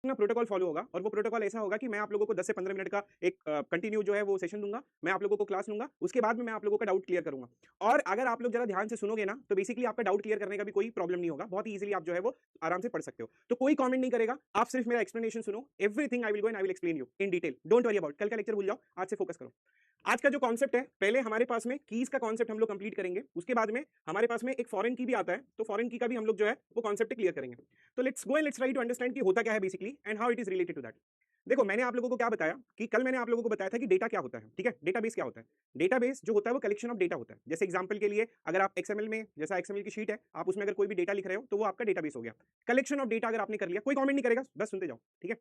अपना protocol follow होगा और वो प्रोटोकॉल ऐसा होगा कि मैं आप लोगों को 10 से 15 मिनट का एक कंटिन्यू जो है वो सेशन दूंगा, मैं आप लोगों को क्लास लूंगा, उसके बाद में मैं आप लोगों का डाउट क्लियर करूंगा। और अगर आप लोग जरा ध्यान से सुनोगे ना तो बेसिकली आपका डाउट क्लियर करने का भी कोई प्रॉब्लम नहीं होगा, बहुत इजीली आप जो है वो आराम से पढ़ सकते हो। तो कोई कमेंट नहीं करेगा, आप सिर्फ मेरा एक्सप्लेनेशन सुनो, everything I will go and I will explain you in detail, don't worry about. कल का लेक्चर भूल जाओ, आज से फोकस करो। आज का जो कॉन्सेप्ट है, पहले हमारे पास में कीज का कॉन्सेप्ट हम लोग कंप्लीट करेंगे, उसके बाद में हमारे पास में एक फॉरेन की भी आता है, तो फॉरेन की का भी हम लोग जो है वो कॉन्सेप्ट क्लियर करेंगे। तो let's go and let's try to understand कि होता क्या है basically and how it is related to that. देखो मैंने आप लोगों को क्या बताया कि कल मैंने आप लोगों को बताया था कि डेटा क्या होता है, ठीक है, डेटाबेस क्या होता है। डेटाबेस जो होता है वो कलेक्शन ऑफ डेटा होता है। जैसे एग्जांपल के लिए अगर आप एक्सएमएल में, जैसा एक्सएमएल की शीट है, आप उसमें अगर कोई भी डेटा लिख रहे हो तो वो आपका डेटाबेस हो गया। कलेक्शन ऑफ डेटा अगर आपने कर लिया, कोई कमेंट नहीं करेगा, बस सुनते जाओ, ठीक है।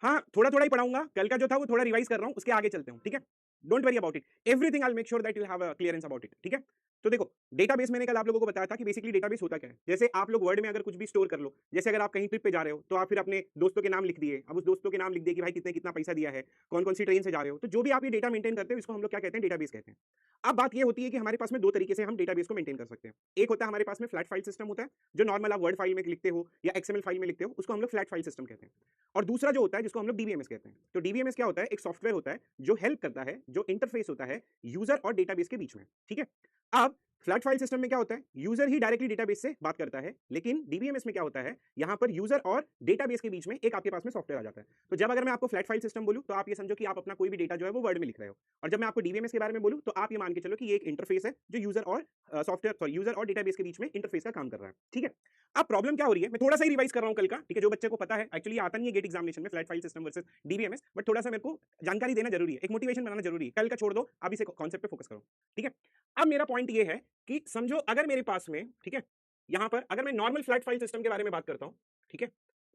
हाँ, थोड़ा थोड़ा ही पढ़ाऊंगा, कल का जो था वो थोड़ा रिवाइज कर रहा हूं, उसके आगे चलते हैं, ठीक है। Don't worry about it, everything I will make sure that you have a clearance about it, ठीक है। तो देखो डेटाबेस मैंने कल आप लोगों को बताया था कि बेसिकली डेटाबेस होता क्या है। जैसे आप लोग वर्ड में अगर कुछ भी स्टोर कर लो, जैसे अगर आप कहीं ट्रिप पे जा रहे हो तो आप फिर अपने दोस्तों के नाम लिख दिए, अब उस दोस्तों के नाम लिख दिए कि भाई कितने कितना पैसा दिया है, कौन कौन सी ट्रेन से जा रहे हो, तो जो भी आप ये डेटा मेंटेन करते हो इसको हम लोग क्या कहते हैं, डेटाबेस कहते हैं। अब बात ये होती है कि हमारे पास में दो तरीके से हम डेटाबेस को मेंटेन कर सकते हैं। एक होता है हमारे पास में फ्लैट फाइल सिस्टम होता है, जो नॉर्मल आप वर्ड फाइल में लिखते हो या एक्सएमएल फाइल में लिखते हो, उसको हम लोग फ्लैट फाइल सिस्टम कहते हैं। और दूसरा जो होता है जिसको हम लोग डीबीएमएस कहते हैं। तो डीबीएमएस क्या होता है, एक सॉफ्टवेयर होता है जो हेल्प करता है, जो इंटरफेस होता है यूजर और डेटाबेस के बीच में, ठीक है। अब फ्लैट फाइल सिस्टम में क्या होता है, यूजर ही डायरेक्टली डेटाबेस से बात करता है, लेकिन डीबीएमएस में क्या होता है, यहां पर यूजर और डेटाबेस के बीच में एक आपके पास में सॉफ्टवेयर आ जाता है। तो जब अगर मैं आपको फ्लैट फाइल सिस्टम बोलूं तो आप ये समझो कि आप अपना कोई भी डेटा जो है वो वर्ड में लिख रहे हो, और जब मैं आपको डीबीएमएस के बारे में बोलूं तो आप ये मान के चलो कि ये एक इंटरफेस है जो यूजर और सॉफ्टवेयर सॉरी यूजर और डेटाबेस के बीच में इंटरफेस का काम कर रहा है, ठीक है। अब प्रॉब्लम क्या हो रही है, मैं थोड़ा सा ही रिवाइज कर रहा हूं कल का, ठीक है, जो बच्चे को पता है, एक्चुअली आता नहीं है गेट एग्जामिनेशन में flat file system versus DBMS, but थोड़ा सा मेरे को जानकारी देना जरूरी है, एक मोटिवेशन बनाना जरूरी है। कल का छोड़ दो, अब इसे कॉन्सेप्ट पे फोकस करो, ठीक है। अब मेरा पॉइंट ये है कि समझो अगर मेरे पास में, ठीक है, यहां पर अगर मैं नॉर्मल फ्लैट फाइल सिस्टम के बारे में बात करता हूं, ठीक है,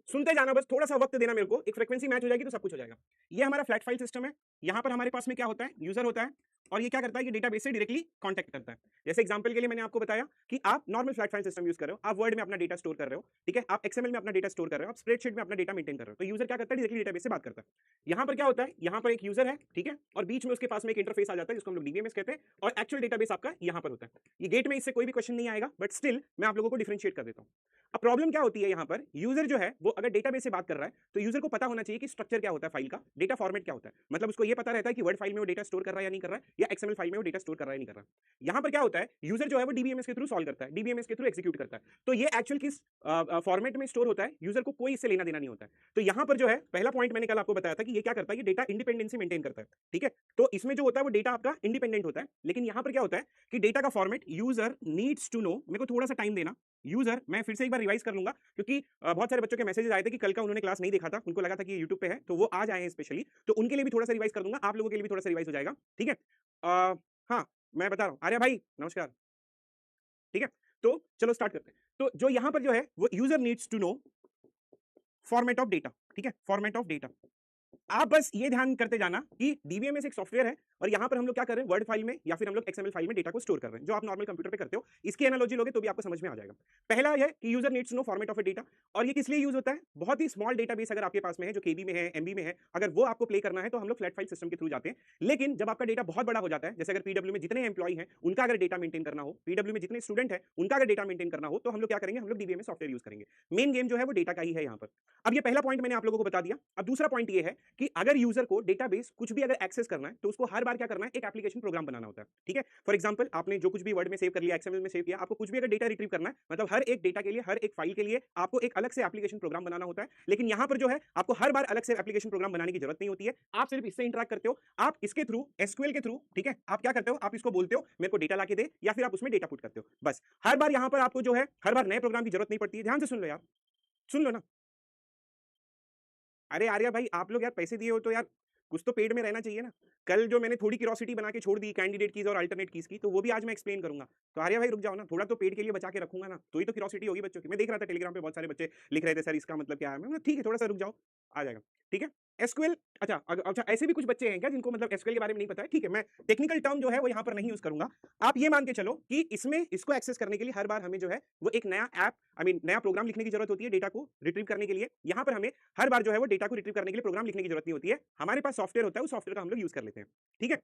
सुनते जाना, बस थोड़ा सा वक्त देना मेरे को, एक फ्रीक्वेंसी मैच हो जाएगी तो सब कुछ हो जाएगा। ये हमारा फ्लैट फाइल सिस्टम है, यहां पर हमारे पास में क्या होता है, यूजर होता है, और ये क्या करता है कि डेटाबेस से डायरेक्टली कांटेक्ट करता है। जैसे एग्जांपल के लिए मैंने आपको बताया कि आप normal flat file system use कर रहे हो, आप वर्ड में अपना डेटा स्टोर कर रहे हो, ठीक है, आप एक्सएमएल में अपना डेटा स्टोर कर रहे हो, आप स्प्रेडशीट में अपना डेटा मेंटेन कर रहे हो, तो यूजर क्या करता है, डायरेक्टली डेटाबेस से बात करता है। यहां पर क्या होता है, यहां पर एक यूजर है, ठीक है, और बीच में उसके पास में एक इंटरफेस आ जाता है जिसको हम लोग डीबीएमएस कहते हैं, और एक्चुअल डेटाबेस आपका यहां पर होता है। ये गेट में इससे कोई भी क्वेश्चन नहीं आएगा, बट स्टिल मैं आप लोगों को डिफरेंशिएट कर देता हूं। अब प्रॉब्लम क्या होती है, यहां पर यूजर जो है वो अगर डेटाबेस से बात कर रहा है तो यूजर को पता होना चाहिए कि स्ट्रक्चर क्या होता है फाइल का, डेटा फॉर्मेट क्या होता है, मतलब उसको ये पता रहता है कि वर्ड फाइल में वो डेटा स्टोर कर रहा है या नहीं कर रहा है, या एक्सएमएल फाइल में वो डेटा स्टोर कर रहा है नहीं कर रहा है। यहां पर क्या होता है, यूजर जो है वो डीबीएमएस के थ्रू सॉल्व करता है, डीबीएमएस के थ्रू एग्जीक्यूट करता है, तो ये एक्चुअल किस फॉर्मेट में स्टोर होता है, यूजर को कोई इससे लेना देना नहीं होता है। तो यहां पर जो है पहला पॉइंट मैंने कल आपको बताया था कि ये क्या करता है, ये डेटा इंडिपेंडेंसी मेंटेन करता है, ठीक है। तो इसमें जो होता है वो डेटा आपका इंडिपेंडेंट होता है, लेकिन यहां पर क्या होता है कि डेटा का format user needs to know, मेरे को थोड़ा सा टाइम देना, यूजर, मैं फिर से एक बार रिवाइज कर लूंगा क्योंकि बहुत सारे बच्चों के मैसेजेस आए थे कि कल का उन्होंने क्लास नहीं देखा था, उनको लगा था कि यूट्यूब पे है, तो वो आज आए हैं स्पेशली, तो उनके लिए भी थोड़ा सा रिवाइज कर दूंगा, आप लोगों के लिए भी थोड़ा सा रिवाइज हो जाएगा, ठीक है। हाँ, मैं बता रहा हूँ, आर्या भाई नमस्कार, ठीक है। तो चलो स्टार्ट करते हैं। तो जो यहां पर जो है वो user needs to know format of data, ठीक है, फॉर्मेट ऑफ डेटा। आप बस ये ध्यान करते जाना कि डीबीएमएस एक सॉफ्टवेयर है और यहां पर हम लोग क्या कर रहे हैं, वर्ड फाइल में या फिर हम लोग एक्सएमएल फाइल में डेटा को स्टोर कर रहे हैं, जो आप नॉर्मल कंप्यूटर पे करते हो। इसकी एनालॉजी लोगे तो भी आपको समझ में आ जाएगा। पहला है कि user needs to know format of a data, और ये किस लिए यूज होता है, बहुत ही स्मॉल डेटाबेस अगर आपके पास में है, जो केबी में है, एमबी में है, अगर वो आपको प्ले करना है तो हम लोग फ्लैट फाइल सिस्टम के थ्रू जाते हैं। लेकिन जब आपका डेटा बहुत बड़ा हो जाता है, जैसे अगर पीडब्ल्यू में जितने एम्प्लॉय हैं उनका अगर डेटा मेंटेन करना हो, पीडब्ल्यू में जितने स्टूडेंट है उनका अगर डेटा मेंटेन करना हो, तो हम लोग क्या करेंगे, हम लोग डीबीएमएस सॉफ्टवेयर यूज करेंगे। मेन गेम जो है वो डेटा का ही है यहाँ पर। अब ये पहला पॉइंट मैंने आप लोगों को बता दिया। अब दूसरा पॉइंट ये है कि अगर यूजर को डेटाबेस कुछ भी अगर एक्सेस करना है तो उसको हर बार क्या करना है, एक एप्लीकेशन प्रोग्राम बनाना होता है, ठीक है। फॉर एग्जांपल आपने जो कुछ भी वर्ड में सेव कर लिया, एक्सएमएल में सेव किया, आपको कुछ भी अगर डेटा रिट्रीव करना है, मतलब हर एक डेटा के लिए, हर एक फाइल के लिए आपको एक अलग से एप्लीकेशन प्रोग्राम बनाना होता है। लेकिन यहां पर जो है आपको हर बार अलग से एप्लीकेशन प्रोग्राम बनाने की जरूरत नहीं होती है, आप सिर्फ इससे इंटरेक्ट करते हो, आप इसके थ्रू, एसक्यूएल के थ्रू, ठीक है, आप क्या करते हो, आप इसको बोलते हो मेरे को डेटा लाके दे, या फिर आप उसमें डेटा पुट करते हो, बस। हर बार यहां पर आपको जो है हर बार नए प्रोग्राम की जरूरत नहीं पड़ती है। ध्यान से सुन लो यार, सुन लो ना। अरे आर्या भाई, आप लोग यार पैसे दिए हो तो यार कुछ तो पेड में रहना चाहिए ना। कल जो मैंने थोड़ी क्यूरोसिटी बना के छोड़ दी कैंडिडेट कीज और अल्टरनेट कीज की, तो वो भी आज मैं एक्सप्लेन करूंगा। तो आर्या भाई रुक जाओ ना, थोड़ा तो पेड के लिए बचा के रखूंगा ना, तो ही तो क्यूरोसिटी होगी बच्चों की। मैं देख रहा था टेलीग्राम पे बहुत सारे बच्चे लिख रहे थे सर इसका मतलब क्या है, मैं बोला, ठीक है थोड़ा सा रुक जाओ, आ जाएगा, ठीक है। एसक्यूएल, अच्छा अच्छा ऐसे भी कुछ बच्चे हैं क्या जिनको मतलब एसक्यूएल के बारे में नहीं पता है, ठीक है, मैं टेक्निकल टर्म जो है वो यहाँ पर नहीं यूज करूंगा। आप ये मान के चलो कि इसमें इसको एक्सेस करने के लिए हर बार हमें जो है वो एक नया ऐप, आई मीन नया प्रोग्राम लिखने की जरूरत होती है डेटा को रिट्रीव करने के लिए। यहाँ पर हमें हर बार जो है वो डेटा को रिट्रीव करने के लिए प्रोग्राम लिखने की जरूरत नहीं होती है, हमारे पास सॉफ्टवेयर होता है, उस सॉफ्टवेयर का हम लोग यूज कर लेते हैं, ठीक है।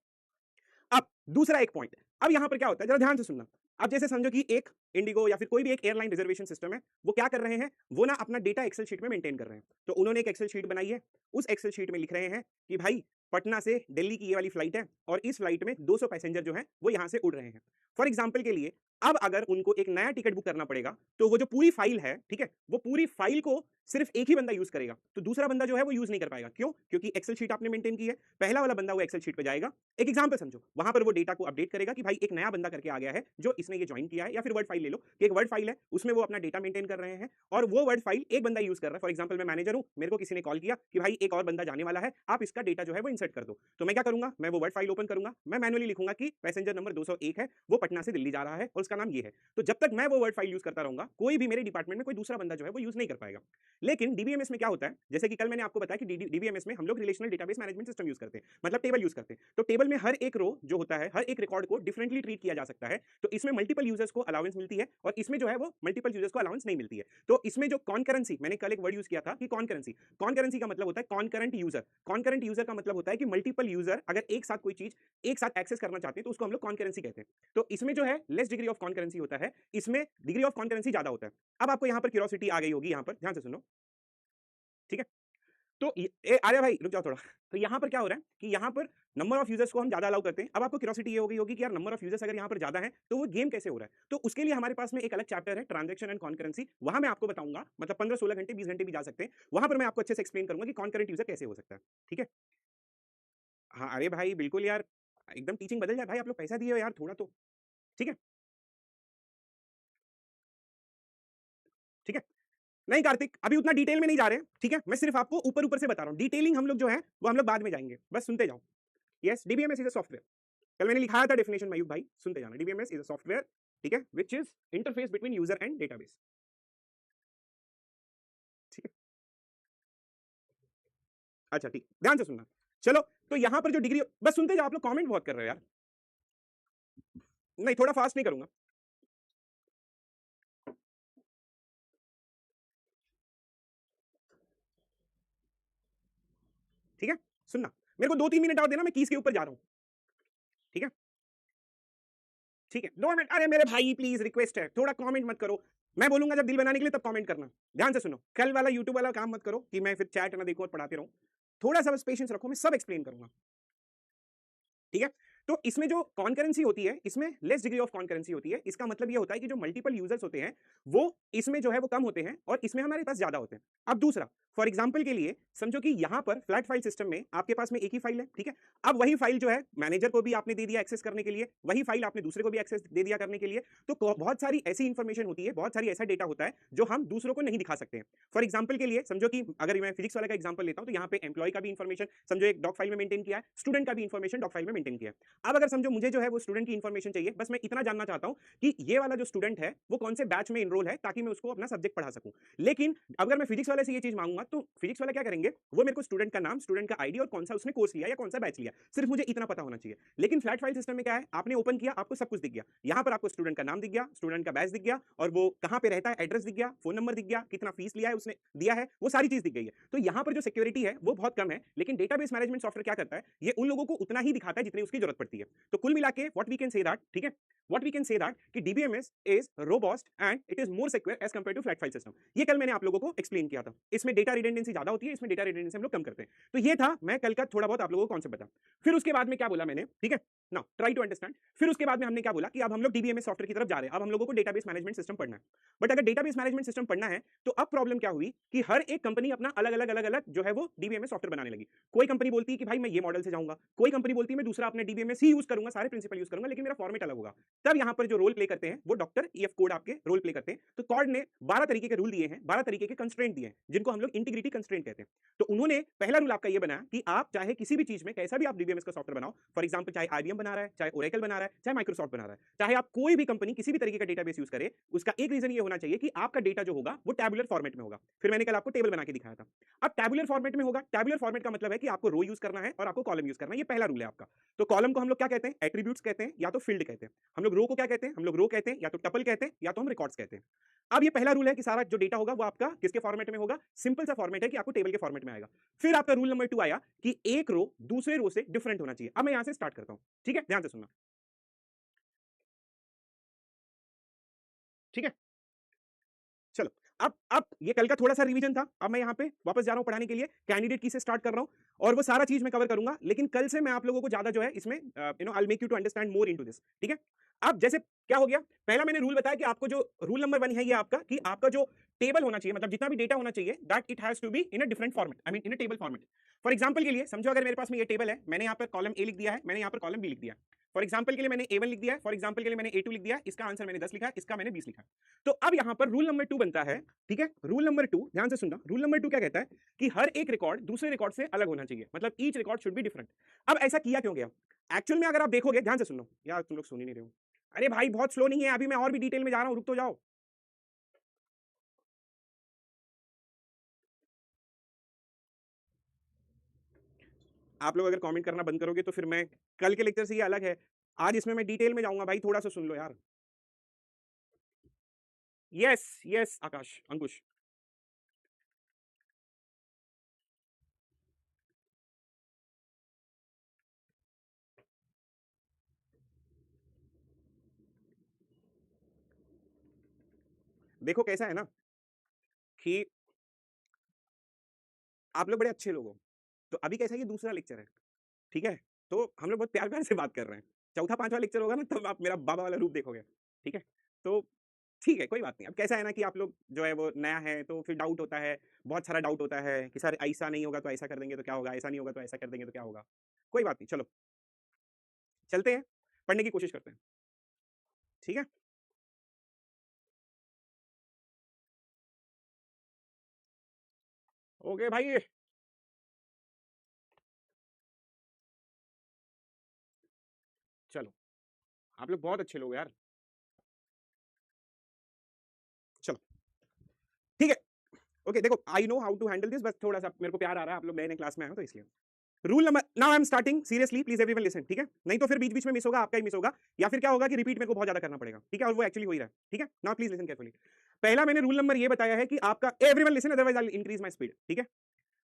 अब दूसरा एक पॉइंट, अब यहां पर क्या होता है, जरा ध्यान से सुनना। अब जैसे समझो कि एक इंडिगो या फिर कोई भी एक एयरलाइन रिजर्वेशन सिस्टम है, वो क्या कर रहे हैं, वो ना अपना डेटा एक्सेल शीट में मेंटेन कर रहे हैं। तो उन्होंने एक एक्सेल शीट बनाई है, उस एक्सेल शीट में लिख रहे हैं कि भाई पटना से दिल्ली की ये वाली फ्लाइट है और इस फ्लाइट में 200 पैसेंजर जो हैं वो यहाँ से उड़ रहे हैं। फॉर एग्जाम्पल के लिए अब अगर उनको एक नया टिकट बुक करना पड़ेगा तो वो जो पूरी फाइल है, ठीक है, वो पूरी फाइल को सिर्फ एक ही बंदा यूज करेगा, तो दूसरा बंदा जो है वो यूज नहीं कर पाएगा। क्यों? क्योंकि एक्सेल शीट आपने मेंटेन की है, पहला वाला बंदा वो एक्सेल शीट पे जाएगा, एक एग्जांपल समझो, वहां पर वो डेटा को अपडेट करेगा कि भाई एक नया बंदा करके आ गया है जो इसने ये ज्वाइन किया है, या फिर वर्ड फाइल ले लो कि एक वर्ड फाइल है उसमें वो अपना डेटा मेंटेन कर रहे हैं और वो वर्ड फाइल एक बंदा यूज कर रहा है। फॉर एग्जांपल मैं मैनेजर हूं, मेरे को किसी ने कॉल किया कि भाई एक और बंदा जाने वाला है, आप इसका डेटा जो है वो इंसर्ट कर दो। तो मैं क्या करूंगा, मैं वो वर्ड फाइल ओपन करूंगा, मैं मैनुअली लिखूंगा कि पैसेंजर नंबर 201 है, वो पटना से दिल्ली जा रहा है और उसका नाम ये है। तो जब तक मैं वो वर्ड फाइल यूज करता रहूंगा, कोई भी मेरे डिपार्टमेंट में कोई दूसरा बंदा जो है वो यूज नहीं कर पाएगा। लेकिन डीबीएमएस में क्या होता है, जैसे कि कल मैंने आपको बताया कि डीबीएमएस में हम लोग relational database management system use करते हैं, मतलब टेबल यूज करते हैं। तो टेबल में हर एक रो जो होता है, हर एक रिकॉर्ड को डिफरेंटली ट्रीट किया जा सकता है। तो इसमें मल्टीपल यूजर्स को अलाउंस मिलती है और इसमें जो है वो मल्टीपल यूजर्स को अलाउंस नहीं मिलती है। तो इसमें जो कॉन्करेंसी, मैंने कल एक वर्ड यूज किया था कि कॉन्करेंसी, कॉन्करेंसी का मतलब होता है कॉन्करेंट यूजर। कॉन्करेंट यूजर का मतलब होता है कि मल्टीपल यूजर अगर एक साथ कोई चीज एक साथ एक्सेस करना चाहते हैं तो उसको हम लोग कॉन्करेंसी कहते हैं। तो इसमें जो है लेस डिग्री ऑफ कॉन्करेंसी होता है, इसमें डिग्री ऑफ कॉन्करेंसी ज्यादा होता है। अब आपको यहां पर क्यूरियोसिटी आ गई होगी, यहां पर ध्यान से सुनो, ठीक है। तो आर्या भाई रुक जाओ थोड़ा। तो यहाँ पर क्या हो रहा है कि यहाँ पर नंबर ऑफ यूजर्स को हम ज्यादा अलाउ करते हैं। अब आपको क्यूरियोसिटी ये हो गई होगी कि यार नंबर ऑफ यूजर्स अगर यहाँ पर ज्यादा है तो वो गेम कैसे हो रहा है। तो उसके लिए हमारे पास में एक अलग चैप्टर है, ट्रांजैक्शन एंड कॉन्करेंसी, वहां मैं आपको बताऊंगा, मतलब 15-16 घंटे 20 घंटे भी जा सकते हैं, वहां पर मैं आपको अच्छे से एक्सप्लेन करूंगा कि कॉन्करेंट यूजर कैसे हो सकता है। ठीक है, हाँ अरे भाई बिल्कुल यार, एकदम टीचिंग बदल जाए भाई, आप लोग पैसा दिए हो यार थोड़ा तो। ठीक है, ठीक है। नहीं कार्तिक, अभी उतना डिटेल में नहीं जा रहे हैं, ठीक है, मैं सिर्फ आपको ऊपर ऊपर से बता रहा हूँ, डिटेलिंग हम लोग जो है वो हम लोग बाद में जाएंगे, बस सुनते जाओ। Yes, DBMS is a software, कल मैंने लिखाया था डेफिनेशन मयूख भाई, सुनते जाना। डीबीएमएस इज अ सॉफ्टवेयर, ठीक है, which is interface between user and database. ठीक है, अच्छा ठीक, ध्यान से सुनना। चलो, तो यहां पर जो डिग्री, बस सुनते जाओ, आप लोग कमेंट बहुत कर रहे हो यार। नहीं, थोड़ा फास्ट नहीं करूंगा। ठीक है, सुनना, मेरे को 2-3 मिनट और देना, मैं कीज के ऊपर जा रहा हूं। ठीक है, ठीक है, 2 मिनट, अरे मेरे भाई प्लीज रिक्वेस्ट है, थोड़ा कमेंट मत करो। मैं बोलूंगा जब दिल बनाने के लिए तब कमेंट करना। ध्यान से सुनो, कल वाला यूट्यूब वाला काम मत करो कि मैं फिर चैट ना देखूं और पढ़ाते रहूं। थोड़ा सा बस पेशेंस रखो, मैं सब एक्सप्लेन करूंगा। ठीक है, तो इसमें जो कॉन्करेंसी होती है, इसमें लेस डिग्री ऑफ कॉन्करेंसी होती है। इसका मतलब ये होता है कि जो मल्टीपल यूजर्स होते हैं वो इसमें जो है वो कम होते हैं और इसमें हमारे पास ज्यादा होते हैं। अब दूसरा, फॉर एग्जाम्पल के लिए समझो कि यहां पर फ्लैट फाइल सिस्टम में आपके पास में एक ही फाइल है, ठीक है। अब वही फाइल जो है मैनेजर को भी आपने दे दिया एक्सेस करने के लिए, वही फाइल आपने दूसरे को भी एक्सेस दे दिया करने के लिए। तो बहुत सारी ऐसी इंफॉर्मेशन होती है, बहुत सारी ऐसा डेटा होता है जो हम दूसरों को नहीं दिखा सकते हैं। फॉर एग्जाम्पल के लिए समझो कि अगर मैं फिजिक्स वाले का एग्जाम्पल लेता हूं तो यहाँ पे एम्प्लॉय का भी इंफॉर्मेशन समझो एक डॉक फाइल में मेंटेन किया है, स्टूडेंट का भी इंफॉर्मेशन डॉक फाइल में मेंटेन किया है। अब अगर समझो मुझे जो है वो स्टूडेंट की इंफॉर्मेशन चाहिए, बस मैं इतना जानना चाहता हूं कि ये वाला जो स्टूडेंट है वो कौन से बैच में इनरोल है, ताकि मैं उसको अपना सब्जेक्ट पढ़ा सकूं। लेकिन अगर मैं फिजिक्स वाले से ये चीज मांगूंगा तो फिजिक्स वाला क्या करेंगे, वो मेरे को स्टूडेंट का नाम, स्टूडेंट का आईडी और कौन सा उसने कोर्स लिया या कौन सा बैच लिया, सिर्फ मुझे इतना पता होना चाहिए। लेकिन फ्लैट फाइल सिस्टम में क्या है, आपने ओपन किया, आपको सब कुछ दिख गया। यहां पर आपको स्टूडेंट का नाम दिख गया, स्टूडेंट का बैच दिख गया, और वो कहां पे रहता है एड्रेस दिख गया, फोन नंबर दिख गया, कितना फीस लिया है उसने दिया है, वो सारी चीज दिख गई है। तो यहां पर जो सिक्योरिटी है वो बहुत कम है, लेकिन डेटाबेस मैनेजमेंट सॉफ्टवेयर क्या करता है, ये उन लोगों को उतना ही दिखाता है जितनी उसकी जरूरत पड़ती है। तो कुल मिला के what we can say that, ठीक है, what we can say that कि DBMS is robust and it is more secure as compared to flat file system। ये कल मैंने आप लोगों को एक्सप्लेन किया था। इसमें डेटा रिडेंडेंसी ज्यादा होती है, इसमें डेटा रिडेंडेंसी हम लोग कम करते हैं। तो ये था मैं कल का थोड़ा बहुत आप लोगों को कॉन्सेप्ट बता। फिर उसके बाद में क्या बोला मैंने, ठीक है, नाउ ट्राई टू अंडरस्टैंड। फिर उसके बाद में हमने क्या बोला कि अब हम लोग DBMS सॉफ्टवेयर की तरफ जा रहे हैं, अब हम लोगों को डेटाबेस मैनेजमेंट सिस्टम पढ़ना है। बट अगर डेटाबेस मैनेजमेंट सिस्टम पढ़ना है तो अब प्रॉब्लम क्या हुई कि हर एक कंपनी अपना अलग अलग जो है वो DBMS सॉफ्टवेयर बनाने लगी। कोई कंपनी बोलती है कि भाई मैं ये मॉडल से जाऊंगा, कोई कंपनी बोलती है मैं दूसरा अपने DBMS ही यूज करूंगा, सारे प्रिंसिपल यूज करूंगा, लेकिन मेरा फॉर्मेट अलग होगा। तब यहां पर जो रोल प्ले करते हैं वो डॉक्टर EF कोड आपके रोल प्ले करते हैं। तो कॉर्ड ने 12 तरीके के रूल दिए हैं, 12 तरीके के कंस्ट्रेंट दिए हैं, जिनको हम लोग इंटीग्रिटी कंस्ट्रेंट कहते हैं। तो उन्होंने पहला रूल आपका ये बनाया कि आप चाहे किसी भी चीज में कैसा भी आप DBMS का सॉफ्टवेयर बनाओ, फॉर एग्जांपल चाहे IBM बना रहा है, चाहे ओरेकल बना रहा है, चाहे माइक्रोसॉफ्ट बना रहा है, चाहे आप कोई भी कंपनी किसी भी तरीके का डेटाबेस यूज करे, उसका एक रीजन ये होना चाहिए कि आपका डेटा जो होगा वो टैबुलर फॉर्मेट में होगा। फिर मैंने कल आपको टेबल बना के दिखाया था। अब टैबुलर फॉर्मेट में होगा, टैबुलर फॉर्मेट का मतलब है कि आपको रो यूज करना है और आपको कॉलम यूज करना है, ये पहला रूल है आपका। तो कॉलम को हम लोग क्या कहते हैं, एट्रीब्यूट्स कहते हैं या तो फील्ड कहते हैं। हम लोग रो को क्या कहते हैं, हम लोग रो कहते हैं या तो टपल कहते हैं या तो हम रिकॉर्ड्स कहते हैं। अब ये पहला रूल है कि सारा जो डेटा होगा वो आपका किसके फॉर्मेट में होगा, सिंपल सा फॉर्मेट है कि आपको टेबल के फॉर्मेट में आएगा। फिर आपका रूल नंबर 2 आया कि एक रो दूसरे रो से डिफरेंट होना चाहिए। अब मैं यहां से स्टार्ट करता हूं, ठीक है, ध्यान से सुनना। ठीक है, चलो अब ये कल का थोड़ा सा रिवीजन था, अब मैं यहाँ पे वापस जा रहा हूँ पढ़ाने के लिए, कैंडिडेट की से स्टार्ट कर रहा हूँ और वो सारा चीज मैं कवर करूंगा, लेकिन कल से मैं आप लोगों को ज्यादा जो है इसमें I make you to understand more into this, ठीक है। अब जैसे क्या हो गया, पहला मैंने रूल बताया कि आपको जो रूल नंबर 1 है ये आपका, कि आपका जो टेबल होना चाहिए, मतलब जितना भी डेटा होना चाहिए, that it has to be in a different format, I mean in a table format. For example के लिए समझो, अगर मेरे पास में ये टेबल है, मैंने यहाँ पर कॉलम ए लिख दिया है, मैंने यहाँ पर कॉलम बी लिख दिया है। फॉर एग्जांपल के लिए मैंने A1 लिख दिया है, फॉर एग्जांपल के लिए मैंने A2 लिख दिया है, इसका आंसर मैंने 10 लिखा है, इसका मैंने 20 लिखा है। तो अब यहाँ पर रूल नंबर 2 बनता है, ठीक है। रूल नंबर 2 ध्यान से सुनना, रूल नंबर 2 क्या कहता है कि हर एक रिकॉर्ड दूसरे रिकॉर्ड से अलग होना चाहिए, मतलब each record should be different. अब ऐसा किया क्यों गया? एक्चुअल में अगर आप देखोगे, ध्यान से सुनो यार, तुम लोग सुन ही नहीं रहे हो। अरे भाई बहुत स्लो नहीं है, अभी मैं और भी डिटेल में जा रहा हूं, रुक तो जाओ। आप लोग अगर कमेंट करना बंद करोगे तो फिर मैं, कल के लेक्चर से ये अलग है, आज इसमें मैं डिटेल में जाऊंगा भाई, थोड़ा सा सुन लो यार। यस यस आकाश, अंकुश, देखो कैसा है ना कि आप लोग बड़े अच्छे लोग हो, तो अभी कैसा, ये दूसरा लेक्चर है, ठीक है, तो हम लोग बहुत प्यार प्यार से बात कर रहे हैं। चौथा पांचवा लेक्चर होगा ना, तब आप मेरा बाबा वाला रूप देखोगे, ठीक है। तो ठीक है, कोई बात नहीं। अब कैसा है ना कि आप लोग जो है वो नया है, तो फिर डाउट होता है, बहुत सारा डाउट होता है कि सर ऐसा नहीं होगा तो ऐसा कर देंगे तो क्या होगा, ऐसा नहीं होगा तो ऐसा कर देंगे तो क्या होगा। कोई बात नहीं, चलो चलते हैं, पढ़ने की कोशिश करते हैं, ठीक है। ओके भाई, चलो आप लोग बहुत अच्छे लोग यार, चलो ठीक है। ओके देखो, I know how to handle this, बस थोड़ा सा मेरे को प्यार आ रहा है, आप लोग नए नए क्लास में आए हो तो इसलिए। Rule number, now I am starting seriously, please everyone listen, ठीक है, नहीं तो फिर बीच बीच में मिस होगा, आपका ही मिस होगा, या फिर क्या होगा कि रिपीट मेरे को बहुत ज्यादा करना पड़ेगा, ठीक है, और वो एक्चुअली हो ही रहा है, ठीक है। Now please listen carefully. पहला मैंने रूल नंबर ये बताया है कि आपका, everyone listen otherwise I will increase my speed, ठीक है।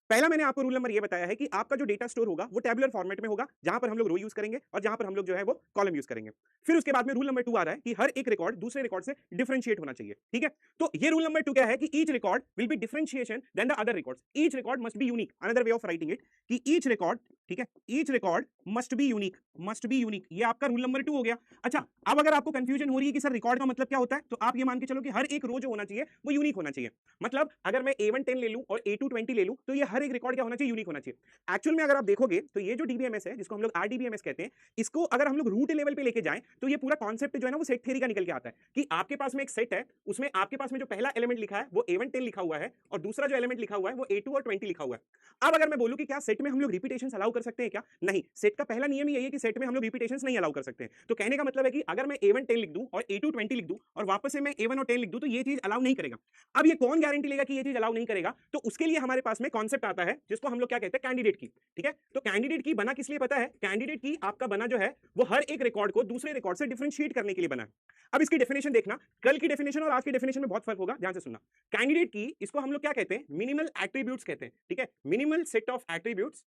पहला मैंने आपको रूल नंबर ये बताया है कि आपका जो डेटा स्टोर होगा वो टेबुलर फॉर्मेट में होगा, जहां पर हम लोग रो यूज करेंगे और जहां पर हम लोग जो है वो कॉलम यूज करेंगे। फिर उसके बाद में रूल नंबर 2 आ रहा है कि हर एक रिकॉर्ड दूसरे रिकॉर्ड से डिफरेंशिएट होना चाहिए, ठीक है। तो ये रूल नंबर 2 क्या है कि each record will be differentiation then the other records, each record must be unique, another way of writing it कि ईच रिकॉर्ड, ठीक है, each record must be unique, must be unique, ये आपका rule number 2 हो गया। अच्छा, अब अगर आपको कंफ्यूजन हो रही है कि सर रिकॉर्ड का मतलब क्या होता है, तो आप ये मान के चलो कि हर एक रो जो होना चाहिए वो यूनिक होना चाहिए। मतलब अगर मैं A1 10 ले लूं और A2 20 ले लूं, तो ये हर एक रिकॉर्ड क्या होना चाहिए, यूनिक होना चाहिए। एक्चुअल में अगर आप देखोगे तो ये जो डीबीएमएस है, जिसको हम लोग आरडीबीएमएस कहते हैं, इसको अगर हम लोग रूट लेवल पे लेके जाएं तो ये पूरा कॉन्सेप्ट जो है ना वो सेट थ्योरी का निकल के आता है कि आपके पास में एक सेट है, उसमें आपके पास में जो पहला एलिमेंट लिखा है वो A1 10 लिखा हुआ है और दूसरा जो एलिमेंट लिखा हुआ है वो A2 और 20 लिखा हुआ है। अब अगर मैं बोलूं कि क्या सेट में हम लोग रिपीटेशंस अलाउ कर सकते हैं क्या, नहीं, सेट का पहला नियम यही है कि सेट में हम लोग रिपीटेशंस नहीं अलाउ कर सकते हैं। तो कहने का मतलब है कि अगर मैं A1 10 लिख दूं और A2 20 लिख दूं और वापस से मैं A1 और 10 लिख दूं, तो ये चीज अलाउ नहीं करेगा। अब ये कौन गारंटी लेगा कि ये चीज अलाउ नहीं करेगा, तो उसके लिए हमारे पास में कॉन्सेप्ट आता है जिसको हम लोग क्या कहते हैं, कैंडिडेट की, ठीक है। तो कैंडिडेट की बना किस लिए पता है, कैंडिडेट की आपका बना जो है वो हर एक रिकॉर्ड को दूसरे रिकॉर्ड से डिफरेंशिएट करने के लिए बना है। अब इसकी डेफिनेशन देखना, कल की डेफिनेशन और आज की डेफिनेशन में बहुत फर्क होगा, ध्यान से सुनना। कैंडिडेट की, इसको हम लोग क्या कहते हैं, मिनिमल एट्रीब्यूट्स कहते हैं, ठीक है, minimal set of attributes,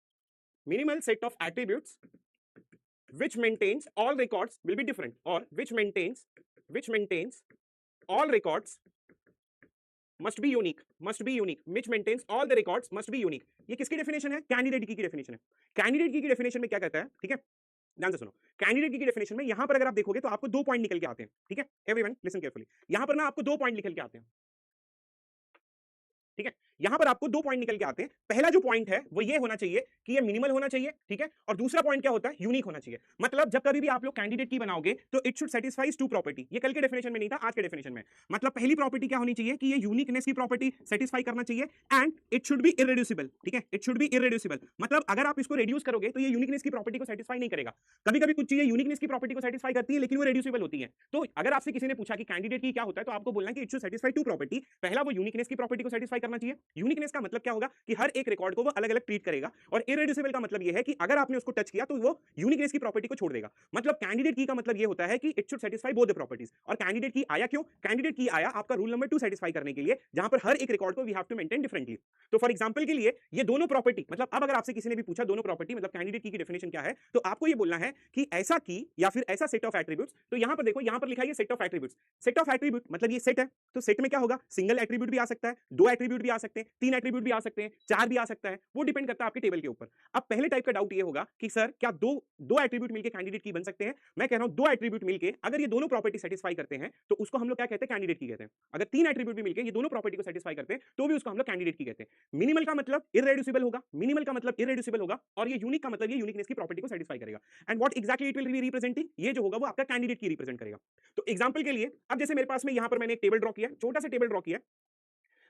minimal set of attributes which maintains all records will be different, or which maintains all records must be unique, which maintains all the records must be unique। ये किसकी definition है, candidate की definition है। Candidate की definition में क्या कहता है, ठीक है, ध्यान से सुनो। कैंडिडेट की डेफिनेशन में यहां पर अगर आप देखोगे तो आपको 2 पॉइंट निकल के आते हैं, ठीक है, एवरीवन लिसन केयरफुली। यहां पर ना आपको 2 पॉइंट निकल के आते हैं, ठीक है, यहां पर आपको 2 पॉइंट निकल के आते हैं। पहला जो पॉइंट है वो ये होना चाहिए कि ये मिनिमल होना चाहिए, ठीक है, और दूसरा पॉइंट क्या होता है, यूनिक होना चाहिए। मतलब जब कभी भी आप लोग कैंडिडेट की बनाओगे तो इट शुड सेटिस्फाइज 2 प्रॉपर्टी। ये कल के डेफिनेशन में नहीं था, आज के डेफिनेशन में। मतलब पहली प्रॉपर्टी क्या होनी चाहिए कि ये यूनिकनेस की प्रॉपर्टी सेटिस्फाई करना चाहिए, एंड इट शुड बी इररेड्यूसिबल, ठीक है, इट शुड बी इररेड्यूसिबल। मतलब अगर आप इसको रिड्यूस करोगे तो ये यूनिकनेस की प्रॉपर्टी को सेटिस्फाई नहीं करेगा। कभी कभी कुछ चीजें यूनिकनेस की प्रॉपर्टी को सेटिस्फाई करती है लेकिन वो रिड्यूसिबल होती है। तो अगर आपसे किसी ने पूछा कि कैंडिडेट की क्या होता है, तो आपको बोलना है कि इट शुड सेटिस्फाई 2 प्रॉपर्टी। पहला वो यूनिकनेस की प्रॉपर्टी को सेटिस्फाई करना चाहिए, यूनिकनेस का मतलब क्या होगा कि हर एक रिकॉर्ड को वो अलग अलग ट्रीट करेगा, और इरेड्यूसिबल का मतलब ये है कि अगर आपने उसको टच किया तो वो यूनिकनेस की प्रॉपर्टी को छोड़ देगा। मतलब कैंडिडेट की का मतलब ये होता है कि it should satisfy both the properties. और कैंडिडेट की आया क्यों? कैंडिडेट की आया आपका रूल नंबर 2 सेटिस्फाई करने के लिए, जहां पर हर एक रिकॉर्ड को we have to maintain differently. तो फॉर एग्जांपल के लिए ये दोनों प्रॉपर्टी, मतलब अब अगर आपसे किसी ने भी पूछा दोनों प्रॉपर्टी मतलब कैंडिडेट की डेफिनेशन क्या है, तो आपको ये बोलना है कि ऐसा की या फिर ऐसा सेट ऑफ एट्रीब्यूट्स। तो यहां पर देखो, यहां पर लिखा है set of attributes. Set of attribute मतलब ये सेट है, तो सेट में क्या होगा? सिंगल एट्रीब्यूट भी आ सकता है, दो एट्रीब्यूट भी आ सकते हैं, तीन एट्रीब्यूट भी आ सकते हैं, चार भी आ सकता है, वो डिपेंड करता है आपके टेबल के ऊपर। अब पहले टाइप का डाउट ये होगा कि सर क्या दो दो एट्रीब्यूट मिलकर कैंडिडेट की बन सकते हैं? मैं कह रहा हूं दो एट्रीब्यूट मिलकर अगर ये दोनों प्रॉपर्टी सेटिस्फाई करते हैं तो उसको हम लोग क्या कहते हैं? कैंडिडेट की कहते हैं। अगर तीन एट्रीब्यूट भी मिलकर ये दोनों प्रॉपर्टी को सेटिस्फाई करते हैं तो भी उसको हम लोग कैंडिडेट की कहते हैं। मिनिमल का मतलब इररेड्यूसिबल होगा, मिनिमल का मतलब इररेड्यूसिबल होगा, और ये यूनिक का मतलब ये यूनिकनेस की प्रॉपर्टी को सेटिस्फाई करेगा। And what exactly it will be representing, ये जो होगा वो आपका कैंडिडेट की रिप्रेजेंट करेगा। तो एग्जांपल के लिए अब जैसे मेरे पास में यहां पर मैंने एक टेबल ड्रॉ किया, छोटा सा टेबल ड्रॉ किया।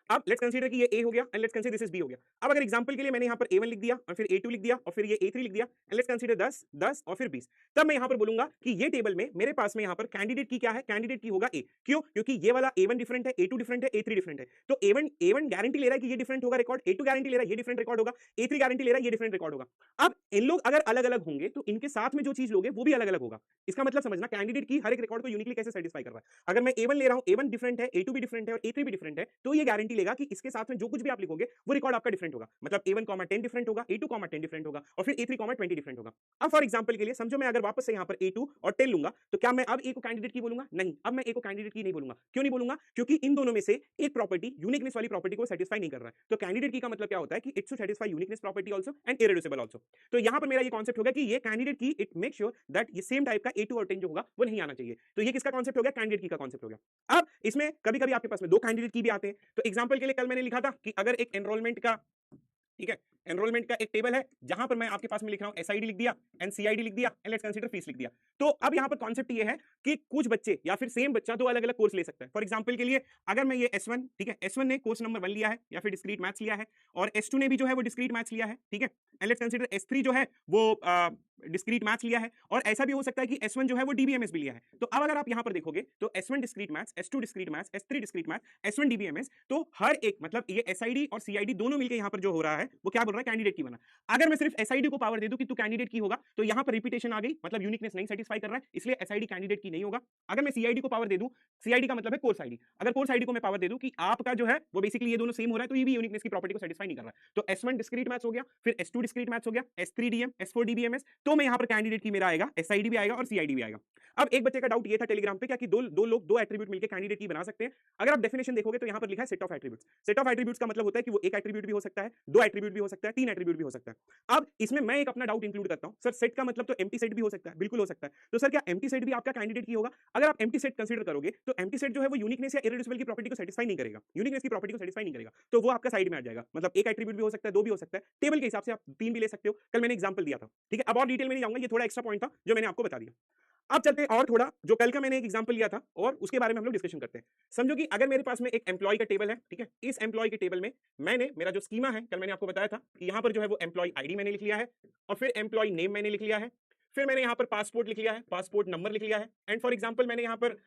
अब लेट्स कंसीडर कि ये ए हो गया and let's consider this is B हो गया। अब अगर एग्जांपल के लिए मैंने यहां पर A1 लिख दिया और फिर A2 लिख दिया और फिर ये A3 लिख दिया एंड लेट्स कंसीडर 10 10 और फिर 20, तब मैं यहां पर बोलूंगा कि ये टेबल में मेरे पास में यहां पर कैंडिडेट की क्या है? कैंडिडेट की होगा ए। क्यों? क्योंकि ये वाला A1 डिफरेंट है, A2 डिफरेंट है, A3 डिफरेंट है। तो A1 गारंटी ले रहा है कि ये डिफरेंट होगा रिकॉर्ड, A2 गारंटी ले रहा है ये डिफरेंट रिकॉर्ड होगा, A3 गारंटी ले रहा है ये डिफरेंट रिकॉर्ड होगा। अब इन लोग अगर अलग अलग होंगे तो इनके साथ में जो चीज लोगे वो भी अलग अलग होगा। इसका मतलब समझना कैंडिडेट की हर एक रिकॉर्ड को यूनिकली कैसे सेटिस्फाई कर रहा है। अगर मैं A1 ले रहा हूं, A1 डिफरेंट है, A2 भी डिफरेंट है और A3 भी डिफरेंट है, तो ये गारंटी लेगा कि इसके साथ में जो कुछ भी आप लिखोगे वो रिकॉर्ड आपका डिफरेंट होगा। मतलब A1, 10 डिफरेंट होगा, A2, 10 डिफरेंट होगा और फिर A3, 20 डिफरेंट होगा। अब फॉर एग्जांपल के लिए समझो मैं अगर वापस से यहां पर A2 और 10 लूंगा, तो क्या मैं अब A को कैंडिडेट की बोलूंगा? नहीं, अब मैं A को कैंडिडेट की नहीं बोलूंगा। क्यों नहीं बोलूंगा? क्योंकि इन दोनों में से एक प्रॉपर्टी यूनिकनेस वाली प्रॉपर्टी को सेटिस्फाई नहीं कर रहा है। तो कैंडिडेट की का मतलब क्या होता है कि it should satisfy uniqueness property also and irreducible also. तो यहां पर मेरा ये कांसेप्ट होगा कि ये कैंडिडेट की इट मेक श्योर दैट ये सेम टाइप का A2 और 10 जो होगा वो नहीं आना चाहिए। तो ये किसका कांसेप्ट हो गया? कैंडिडेट की का कांसेप्ट हो गया। अब इसमें कभी-कभी आपके पास में दो कैंडिडेट की भी आते हैं। तो एग्जांपल के लिए कल मैंने लिखा था कि अगर एक एनरोलमेंट का, ठीक है, एनरोलमेंट का एक टेबल है जहां पर मैं आपके पास में लिख रहा हूं एसआईडी लिख दिया एंड सीआईडी लिख दिया एंड लेट्स कंसीडर फीस लिख दिया। तो अब यहां पर कॉन्सेप्ट ये है कि कुछ बच्चे या फिर सेम बच्चा दो अलग अलग कोर्स ले सकता है। फॉर एग्जांपल के लिए अगर मैं ये S1, ठीक है, S1 ने कोर्स नंबर 1 लिया है या फिर डिस्क्रीट मैथ्स लिया है और S2 ने भी जो है वो डिस्क्रीट मैथ्स लिया है, ठीक है, एंड लेट्स कंसीडर S3 जो है वो डिस्क्रीट मैथ्स लिया है, और ऐसा भी हो सकता है कि S1 जो है वो डीबीएमएस भी लिया है। तो अब अगर आप यहां पर देखोगे तो S1 discrete maths, S2 discrete maths, S3 discrete maths, S1 DBMS, तो हर एक मतलब ये एसआईडी और सीआईडी दोनों मिलकर यहां पर जो हो रहा है वो क्या बोल रहा है? कैंडिडेट की बना। अगर मैं सिर्फ एसआईडी को पावर दे दूं कि तू कैंडिडेट की होगा, तो यहां पर रिपीटेशन आ गई, मतलब यूनिकनेस नहीं सेटिस्फाई कर रहा है, इसलिए एसआईडी कैंडिडेट की नहीं होगा। अगर मैं सीआईडी को पावर दे दूं, सीआईडी का मतलब है कोर्स आईडी, अगर कोर्स आईडी को मैं पावर दे दूं कि आपका जो है वो बेसिकली ये दोनों सेम हो रहा है, तो ये भी यूनिकनेस की प्रॉपर्टी को सेटिस्फाई नहीं कर रहा है। तो S1 डिस्क्रीट मैथ्स हो गया, फिर S2 डिस्क्रीट मैथ्स हो गया, S3 डीएम, S4 डीबीएमएस, तो मैं यहां पर कैंडिडेट की मेरा आएगा, एसआईडी भी आएगा और सीआईडी भी आएगा। अब एक बच्चे का डाउट ये था टेलीग्राम पे क्या कि दो लोग दो एट्रीब्यूट मिलकर कैंडिडेट की बना सकते हैं? अगर आप डेफिनेशन देखोगे तो यहां पर लिखा है set of attributes. Set of attributes का मतलब होता है कि वो एक एट्रीब्यूट भी हो सकता है, दो एट्रीब्यूट भी हो सकता है, तीन एट्रीब्यूट भी हो सकता है। अब इसमें मैं एक अपना डाउट इंक्लूड करता हूं, सर सेट का मतलब तो एम्प्टी सेट भी हो सकता है, बिल्कुल हो सकता है। तो सर क्या एम्प्टी सेट भी आपका कैंडिडेट की होगा? अगर आप एम्प्टी सेट कंसीडर करोगे तो एम्प्टी सेट जो है वो यूनिकनेस या इरेड्यूसिबल की प्रॉपर्टी को सेटिस्फाई नहीं करेगा, यूनिकनेस की प्रॉपर्टी को सेटिस्फाई नहीं करेगा, तो वो आपका साइड में आ जाएगा। मतलब एक एट्रीब्यूट भी हो सकता है, दो भी हो सकता है, टेबल के हिसाब से आप तीन भी ले सकते हो। कल मैंने एग्जांपल दिया था, ठीक है, अब और डिटेल में नहीं जाऊंगा, ये थोड़ा एक्स्ट्रा पॉइंट था जो मैंने आपको बता दिया। अब चलते हैं और थोड़ा जो कल का मैंने एक एग्जांपल लिया था और उसके बारे में हम लोग डिस्कशन करते हैं। समझो कि अगर मेरे पास में एक एम्प्लॉय का टेबल है, ठीक है, इस एम्प्लॉय के टेबल में मैंने मेरा जो स्कीमा है, कल मैंने आपको बताया था कि यहां पर जो है वो एम्प्लॉय आईडी मैंने लिख लिया है और फिर एम्प्लॉय नेम मैंने लिख लिया है, फिर मैंने यहाँ पर पासपोर्ट लिख लिया है, पासपोर्ट नंबर लिख लिया है, एंड फॉर एग्जांपल मैंने यहाँ पर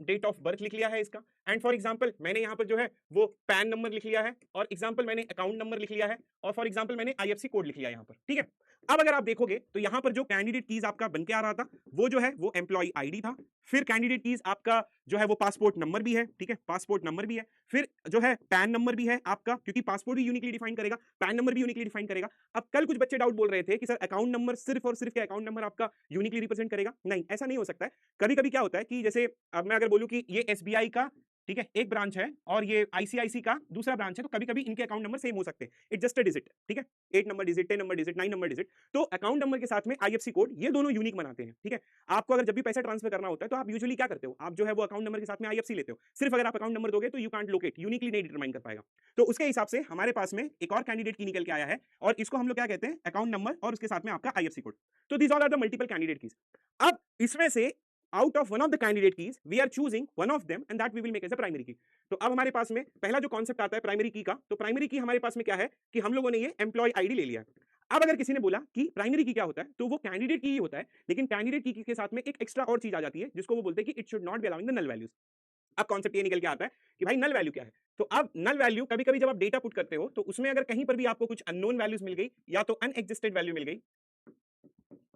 डेट ऑफ बर्थ लिख लिया है इसका, एंड फॉर एग्जांपल मैंने यहाँ पर जो है वो पैन नंबर लिख लिया है, और एग्जांपल मैंने अकाउंट नंबर लिख लिया है, और फॉर एग्जांपल मैंने आईएफएससी कोड लिख लिया है यहाँ पर, ठीक है। अब अगर आप देखोगे तो यहाँ पर जो कैंडिडेट कीज आपका बन के आ रहा था वो जो है वो एम्प्लॉय आईडी था, फिर कैंडिडेट कीज आपका जो है वो पासपोर्ट नंबर भी है, ठीक है, पासपोर्ट नंबर भी है, फिर जो है पैन नंबर भी है आपका, क्योंकि पासपोर्ट भी यूनिकली डिफाइन करेगा, पैन नंबर भी यूनिकली डिफाइन करेगा। अब कल कुछ बच्चे डाउट बोल रहे थे कि सर अकाउंट नंबर सिर्फ और सिर्फ अकाउंट नंबर आपका यूनिकली रिप्रेजेंट करेगा। नहीं, ऐसा नहीं हो सकता है। कभी कभी क्या होता है कि जैसे अब मैं अगर बोलूं कि ये एसबीआई का, ठीक है, एक ब्रांच है और ये आईसीआईसी का दूसरा ब्रांच है, तो कभी कभी इनके अकाउंट नंबर सेम हो सकते हैं, इट जस्ट अ डिजिट, ठीक है, 8 number digit, 10 number digit, 9 number digit, तो अकाउंट नंबर के साथ में आईएफएससी कोड, ये दोनों यूनिक बनाते हैं, ठीक है। आपको अगर जब भी पैसा ट्रांसफर करना होता है तो आप यूजुअली क्या करते हो, आप जो है वो अकाउंट नंबर के साथ में आईएफएससी लेते हो। सिर्फ अगर आप अकाउंट नंबर दोगे तो यू कांट लोकेट, यूनिकली नहीं डिटरमाइन कर पाएगा। तो उसके हिसाब से हमारे पास में एक और कैंडिडेट की निकल के आया है और इसको हम लोग क्या कहते हैं, अकाउंट नंबर और उसके साथ में आपका आईएफएससी कोड। तो these all are the multiple candidate keys. अब इसमें से out of one of the candidate keys we are choosing one of them and that we will make as a primary key। तो अब हमारे पास में पहला जो कॉन्सेप्ट आता है प्राइमरी की का, तो प्राइमरी की हमारे पास में क्या है कि हम लोगों ने ये एम्प्लॉय आईडी ले लिया है। अब अगर किसी ने बोला कि प्राइमरी की क्या होता है, तो वो कैंडिडेट की ही होता है, लेकिन कैंडिडेट की के साथ में एक एक्स्ट्रा और चीज आ जाती है जिसको वो बोलते हैं कि it should not be allowing the null values. अब कॉन्सेप्ट ये निकल के आता है कि भाई नल वैल्यू क्या है। तो अब नल वैल्यू कभी कभी जब आप डेटा पुट करते हो तो उसमें अगर कहीं पर भी आपको कुछ अननोन वैल्यूज मिल गई या तो अनएग्जिस्टेड वैल्यू मिल गई,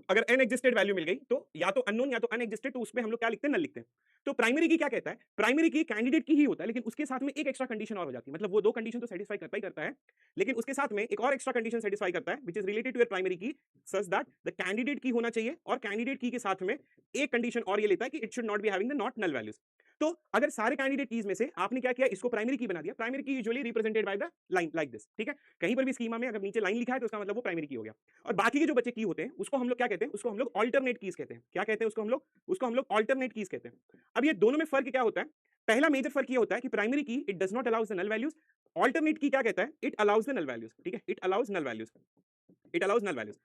अगर अनएग्जिस्टेड वैल्यू मिल गई तो या तो अननोन या तो अनएग्जिस्टेड, तो उसमें हम लोग क्या लिखते हैं, नल लिखते हैं। तो प्राइमरी की क्या कहता है, प्राइमरी की कैंडिडेट की ही होता है, लेकिन उसके साथ में एक एक्स्ट्रा कंडीशन और हो जाती है, मतलब वो दो कंडीशन तो सेटिस्फाई करता ही करता है, लेकिन उसके साथ में एक और एक्स्ट्रा कंडीशन सेटिस्फाई करता है which is related to your primary key, such that the candidate की होना चाहिए, और कैंडिडेट की के साथ में एक कंडीशन और ये लेता है कि it should not be having the not null values. तो अगर सारे कैंडिडेट कीज में से आपने क्या किया, इसको प्राइमरी की बना दिया। प्राइमरी की usually represented by the line like this, ठीक है। कहीं पर भी स्कीमा में अगर नीचे लाइन लिखा है तो उसका मतलब वो प्राइमरी की हो गया। और बाकी के जो बच्चे की होते हैं उसको हम लोग क्या कहते हैं, उसको हम लोग ऑल्टरनेट कीज कहते हैं। क्या कहते हैं उसको हम लोग ऑल्टरनेट कीज कहते हैं। अब ये दोनों में फर्क क्या होता है, पहला मेजर फर्क ये होता है कि primary key it does not allows the null values, alternate key क्या कहता है, it allows the null values, ठीक है, it allows null values, it allows null values.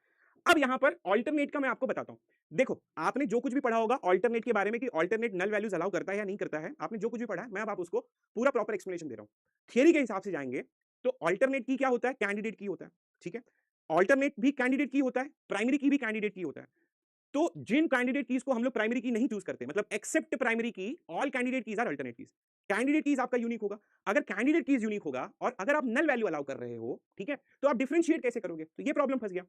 अब यहां पर ऑल्टरनेट का मैं आपको बताता हूं। देखो आपने जो कुछ भी पढ़ा होगा ऑल्टरनेट के बारे में कि ऑल्टरनेट नल वैल्यूज अलाउ करता है या नहीं करता है, आपने जो कुछ भी पढ़ा है, मैं अब आप उसको पूरा प्रॉपर एक्सप्लेनेशन दे रहा हूं। थियरी के हिसाब से जाएंगे तो ऑल्टरनेट की क्या होता है, कैंडिडेट की होता है, ठीक है। ऑल्टरनेट भी कैंडिडेट की होता है, प्राइमरी की भी कैंडिडेट की होता है। तो जिन कैंडिडेट कीज को हम लोग प्राइमरी की नहीं चूज करते, मतलब except primary key, all candidate keys are alternate keys. Candidate keys आपका यूनिक होगा। अगर कैंडिडेट कीज यूनिक होगा और अगर आप नल वैल्यू अलाउ कर रहे हो, ठीक है, तो आप डिफरेंशिएट कैसे करोगे, तो ये प्रॉब्लम फंस गया।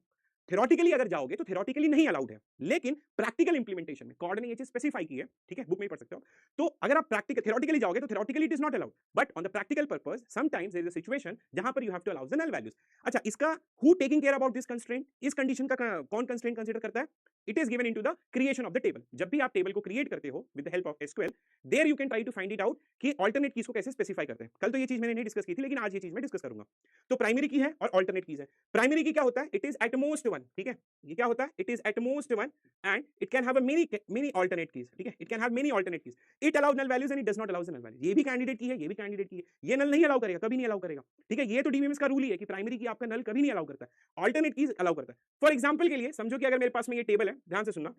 थ्योरेटिकली अगर जाओगे तो थ्योरेटिकली नहीं अलाउड है, लेकिन प्रैक्टिकल इंप्लीमेंटेशन में कॉर्ड ने ये चीज स्पेसिफाई की है, ठीक है, बुक में ही पढ़ सकते हो। तो अगर आप प्रैक्टिकल थ्योरेटिकली जाओगे तो theoretically it is not allowed, but on the practical purpose sometimes there is a situation जहां पर you have to allow the null values. अच्छा, इसका who taking care about this constraint, इस कंडीशन का कौन constraint consider करता है, it is given into the creation of the table. जब भी आप टेबल को क्रिएट करते हो with the help of SQL, there you can try to find it out कि ऑल्टरनेट कीज को कैसे स्पेसिफाई करते हैं। कल तो ये चीज मैंने नहीं डिस्कस की थी, लेकिन आज ये चीज मैं डिस्कस करूंगा। तो प्राइमरी की है और ऑल्टरनेट कीज है। प्राइमरी की क्या होता है, it is at most one, ठीक है, ये क्या होता है, it is at most one and it can have a many alternate keys, ठीक है, it can have many alternate keys. It allow null values and it does not allow null values. ये भी कैंडिडेट की है, ये भी candidate key है, ये नल नहीं अलाउ करेगा, कभी नहीं अलाउ करेगा, ठीक है। ये तो डीबीएमएस का रूल ही है कि प्राइमरी की आपका नल कभी नहीं अलाउ करता है, ऑल्टरनेट कीज अलाउ करता है। फॉर एग्जांपल के लिए समझो कि अगर मेरे पास में ये टेबल है, ध्यान से सुनना,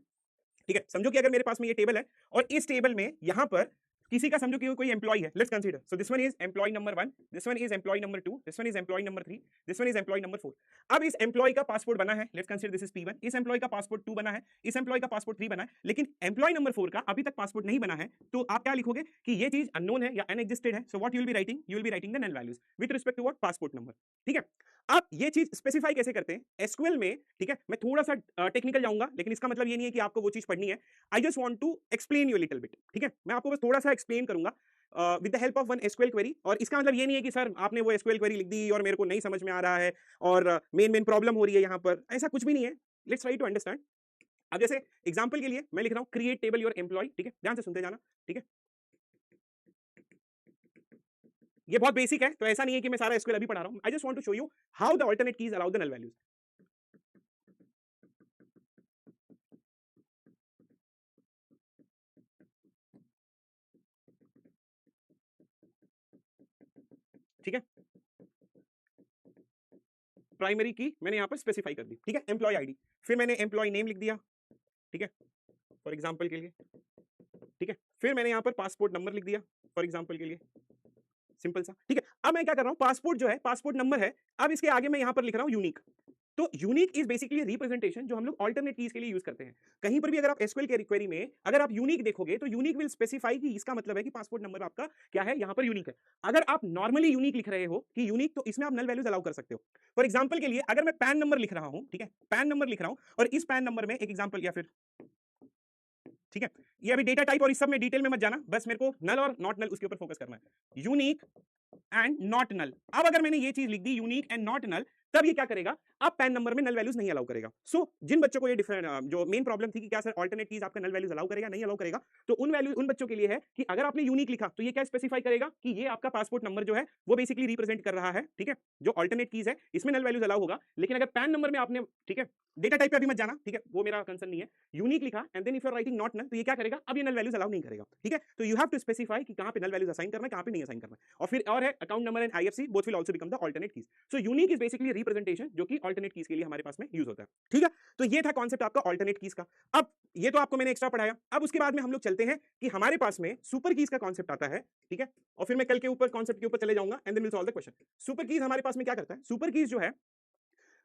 ठीक है, समझो कि अगर मेरे पास में ये टेबल है और इस टेबल में यहां पर किसी का समझो कि कोई एम्प्लॉय है, let's consider, so this one is employee number 1, this one is employee number 2, this one is employee number 3, this one is employee number 4। अब इस एम्प्लॉय का पासपोर्ट बना है, let's consider this is P1, इस employ का passport 2 बना है, इस एम्प्लॉय का पासपोर्ट 3 बना है, लेकिन एम्प्लॉय नंबर 4 का अभी तक पासपोर्ट नहीं बना है। तो आप क्या लिखोगे कि ये चीज अननोन है या अनएग्जिस्टेड है। So what you will be writing, you will be writing the null values with respect to what, passport number, ठीक है। अब ये चीज स्पेसिफाई कैसे करते हैं एसक्यूएल में, ठीक है, मैं थोड़ा सा टेक्निकल जाऊंगा, लेकिन इसका मतलब ये नहीं है कि आपको वो चीज पढ़नी है। I just want to explain you little bit, ठीक है, मैं आपको बस थोड़ा सा एक्सप्लेन करूंगा with the help of one SQL query. और इसका मतलब ये नहीं है कि सर आपने वो एसक्यूएल क्वेरी लिख दी और मेरे को नहीं समझ में आ रहा है और मेन प्रॉब्लम हो रही है यहाँ पर, ऐसा कुछ भी नहीं है। Let's try to understand. अब जैसे एग्जांपल के लिए मैं लिख रहा हूँ क्रिएट टेबल योर एम्प्लॉय, ठीक है, ध्यान से सुनते जाना, ठीक है। ये बहुत बेसिक है, तो ऐसा नहीं है कि मैं सारा एसक्यूएल अभी पढ़ा रहा हूँ। I just want to show you how the alternate keys allow the null values. ठीक है, प्राइमरी की मैंने यहाँ पर स्पेसिफाई कर दी, ठीक है, एम्प्लॉय आईडी, फिर मैंने एम्प्लॉय नेम लिख दिया, ठीक है, फॉर एग्जांपल के लिए, ठीक है, फिर मैंने यहाँ पर पासपोर्ट नंबर लिख दिया फॉर एग्जांपल के लिए, सिंपल सा, ठीक है। अब मैं क्या कर रहा हूँ, पासपोर्ट जो है पासपोर्ट नंबर है, अब इसके आगे मैं यहाँ पर लिख रहा हूँ यूनिक। तो यूनिक इज बेसिकली रिप्रेजेंटेशन जो हम लोग ऑल्टरनेट कीज के लिए यूज करते हैं। कहीं पर भी अगर आप एसक्यूएल के क्वेरी में अगर आप यूनिक देखोगे तो यूनिक विल स्पेसिफाई कि इसका मतलब है कि पासपोर्ट नंबर आपका क्या है, यहाँ पर यूनिक है। अगर आप नॉर्मली यूनिक लिख रहे हो कि यूनिक, तो इसमें आप नल वैल्यूज अलाउ कर सकते हो। फॉर एग्जांपल के लिए अगर मैं पैन नंबर लिख रहा हूं, ठीक है, पैन नंबर लिख रहा हूं और इस पैन नंबर में एक एग्जांपल या फिर, ठीक है, ये अभी डेटा टाइप और इस सब में डिटेल में मत जाना, बस मेरे को नल और नॉट नल उसके ऊपर फोकस करना है। Unique and not null. अब अगर मैंने ये चीज लिख दी यूनिक एंड नॉट नल, तब ये क्या करेगा, अब पैन नंबर में नल वैल्यूज नहीं अलाउ करेगा। सो जिन बच्चों को ये डिफरेंट जो मेन प्रॉब्लम थी कि क्या सर ऑल्टरनेट कीज आपका नल वैल्यूज अलाउ करेगा नहीं अलाउ करेगा, तो उन बच्चों के लिए है कि अगर आपने यूनिक लिखा तो ये क्या स्पेसिफाई करेगा कि ये आपका पासपोर्ट नंबर जो है वो बेसिकली रिप्रेजेंट कर रहा है, ठीक है। जो ऑल्टरनेट कीज है इसमें नल वैल्यूज अलाउ होगा, लेकिन अगर पैन नंबर में आपने, ठीक है, डेटा टाइप पे अभी मत जाना, ठीक है, वो मेरा कंसर्न नहीं है, यूनिक लिखा and then if you are writing not null, तो ये क्या करेगा, अब ये नल वैल्यूज अलाउ नहीं करेगा, ठीक है। तो यू हैव टू स्पेसिफाई कि कहां पे नल वैल्यूज असाइन करना है, कहां पे नहीं असाइन करना है। और फिर और है account number and IFC both will also become the alternate keys. So unique is basically representation जो कि ऑल्टरनेट कीज के लिए हमारे पास में यूज होता है, ठीक है। तो ये था कॉन्सेप्ट आपका ऑल्टरनेट कीज का। अब ये तो आपको मैंने एक्स्ट्रा पढ़ाया, अब उसके बाद में हम लोग चलते हैं कि हमारे पास में सुपर कीज का कॉन्सेप्ट आता है, ठीक है। और फिर मैं कल के ऊपर कॉन्सेप्ट के ऊपर चले जाऊंगा and then will solve the question. Super keys हमारे पास में क्या करता है, सुपर कीज जो है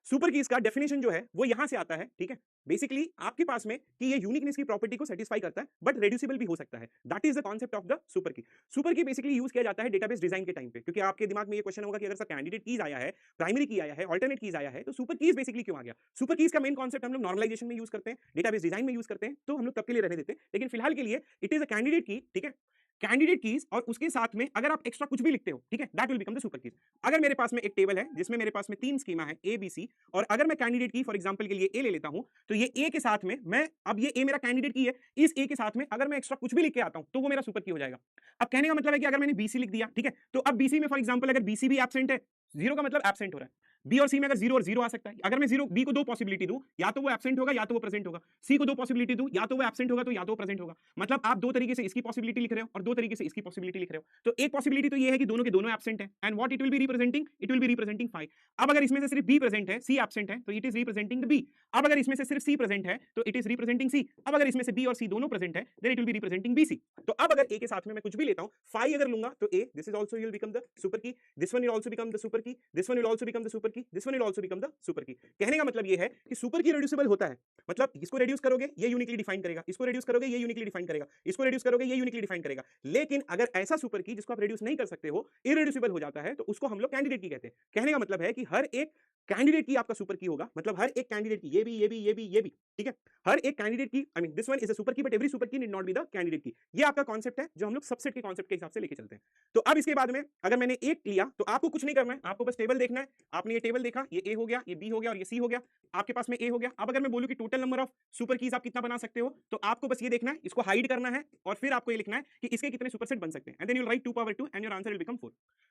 सुपर कीज का डेफिनेशन जो है वो यहां से आता है, ठीक है। बेसिकली आपके पास में कि ये यूनिकनेस की प्रॉपर्टी को सेटिस्फाई करता है बट रेड्यूसिबल भी हो सकता है। That is the concept of the super की। सुपर की बेसिकली यूज किया जाता है डेटाबेस डिजाइन के टाइम पे, क्योंकि आपके दिमाग में ये क्वेश्चन होगा कि अगर सर कैंडिडेट कीज आया है, प्राइमरी की आया है, ऑल्टरनेट कीज आया है, तो सुपर कीज बेसिकली क्यों आ गया। सुपर कीज का मेन कॉन्सेप्ट हम लोग नॉर्मलाइजेशन में यूज करते हैं, डेटाबेस डिजाइन में यूज करते हैं, तो हम लोग तब के लिए रहने देते हैं, लेकिन फिलहाल के लिए इट इज अ कैंडिडेट की, ठीक है। कैंडिडेट कीज और उसके साथ में अगर आप एक्स्ट्रा कुछ भी लिखते हो, ठीक है, that will become the super keys. अगर मेरे पास में एक टेबल है जिसमें मेरे पास में 3 स्कीमा है ए बी सी, और अगर मैं कैंडिडेट की फॉर एग्जांपल के लिए ए ले लेता हूं, तो ये ए के साथ में मैं, अब ये ए मेरा कैंडिडेट की है, इस ए के साथ में अगर मैं एक्स्ट्रा कुछ भी लिख के आता हूं तो वो मेरा सुपर की हो जाएगा। अब कहने का मतलब है कि अगर मैंने बीसी लिख दिया, ठीक है, तो अब बीसी में फॉर एग्जांपल अगर बीसी भी एब्सेंट है, जीरो का मतलब एब्सेंट हो रहा है, बी और सी में अगर जीरो और जीरो आ सकता है, अगर मैं जीरो बी को 2 पॉसिबिलिटी दूं, या तो वो एब्सेंट होगा या तो वो प्रेजेंट होगा, सी को 2 पॉसिबिलिटी दूं, या तो वो एब्सेंट होगा तो या तो वो प्रेजेंट होगा। मतलब आप 2 तरीके से इसकी पॉसिबिलिटी लिख रहे हो और 2 तरीके से इसकी पॉसिबिलिटी लिख रहे हो। तो एक पॉसिबिलिटी तो ये है कि दोनों के दोनों एब्सेंट है, and what it will be representing, it will be representing 5। अब अगर इसमें से सिर्फ बी प्रेजेंट है, सी एब्सेंट है, तो it is representing the B. अब अगर इसमें से सिर्फ सी प्रेजेंट है तो इट इज रिप्रेजेंटिंग सी। अब अगर इसमें से बी और सी दोनों प्रेजेंट है, then it will be representing B C. तो अब अगर ए के साथ में मैं कुछ भी लेता हूं, 5 अगर लूंगा तो A, this is also will become the super key, this one will also become the super key, this one will also become the super key, this one will also become the super key. कहने का मतलब ये है कि super की reducible होता है, मतलब इसको रिड्यूस करोगे ये यूनिकली डिफाइन करेगा, इसको रिड्यूस करोगे ये यूनिकली डिफाइन करेगा, इसको रिड्यूस करोगे ये यूनिकली डिफाइन करेगा। लेकिन अगर ऐसा सुपर की जिसको आप रिड्यूस नहीं कर सकते हो, इरिड्यूसिबल हो जाता है, तो उसको हम लोग कैंडिडेट की कहते हैं। कहने का मतलब है कि हर एक कैंडिडेट की आपका सुपर की होगा, मतलब हर एक कैंडिडेट की, ये भी ये भी ये भी ये भी, ठीक है, हर एक कैंडिडेट की, I mean this one is a super की बट एवरी सुपर की need not be the candidate की। ये आपका कॉन्सेप्ट है जो हम लोग सबसेट के कॉन्सेप्ट के हिसाब से लेके चलते हैं। तो अब इसके बाद में अगर मैंने एक लिया तो आपको कुछ नहीं करना है, आपको बस टेबल देखना है। आपने ये टेबल देखा, ये ए हो गया, ये बी हो गया और ये सी हो गया, आपके पास में ए हो गया। अब अगर मैं बोलूं कि total number of super keys आप कितना बना सकते हो, तो आपको बस ये देखना है, इसको हाइड करना है और फिर आपको ये लिखना है कि इसके कितने सुपरसेट बन सकते हैं, and then you write 2 power 2 and your answer will become 4।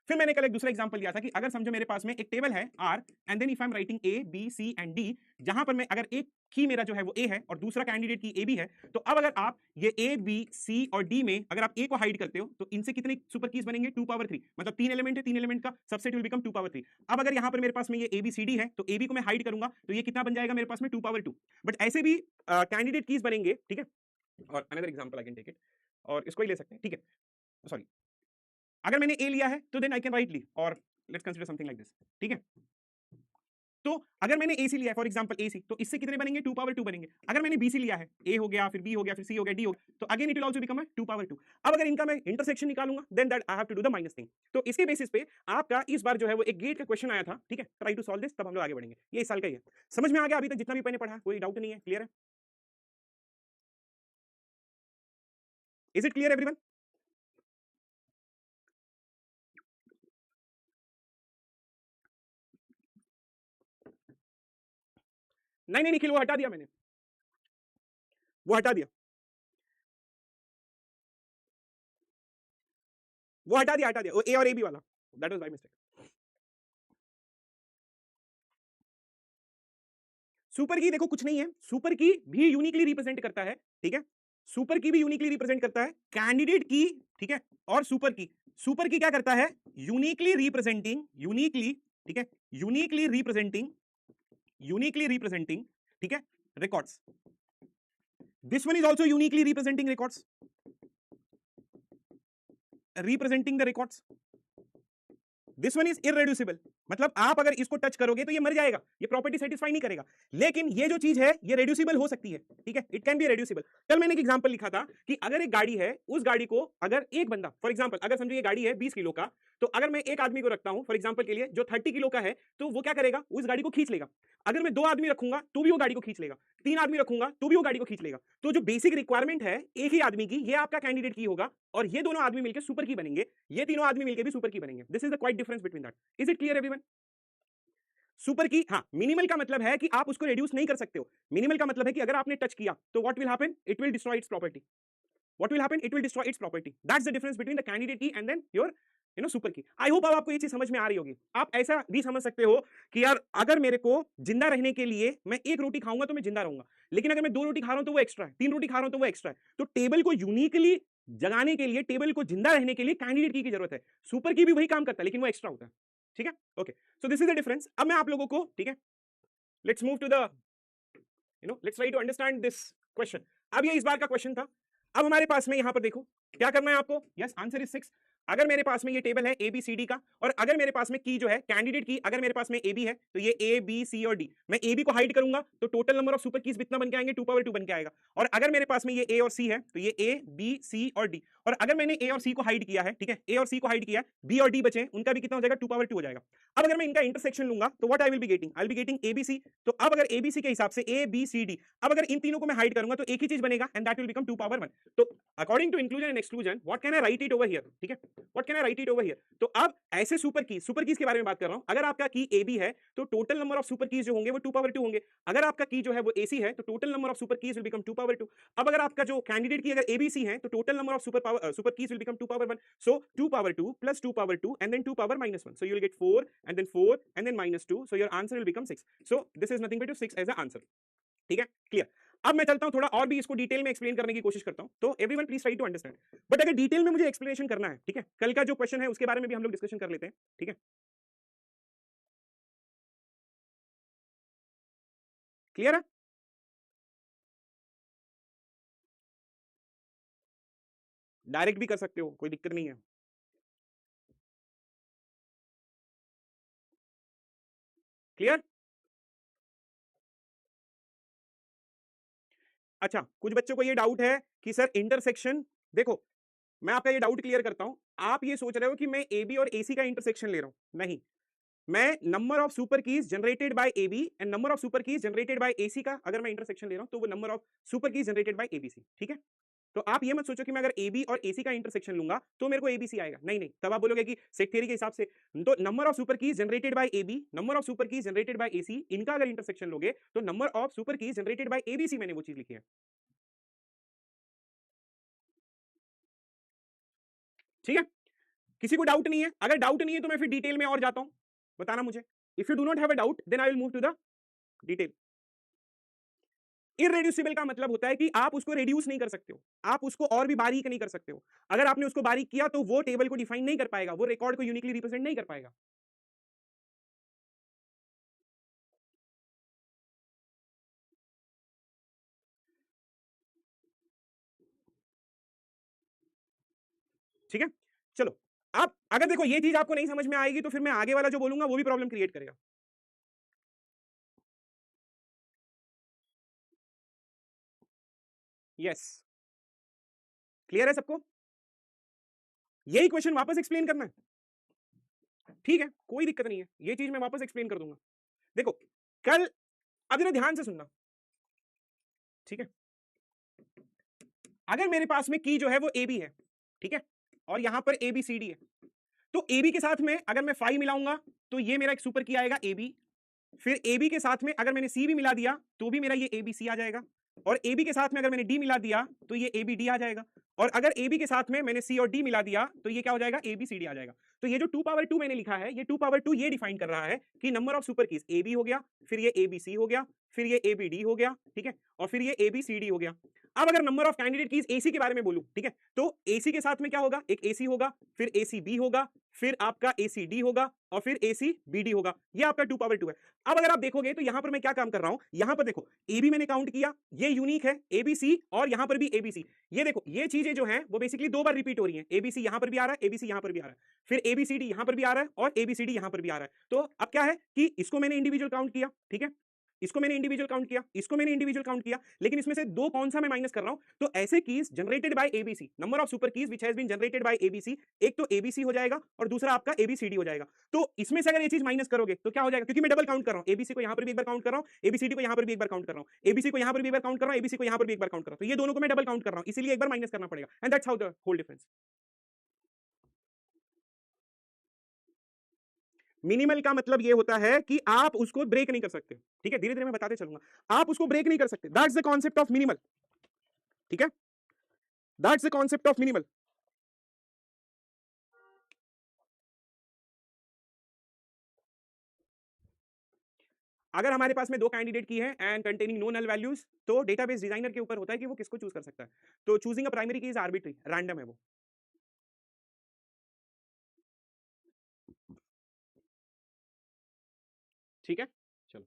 फिर मैंने कल एक दूसरा एग्जांपल दिया था कि अगर समझो मेरे पास में एक टेबल है R, and then if I am writing A B C and D, जहां पर मैं अगर एक की मेरा जो है वो ए है और दूसरा कैंडिडेट की ए बी है, तो अब अगर आप ये ए बी सी और डी में अगर आप ए को हाइड करते हो तो इनसे कितने सुपर कीज बनेंगे, 2 पावर 3, मतलब 3 एलिमेंट है, 3 एलिमेंट का सबसेट विल बिकम 2 पावर 3। अब अगर यहां पर मेरे पास में ये ए बी सी डी है, तो ए बी को मैं हाइड करूंगा तो ये कितना बन जाएगा मेरे पास में 2 पावर 2। बट ऐसे भी कैंडिडेट कीज बनेंगे, ठीक है। और another example I can take it, और इसको ही ले सकते हैं, ठीक है, सॉरी, अगर मैंने ए लिया है तो देन आई कैन राइट ली, और let's consider something like this, ठीक है। तो अगर मैंने AC लिया है फॉर एग्जांपल AC, तो इससे कितने बनेंगे, 2 पावर 2 बनेंगे। अगर मैंने BC लिया है, A हो गया, फिर B हो गया, फिर C हो गया, D हो गया, तो again it will also become 2 power 2। अब अगर इनका मैं इंटरसेक्शन निकालूंगा, then that I have to do the minus thing. तो इसके बेसिस पे आपका इस बार जो है वो एक गेट का क्वेश्चन आया था, ठीक है, ट्राई टू सॉल्व दिस, तब हम लोग आगे बढ़ेंगे। ये इस साल का ही है, समझ में आ गया अभी तक जितना भी मैंने पढ़ा, कोई डाउट नहीं है, क्लियर है? Is it clear everyone? नहीं नहीं निखिल, वो हटा दिया मैंने, वो हटा दिया, वो हटा दिया, वो A और AB वाला, that was by mistake. Super की देखो कुछ नहीं है, सुपर की भी यूनिकली रिप्रेजेंट करता है, ठीक है, सुपर की भी यूनिकली रिप्रेजेंट करता है कैंडिडेट की, ठीक है, और सुपर की, सुपर की क्या करता है, यूनिकली रिप्रेजेंटिंग, यूनिकली, ठीक है, यूनिकली रिप्रेजेंटिंग, यूनिकली रिप्रेजेंटिंग, ठीक है, records. This one is also uniquely representing records, representing the records. This one is irreducible, मतलब आप अगर इसको टच करोगे तो ये मर जाएगा, ये प्रॉपर्टी सेटिस्फाई नहीं करेगा। लेकिन ये जो चीज है ये रेड्यूसिबल हो सकती है, ठीक है, इट कैन बी रेड्यूसिबल। कल मैंने एक एग्जांपल लिखा था कि अगर एक गाड़ी है, उस गाड़ी को अगर एक बंदा, फॉर एग्जांपल अगर समझो ये गाड़ी है 20 किलो का, तो अगर मैं एक आदमी को रखता हूं फॉर एग्जांपल के लिए जो 30 किलो का है, तो वो क्या करेगा, उस गाड़ी को खींच लेगा। अगर मैं 2 आदमी रखूंगा तो भी वो गाड़ी को खींच लेगा, 3 आदमी रखूंगा तो भी वो गाड़ी को खींच लेगा। तो जो बेसिक रिक्वायरमेंट है एक ही आदमी की, ये आपका कैंडिडेट की होगा, और ये दोनों आदमी मिलकर सुपर की बनेंगे, ये तीनों आदमी मिलकर भी सुपर की बनेंगे। This is the quite difference between that. Is it clear everyone? Super की, हाँ, मिनिमल का मतलब है कि आप उसको रिड्यूस नहीं कर सकते हो। मिनिमल का मतलब है कि अगर आपने टच किया तो what will happen, it will destroy it's property. What will happen, it will destroy it's property. That's the difference between the candidate की एंड देन योर सुपर की। आई होप अब आपको ये चीज समझ में आ रही होगी। आप ऐसा भी समझ सकते हो कि यार अगर मेरे को जिंदा रहने के लिए मैं एक रोटी खाऊंगा तो मैं जिंदा रहूंगा, लेकिन अगर मैं 2 रोटी खा रहा हूं तो वो एक्स्ट्रा है, 3 रोटी खा रहा हूं तो वो एक्स्ट्रा है। तो टेबल को यूनिकली जगाने के लिए, टेबल को जिंदा रहने के लिए कैंडिडेट की जरूरत है। सुपर की भी वही काम करता है लेकिन वो एक्स्ट्रा होता है, ठीक है, okay. So this is the difference. अब मैं आप लोगों को, ठीक है, let's move to the let's try to understand this question. अब ये इस बार का क्वेश्चन था। अब हमारे पास में यहां पर देखो क्या करना है आपको, यस आंसर इज 6। अगर मेरे पास में ये टेबल है ए बी सी डी का, और अगर मेरे पास में की जो है कैंडिडेट की, अगर मेरे पास में ए बी है तो ये ए बी सी और डी, मैं ए बी को हाइड करूंगा तो total number of super keys कितना बन के आएंगे, 2 पावर 2 बन के आएगा। और अगर मेरे पास में ये ए और सी है तो ये ए बी सी और डी, और अगर मैंने ए और सी को हाइड किया है, ठीक है, ए और सी को हाइड किया, बी और डी बचे, उनका भी कितना हो जाएगा, 2 पावर 2 हो जाएगा। अब अगर मैं इनका इंटरसेक्शन लूंगा तो what I will be getting, I will be getting ABC. तो अब अगर एबीसी के हिसाब से ए बी सी डी, अब अगर इन तीनों को मैं हाइड करूंगा तो एक ही चीज बनेगा, and that will become 2 power 1। तो according to inclusion and exclusion what can I write it over here, ठीक है, what can I write it over here. तो अब ऐसे सुपर कीज के बारे में बात कर रहा हूं, अगर आपका की ए बी है तो total number of super keys जो होंगे वो 2 पावर 2 होंगे। अगर आपका की जो है वो एसी है तो total number of super keys will become 2 power 2। अब अगर आपका जो कैंडिडेट की अगर एबीसी है तो total number of super keys will become 2 power 1। So 2 power 2 plus 2 power 2 and then 2 power minus 1, so you will get 4 and then 4 and then minus 2, so your answer will become 6. So this is nothing but 6 as an answer. ठीक है, clear. अब मैं चलता हूं थोड़ा और भी इसको डिटेल में एक्सप्लेन करने की कोशिश करता हूं, तो everyone please try to understand. But अगर डिटेल में मुझे एक्सप्लेनेशन करना है, ठीक है, कल का जो क्वेश्चन है उसके बारे में भी हम लोग डिस्कशन कर लेते हैं, ठीक है, क्लियर है, डायरेक्ट भी कर सकते हो, कोई दिक्कत नहीं है, क्लियर। अच्छा, कुछ बच्चों को ये डाउट है कि सर इंटरसेक्शन, देखो मैं आपका ये डाउट क्लियर करता हूं। आप ये सोच रहे हो कि मैं ए बी और ए सी का इंटरसेक्शन ले रहा हूं, नहीं, मैं number of super keys generated by A B and number of super keys generated by A C का अगर मैं इंटरसेक्शन ले रहा हूं तो वो number of super keys generated by A B C, ठीक है। तो आप ये मत सोचो कि मैं अगर ए बी और ए सी का इंटरसेक्शन लूंगा तो मेरे को एबीसी आएगा, नहीं नहीं, तब आप बोलोगे कि सेट थ्योरी के हिसाब से तो number of super keys generated by A B, number of super keys generated by A C, इनका अगर इंटरसेक्शन लोगे तो number of super keys generated by ABC, मैंने वो चीज लिखी है, ठीक है। किसी को डाउट नहीं है, अगर डाउट नहीं है तो मैं फिर डिटेल में और जाता हूं, बताना मुझे। If you do not have a doubt then I will move to the detail. Irreducible का मतलब होता है कि आप उसको रेड्यूस नहीं कर सकते हो, आप उसको और भी बारीक नहीं कर सकते हो। अगर आपने उसको बारीक किया तो वो टेबल को डिफाइन नहीं कर पाएगा, वो रिकॉर्ड को यूनिकली रिप्रेजेंट नहीं कर पाएगा। ठीक है, चलो। अब अगर देखो ये चीज आपको नहीं समझ में आएगी तो फिर मैं आगे वाला जो बोलूंगा वो भी प्रॉब्लम क्रिएट करेगा। यस, क्लियर है सबको, यही क्वेश्चन वापस एक्सप्लेन करना है, ठीक है, कोई दिक्कत नहीं है, ये चीज मैं वापस एक्सप्लेन कर दूंगा। देखो कल, अब जरा ध्यान से सुनना, ठीक है, अगर मेरे पास में की जो है वो ए बी है, ठीक है, और यहां पर ए बी सी डी है, तो ए बी के साथ में अगर मैं 5 मिलाऊंगा तो ये मेरा एक सुपर की आएगा ए बी, फिर ए बी के साथ में अगर मैंने सी भी मिला दिया तो भी मेरा ये ए बी सी आ जाएगा, और ए बी के साथ में अगर मैंने डी मिला दिया तो ये ए बी डी आ जाएगा, और अगर ए बी के साथ में मैंने सी और डी मिला दिया तो ये क्या हो जाएगा, ए बी सी डी आ जाएगा। तो ये जो 2 पावर 2 मैंने लिखा है, ये 2 पावर 2 ये डिफाइन कर रहा है कि number of super keys A B हो गया, फिर ये ए बी सी हो गया, फिर ये ए बी डी हो गया, ठीक है, और फिर ये ए बी सी डी हो गया। अब अगर number of candidate keys AC के बारे में बोलूं, ठीक है, तो एसी के साथ में क्या होगा, एक एसी होगा, फिर एसी बी होगा, फिर आपका एसी डी होगा, और फिर एसी बी डी होगा, ये आपका 2 पावर 2 है। अब अगर आप देखोगे तो यहां पर मैं क्या काम कर रहा हूं, यहां पर देखो ए बी मैंने काउंट किया, ये यूनिक है एबीसी, और यहां पर भी एबीसी, ये देखो ये चीजें जो है वो बेसिकली 2 बार रिपीट हो रही हैं, एबीसी यहां पर भी आ रहा है, एबीसी यहां पर भी आ रहा है, फिर एबीसीडी यहां पर भी आ रहा है, और एबीसीडी यहां पर भी आ रहा है। तो अब क्या है कि इसको मैंने इंडिविजुअल काउंट किया, ठीक है, इसको मैंने इंडिविजुअल काउंट किया, इसको मैंने इंडिविजुअल काउंट किया, लेकिन इसमें से दो कौन सा मैं माइनस कर रहा हूं, तो ऐसे keys generated by ABC, number of super keys which has been generated by ABC, एक तो एबीसी हो जाएगा और दूसरा आपका एबीसीडी हो जाएगा। तो इसमें से अगर ये चीज माइनस करोगे तो क्या हो जाएगा, क्योंकि मैं डबल काउंट कर रहा हूं, एबीसी को यहां पर भी एक बार काउंट कर रहा हूं, एबीसीडी को यहां पर भी एक बार काउंट कर रहा हूं, एबीसी को यहां पर भी एक बार काउंट कर रहा हूं, एबीसी को यहां पर भी एक बार काउंट कर रहा हूं, तो ये दोनों को मैं डबल काउंट कर रहा हूं, इसीलिए एक बार माइनस करना पड़ेगा, and that's how the whole difference. Minimal का मतलब ये होता है कि आप उसको ब्रेक नहीं कर सकते, ठीक है, धीरे धीरे मैं बताते चलूंगा, आप उसको ब्रेक नहीं कर सकते, that's the concept of minimal, ठीक है, that's the concept of minimal. अगर हमारे पास में दो कैंडिडेट की है and containing no null values, तो डेटाबेस डिजाइनर के ऊपर होता है कि वो किसको चूज कर सकता है, तो choosing a primary key is arbitrary, random है वो, ठीक है, चलो,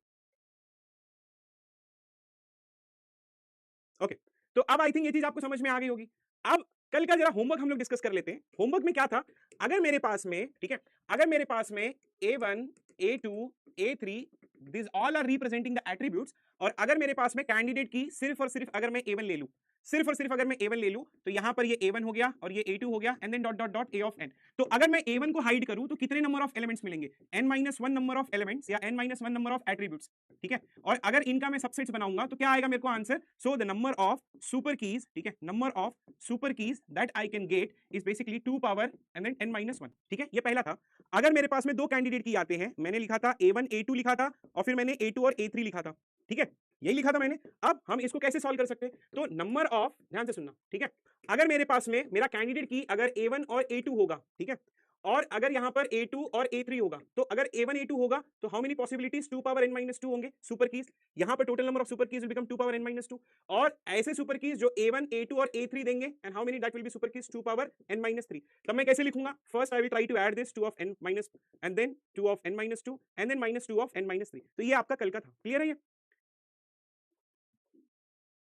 ओके। तो अब आई थिंक ये चीज आपको समझ में आ गई होगी। अब कल का जरा होमवर्क हम लोग डिस्कस कर लेते हैं। होमवर्क में क्या था, अगर मेरे पास में, ठीक है, अगर मेरे पास में A1, A2, A3 this all are representing the attributes, और अगर मेरे पास में कैंडिडेट की सिर्फ और सिर्फ अगर मैं A1 ले लूं, सिर्फ और सिर्फ अगर मैं A1 ले लूं, तो यहां पर ये A1 हो गया और ये A2 हो गया, and then dot dot dot A of n। तो अगर मैं A1 को हाइड करूं तो कितने नंबर ऑफ एलिमेंट्स मिलेंगे? n-1 नंबर ऑफ एलिमेंट्स या n-1 नंबर ऑफ एट्रीब्यूट्स, ठीक है। और अगर इनका मैं सबसेट्स बनाऊंगा तो क्या आएगा मेरे को answer? So the number of super keys, ठीक है, number of super keys that I can get is basically 2 power and then n-1, ठीक है। ये पहला था। अगर मेरे पास में दो कैंडिडेट की आते हैं, मैंने लिखा था A1 A2 लिखा था, और फिर मैंने A2 और A3 लिखा था, ठीक है, यही लिखा था मैंने। अब हम इसको कैसे सॉल्व कर सकते हैं? तो नंबर ऑफ, ध्यान से सुनना, ठीक है, अगर मेरे पास में मेरा कैंडिडेट की अगर A1 और A2 होगा, ठीक है, और अगर यहां पर A2 और A3 होगा, तो अगर A1 A2 होगा तो how many possibilities? 2 power n-2 होंगे सुपर कीज। यहां पर total number of super keys will become 2 power n-2, और ऐसे सुपर कीज जो A1 A2 और A3 देंगे, and how many that will be super keys? 2 power n-3। तब मैं कैसे लिखूंगा? First I will try to add this 2 of n minus and then 2 of n-2 and then -2 of n-3। तो ये आपका कल का था। क्लियर है? ये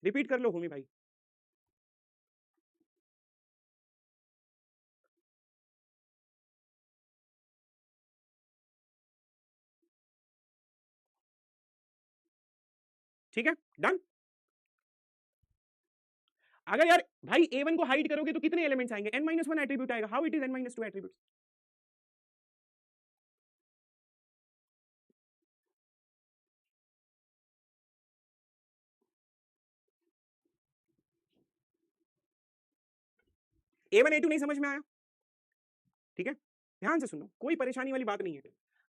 रिपीट कर लो होमी भाई। ठीक है, डन। अगर यार भाई A1 को हाइड करोगे तो कितने एलिमेंट्स आएंगे? n-1 एट्रीब्यूट आएगा। How it is n-2 attribute? A1 A2 नहीं समझ में आया? ठीक है, ध्यान से सुनो, कोई परेशानी वाली बात नहीं है।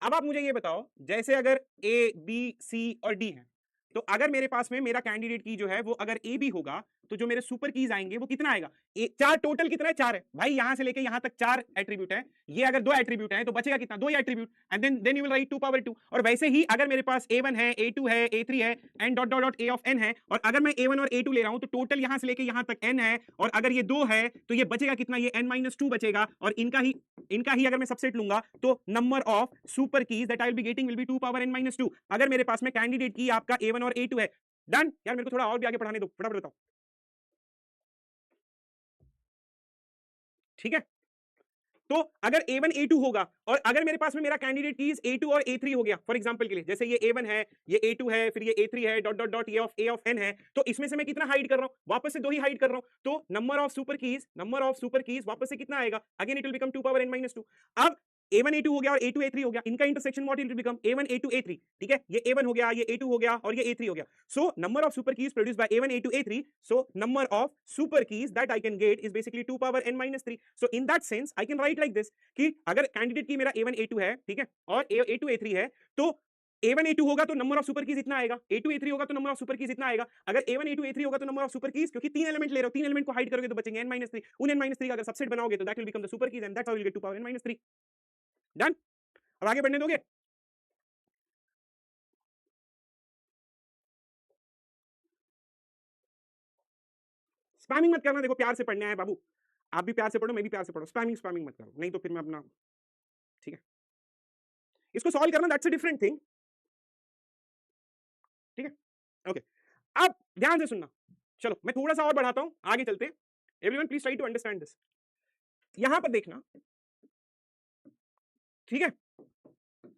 अब आप मुझे ये बताओ, जैसे अगर A, B, C और D है, तो अगर मेरे पास में मेरा कैंडिडेट की जो है वो अगर A भी होगा, तो जो मेरे सुपर कीज आएंगे वो कितना आएगा? चार, टोटल कितना है? 4 है भाई, यहां से लेके यहां तक 4 एट्रीब्यूट है। ये अगर 2 एट्रीब्यूट है तो बचेगा कितना? 2 ही attribute, and then you will write 2 power 2। और वैसे ही अगर मेरे पास A1 है, A2 है, A3 है, and dot dot dot A of n है, और अगर मैं A1 और A2 ले रहा हूं तो टोटल यहां से लेके यहां तक n है, और अगर ये 2 है तो ये बचेगा कितना? ये n-2 बचेगा, और इनका ही अगर मैं सबसेट लूंगा तो number of super keys that I will be getting will be 2 power n-2। अगर मेरे पास में कैंडिडेट की आपका A1 और A2 है। डन यार, मेरे को थोड़ा और भी आगे पढ़ाने दो, फटाफट बताओ। ठीक है, तो अगर A1 A2 होगा, और अगर मेरे पास में मेरा कैंडिडेट कीज A2 और A3 हो गया, फॉर एग्जांपल के लिए, जैसे ये A1 है, ये A2 है, फिर ये A3 है, डॉट डॉट डॉट ये ऑफ A ऑफ n है, तो इसमें से मैं कितना हाइड कर रहा हूं? वापस से 2 ही हाइड कर रहा हूं, तो नंबर ऑफ सुपर कीज वापस से कितना आएगा? Again it will become 2 power n-2। अब A1 A2 हो गया और A2 A3 हो गया, इनका intersection what it will become? A1 A2 A3, ठीक है, ये A1 हो गया, ये A2 हो गया, और ये A3 हो गया। So number of super keys produced by A1 A2 A3, so number of super keys that I can get is basically 2 power n-3। So in that sense I can write like this कि अगर candidate की मेरा A1 A2 है, ठीक है, और A2 A3 है, तो A1 A2 होगा तो नंबर ऑफ सुपर कीज इतना आएगा, A2 A3 होगा तो नंबर ऑफ सुपर कीज इतना आएगा। अगर A1 A2 A3 होगा तो नंबर ऑफ सुपर कीज, क्योंकि 3 एलिमेंट ले रहे हो, 3 एलिमेंट को हाइड करोगे तो बचेंगे n-3, उन n-3 का अगर सबसेट बनाओगे तो that will become the super keys, and that's how you will get 2 power n-3। Done? अब आगे बढ़ने दोगे? स्पैमिंग मत करना, देखो प्यार से पढ़ना है बाबू, आप भी प्यार से पढ़ो, मैं भी प्यार से पढ़ो, स्पैमिंग मत करो, नहीं तो फिर मैं अपना, ठीक है, इसको सॉल्व करना दैट्स अ डिफरेंट थिंग। ठीक है, ओके। अब ध्यान से सुनना, चलो मैं थोड़ा सा और बढ़ाता हूं, आगे चलते। Everyone please try to understand this. यहां पर देखना, ठीक है,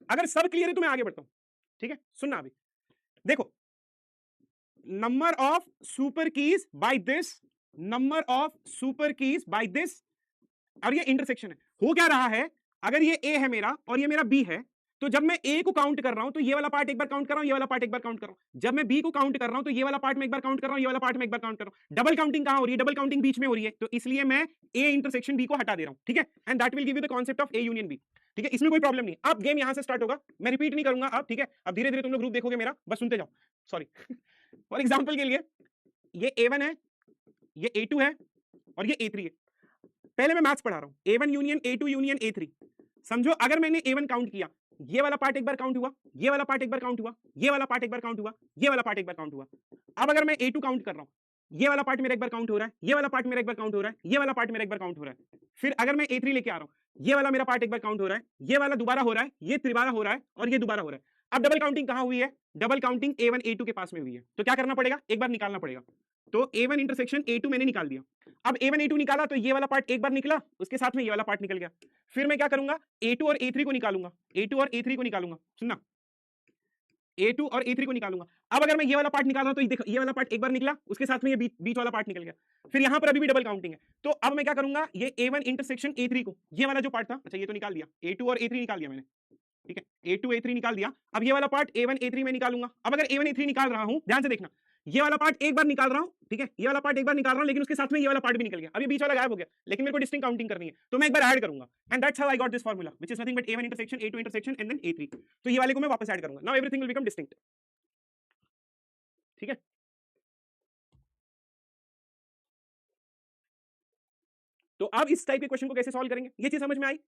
अगर सब क्लियर है तो मैं आगे बढ़ता हूं, ठीक है, सुनना अभी। देखो, number of super keys by this, number of super keys by this, और ये इंटरसेक्शन है। हो क्या रहा है, अगर ये A है मेरा और ये मेरा B है, तो जब मैं A को काउंट कर रहा हूं तो ये वाला पार्ट एक बार काउंट कर रहा हूं, ये वाला पार्ट एक बार काउंट कर रहा हूं। जब मैं B को काउंट कर रहा हूं तो ये वाला पार्ट में एक बार काउंट कर रहा हूं, ये वाला पार्ट में एक बार काउंट कर रहा हूं। डबल काउंटिंग कहां हो रही है? डबल काउंटिंग बीच में हो रही है, तो इसलिए मैं A इंटरसेक्शन B को हटा दे रहा हूं, ठीक है, and that will give you the concept of A union B। ठीक है, इसमें कोई प्रॉब्लम नहीं। अब गेम यहां से स्टार्ट होगा, मैं रिपीट नहीं करूंगा अब, ठीक है, अब धीरे धीरे तुम लोग ग्रुप देखोगे मेरा, बस सुनते जाओ। सॉरी फॉर एग्जाम्पल के लिए, ये A1 है, ये A2 है, और ये A3 है। पहले मैं मैथ्स पढ़ा रहा हूं, A1 union A2 union A3। समझो अगर मैंने A1 काउंट किया, ये वाला पार्ट एक बार काउंट हुआ, ये वाला पार्ट एक बार काउंट हुआ, ये वाला पार्ट एक बार काउंट हुआ, ये वाला पार्ट एक बार काउंट हुआ। अब अगर मैं A2 काउंट कर रहा हूं, ये वाला पार्ट मेरा एक बार काउंट हो रहा है, ये वाला पार्ट मेरा एक बार काउंट हो रहा है, ये वाला पार्ट मेरा एक बार काउंट हो रहा है। फिर अगर मैं A3 लेके आ रहा हूं, ये वाला मेरा पार्ट एक बार काउंट हो रहा है, ये वाला दोबारा हो रहा है, ये तिबारा हो रहा है, और ये दोबारा हो रहा है। अब डबल काउंटिंग कहां हुई है? डबल काउंटिंग A1 A2 के पास में हुई है, तो क्या करना पड़ेगा? एक बार निकालना पड़ेगा। तो A1 इंटरसेक्शन A2 मैंने निकाल दिया। अब A1 A2 निकाला तो ये वाला पार्ट एक बार निकला, उसके साथ में ये वाला पार्ट निकल गया। फिर मैं क्या करूंगा, A2 और A3 को निकालूंगा, A2 और A3 को निकालूंगा, सुनना, A2 और A3 को निकालूंगा। अब अगर मैं ये वाला पार्ट निकाल रहा हूं तो ये देखो, ये वाला पार्ट एक बार निकला, उसके साथ में ये बीच वाला पार्ट निकल गया। फिर यहां पर अभी भी डबल काउंटिंग है, तो अब मैं क्या करूंगा, ये A1 इंटरसेक्शन A3 को, ये वाला जो पार्ट था, अच्छा ये तो निकाल दिया, A2 और A3 निकाल दिया मैंने, ठीक है, A2 A3 निकाल दिया। अब ये वाला पार्ट A1 A3 में निकालूंगा। अब अगर A1 A3 निकाल रहा हूं, ध्यान से देखना, ये वाला पार्ट एक बार निकाल रहा हूं, ठीक है, ये वाला पार्ट एक बार निकाल रहा हूं, लेकिन उसके साथ में ये वाला पार्ट भी निकल गया। अब ये बीच वाला गायब हो गया, लेकिन मेरे को डिस्टिंक्ट काउंटिंग करनी है, तो मैं एक बार ऐड करूंगा, and that's how I got this formula which is nothing but A1 intersection A2 intersection and then A3। तो ये वाले को मैं वापस ऐड करूंगा, now everything will become distinct, ठीक है। तो अब इस टाइप के क्वेश्चन को कैसे सॉल्व करेंगे, ये चीज समझ में आई।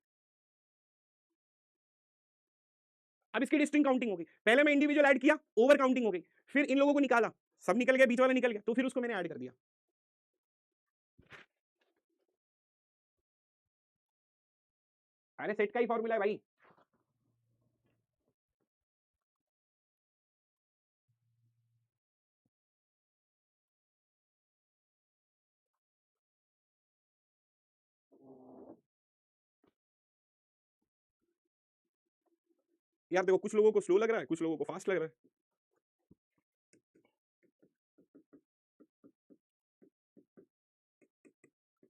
अब इसकी डिस्टिंक्ट काउंटिंग होगी, पहले मैं इंडिविजुअल ऐड किया, ओवर काउंटिंग हो गई, फिर इन लोगों को निकाला, सब निकल गया, बीच वाला निकल गया, तो फिर उसको मैंने ऐड कर दिया। अरे सेट का ही फॉर्मूला है भाई। यार देखो, कुछ लोगों को स्लो लग रहा है, कुछ लोगों को फास्ट लग रहा है।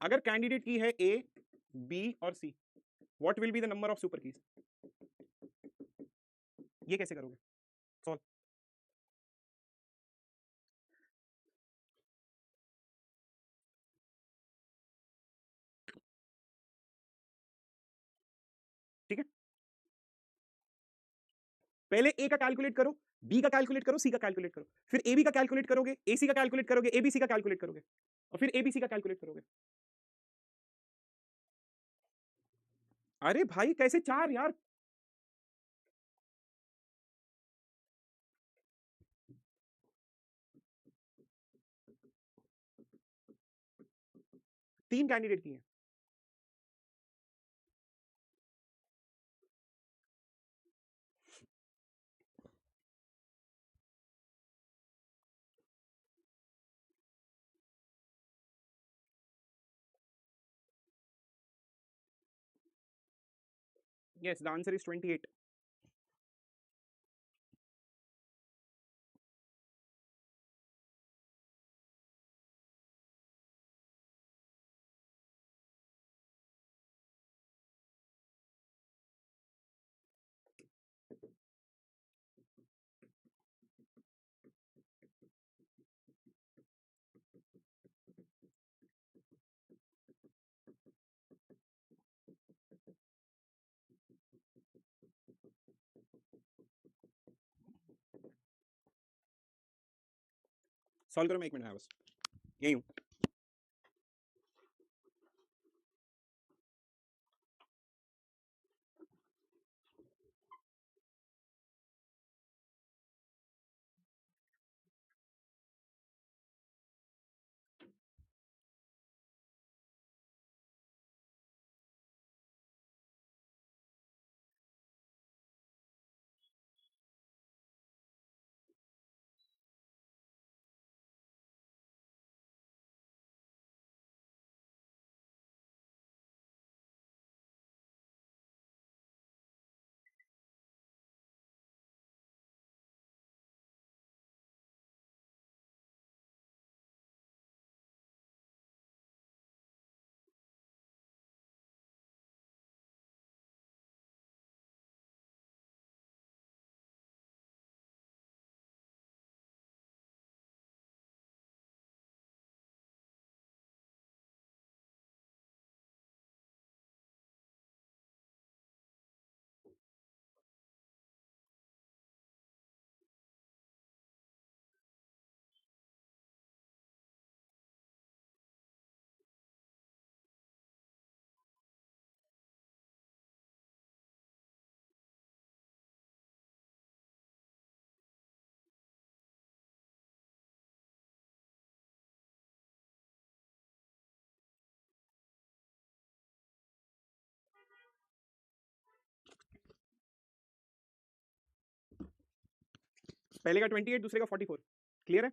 अगर कैंडिडेट की है ए, बी और C, what will be the number of super keys, ये कैसे करोगे सॉल्व। ठीक है, पहले ए का कैलकुलेट करो, बी का कैलकुलेट करो, सी का कैलकुलेट करो, फिर ए बी का कैलकुलेट करोगे, ए सी का कैलकुलेट करोगे, एबीसी का कैलकुलेट करोगे, और फिर एबीसी का कैलकुलेट करोगे। अरे भाई कैसे चार यार, तीन कैंडिडेट की है। Yes, the answer is 28। Solve करो, मैं एक मिनट आया बस, यही हूँ। पहले का 28, दूसरे का 44, क्लियर है।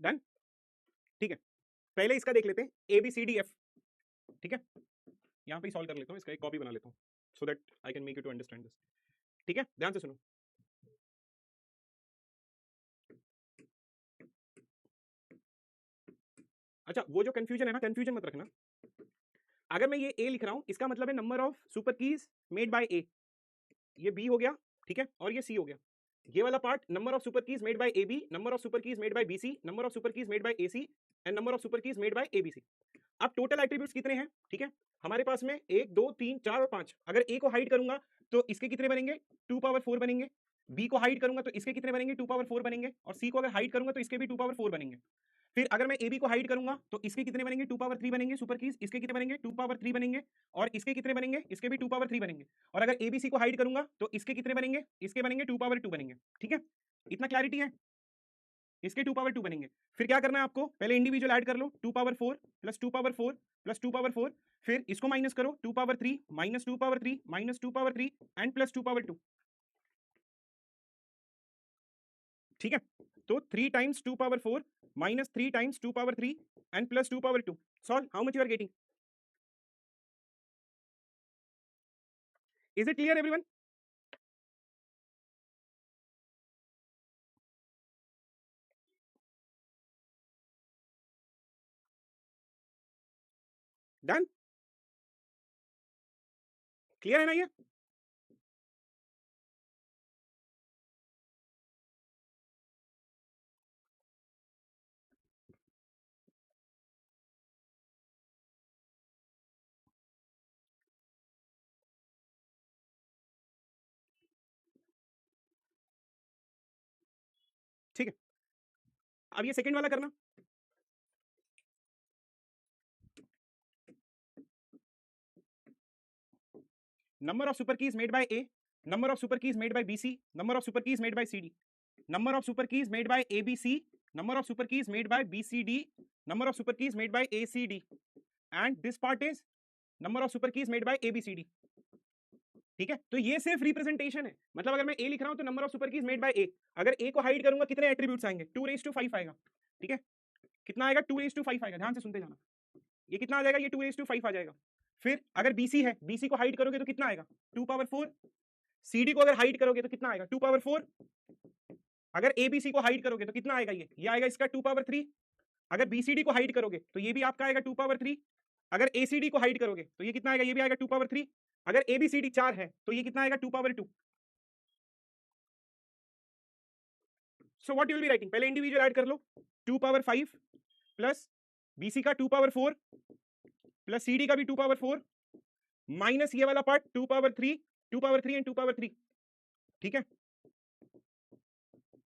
डन, ठीक है। पहले इसका देख लेते हैं, ABCDF, ठीक है। यहाँ पे सॉल्व कर लेता हूँ, इसका एक कॉपी बना लेता हूँ so that I can make you to understand this, ठीक है। ध्यान से सुनो, अच्छा वो जो कंफ्यूजन है ना, कंफ्यूजन मत रखना। अगर मैं ये A लिख रहा हूँ, इसका मतलब है number of super keys made by A, ये B हो गया, ठीक है, और ये C हो गया। ये वाला part number of super keys made by AB, number of super keys made by BC, number of super keys made by AC and number of super keys made by ABC। अब total attributes कितने हैं, ठीक है, हमारे पास में 1 2 3 4 और 5। अगर A को हाइड करूंगा तो इसके कितने बनेंगे, 2 पावर 4 बनेंगे। B को हाइड करूंगा तो इसके कितने बनेंगे, 2 पावर 4 बनेंगे। और C को अगर हाइड करूंगा तो इसके भी 2 पावर 4 बनेंगे। फिर अगर मैं AB को हाइड करूंगा तो इसके कितने बनेंगे, 2 पावर 3 बनेंगे सुपर कीज, इसके कितने बनेंगे, 2 पावर 3 बनेंगे। और इसके कितने बनेंगे, इसके भी 2 पावर 3 बनेंगे। और अगर ABC को हाइड करूंगा तो इसके कितने बनेंगे, इसके बनेंगे 2 पावर 2 बनेंगे, ठीक है। इतना क्लैरिटी है, इसके 2 पावर 2 बनेंगे। फिर क्या करना है आपको, पहले इंडिविजुअल ऐड कर लो, 2 power 4 plus 2 power 4 plus 2 power 4, फिर इसको माइनस करो, 2 power 3 minus 2 power 3 minus 2 power 3 and plus 2 power 2, ठीक है। तो 3 times 2 power 4 minus 3 times 2 power 3 and plus 2 power 2, solve, how much you are getting, is it clear everyone? Done, clear है ना ये? ठीक है, अब ये सेकंड वाला करना, number of super keys made by A, number of super keys made by BC, number of super keys made by CD, number of super keys made by ABC, number of super keys made by BCD, number of super keys made by ACD, and this part is number of super keys made by ABCD, ठीक है। तो ये सिर्फ representation है, मतलब अगर मैं A लिख रहा हूं तो number of super keys made by A, अगर A को हाइड करूंगा कितने एट्रीब्यूट्स आएंगे, 2⁵ आएगा, ठीक है। कितना आएगा, 2⁵ आएगा, ध्यान से सुनते जाना। ये कितना आ जाएगा, ये 2⁵ आ जाएगा। फिर अगर BC है, BC को हाइड करोगे तो कितना आएगा, 2 पावर 4। CD को अगर हाइड करोगे तो कितना आएगा, 2 पावर 4। अगर ABC को हाइड करोगे तो कितना आएगा, ये आएगा इसका 2 पावर 3। अगर BCD को हाइड करोगे तो ये भी आपका आएगा 2 पावर 3। अगर ACD को हाइड करोगे तो ये कितना आएगा, ये भी आएगा 2 पावर 3। अगर ABCD 4 है तो ये कितना आएगा, 2 power 2। So what you will be writing, पहले इंडिविजुअल ऐड कर लो, 2 पावर 5 प्लस BC का 2 पावर 4 प्लस CD का भी 2 पावर 4 माइनस ये वाला part 2 power 3, 2 power 3 and 2 power 3, ठीक है,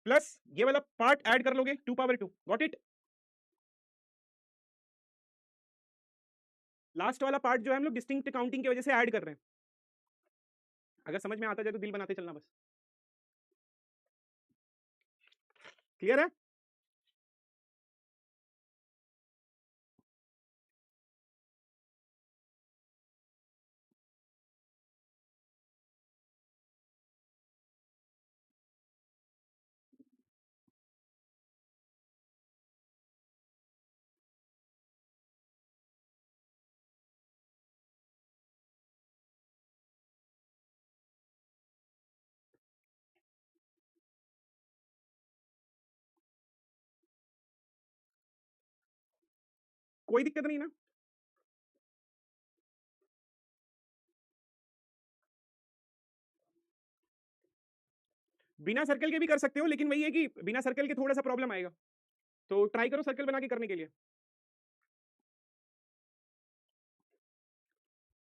प्लस ये वाला पार्ट ऐड कर लोगे 2 पावर 2, गॉट इट। लास्ट वाला पार्ट जो है हम लोग डिस्टिंक्ट काउंटिंग की वजह से ऐड कर रहे हैं, अगर समझ में आता जाए तो दिल बनाते चलना बस, क्लियर है? कोई दिक्कत नहीं ना? बिना सर्कल के भी कर सकते हो, लेकिन वही है कि बिना सर्कल के थोड़ा सा प्रॉब्लम आएगा, तो ट्राई करो सर्कल बना के करने के लिए,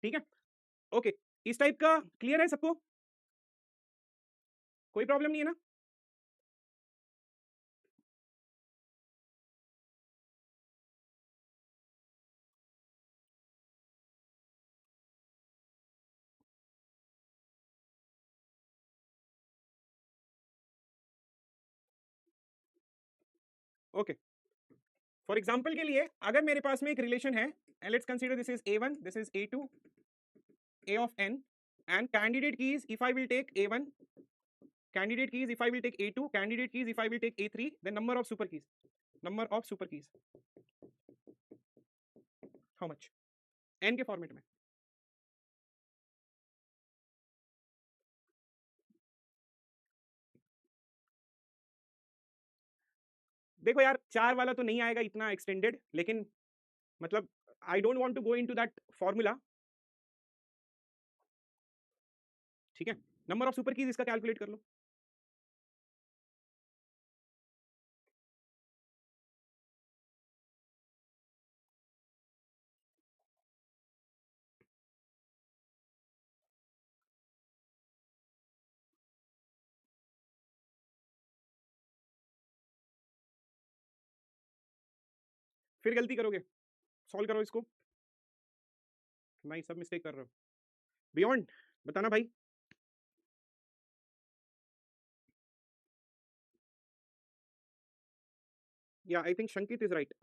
ठीक है। ओके, इस टाइप का क्लियर है सबको, कोई प्रॉब्लम नहीं है ना? ओके, फॉर एग्जाम्पल के लिए अगर मेरे पास में एक रिलेशन है, let's consider this is A1, this is A2, A of n, and candidate keys if I will take A1, candidate keys if I will take A2, candidate keys if I will take A3, then number of super keys, number of super keys, how much, N के format में। देखो यार 4 वाला तो नहीं आएगा इतना extended, लेकिन मतलब I don't want to go into that formula, ठीक है। नंबर ऑफ सुपर कीज इसका कैलकुलेट कर लो। फिर गलती करोगे, सॉल्व करो इसको। नहीं, सब मिस्टेक कर रहे हो। बियॉन्ड बताना भाई। या I think Shankit is right.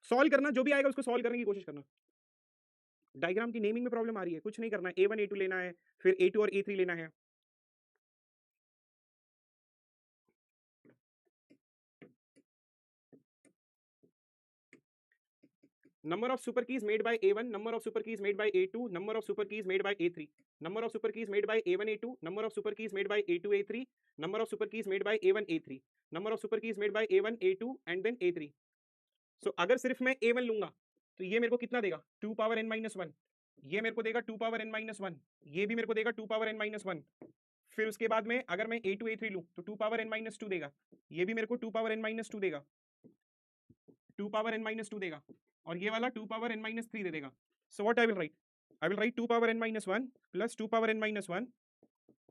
Solve करना, जो भी आएगा उसको सॉल्व करने की कोशिश करना। डायग्राम की नेमिंग में प्रॉब्लम आ रही है, कुछ नहीं करना है, A1 A2 लेना है, फिर A2 और A3 लेना है। number of super keys made by A1, number of super keys made by A2, number of super keys made by A3, number of super keys made by A1 A2, number of super keys made by A2 A3, number of super keys made by A1 A3, number of super keys made by A1 A2 and then A3। so अगर सिर्फ मैं A1 लूंगा तो ये मेरे को कितना देगा, 2 पावर n माइनस वन, ये मेरे को देगा 2 पावर n माइनस वन, ये भी मेरे को देगा 2 पावर n माइनस वन। फिर उसके बाद में अगर मैं A2 A3 लूं तो 2 पावर n माइनस टू देगा, ये भी मेरे को 2 पावर n माइनस टू देगा, 2 पावर n माइनस टू देगा, और ये वाला 2 पावर n माइनस थ्री दे देगा। So what I will write 2 power n minus one plus 2 power n minus one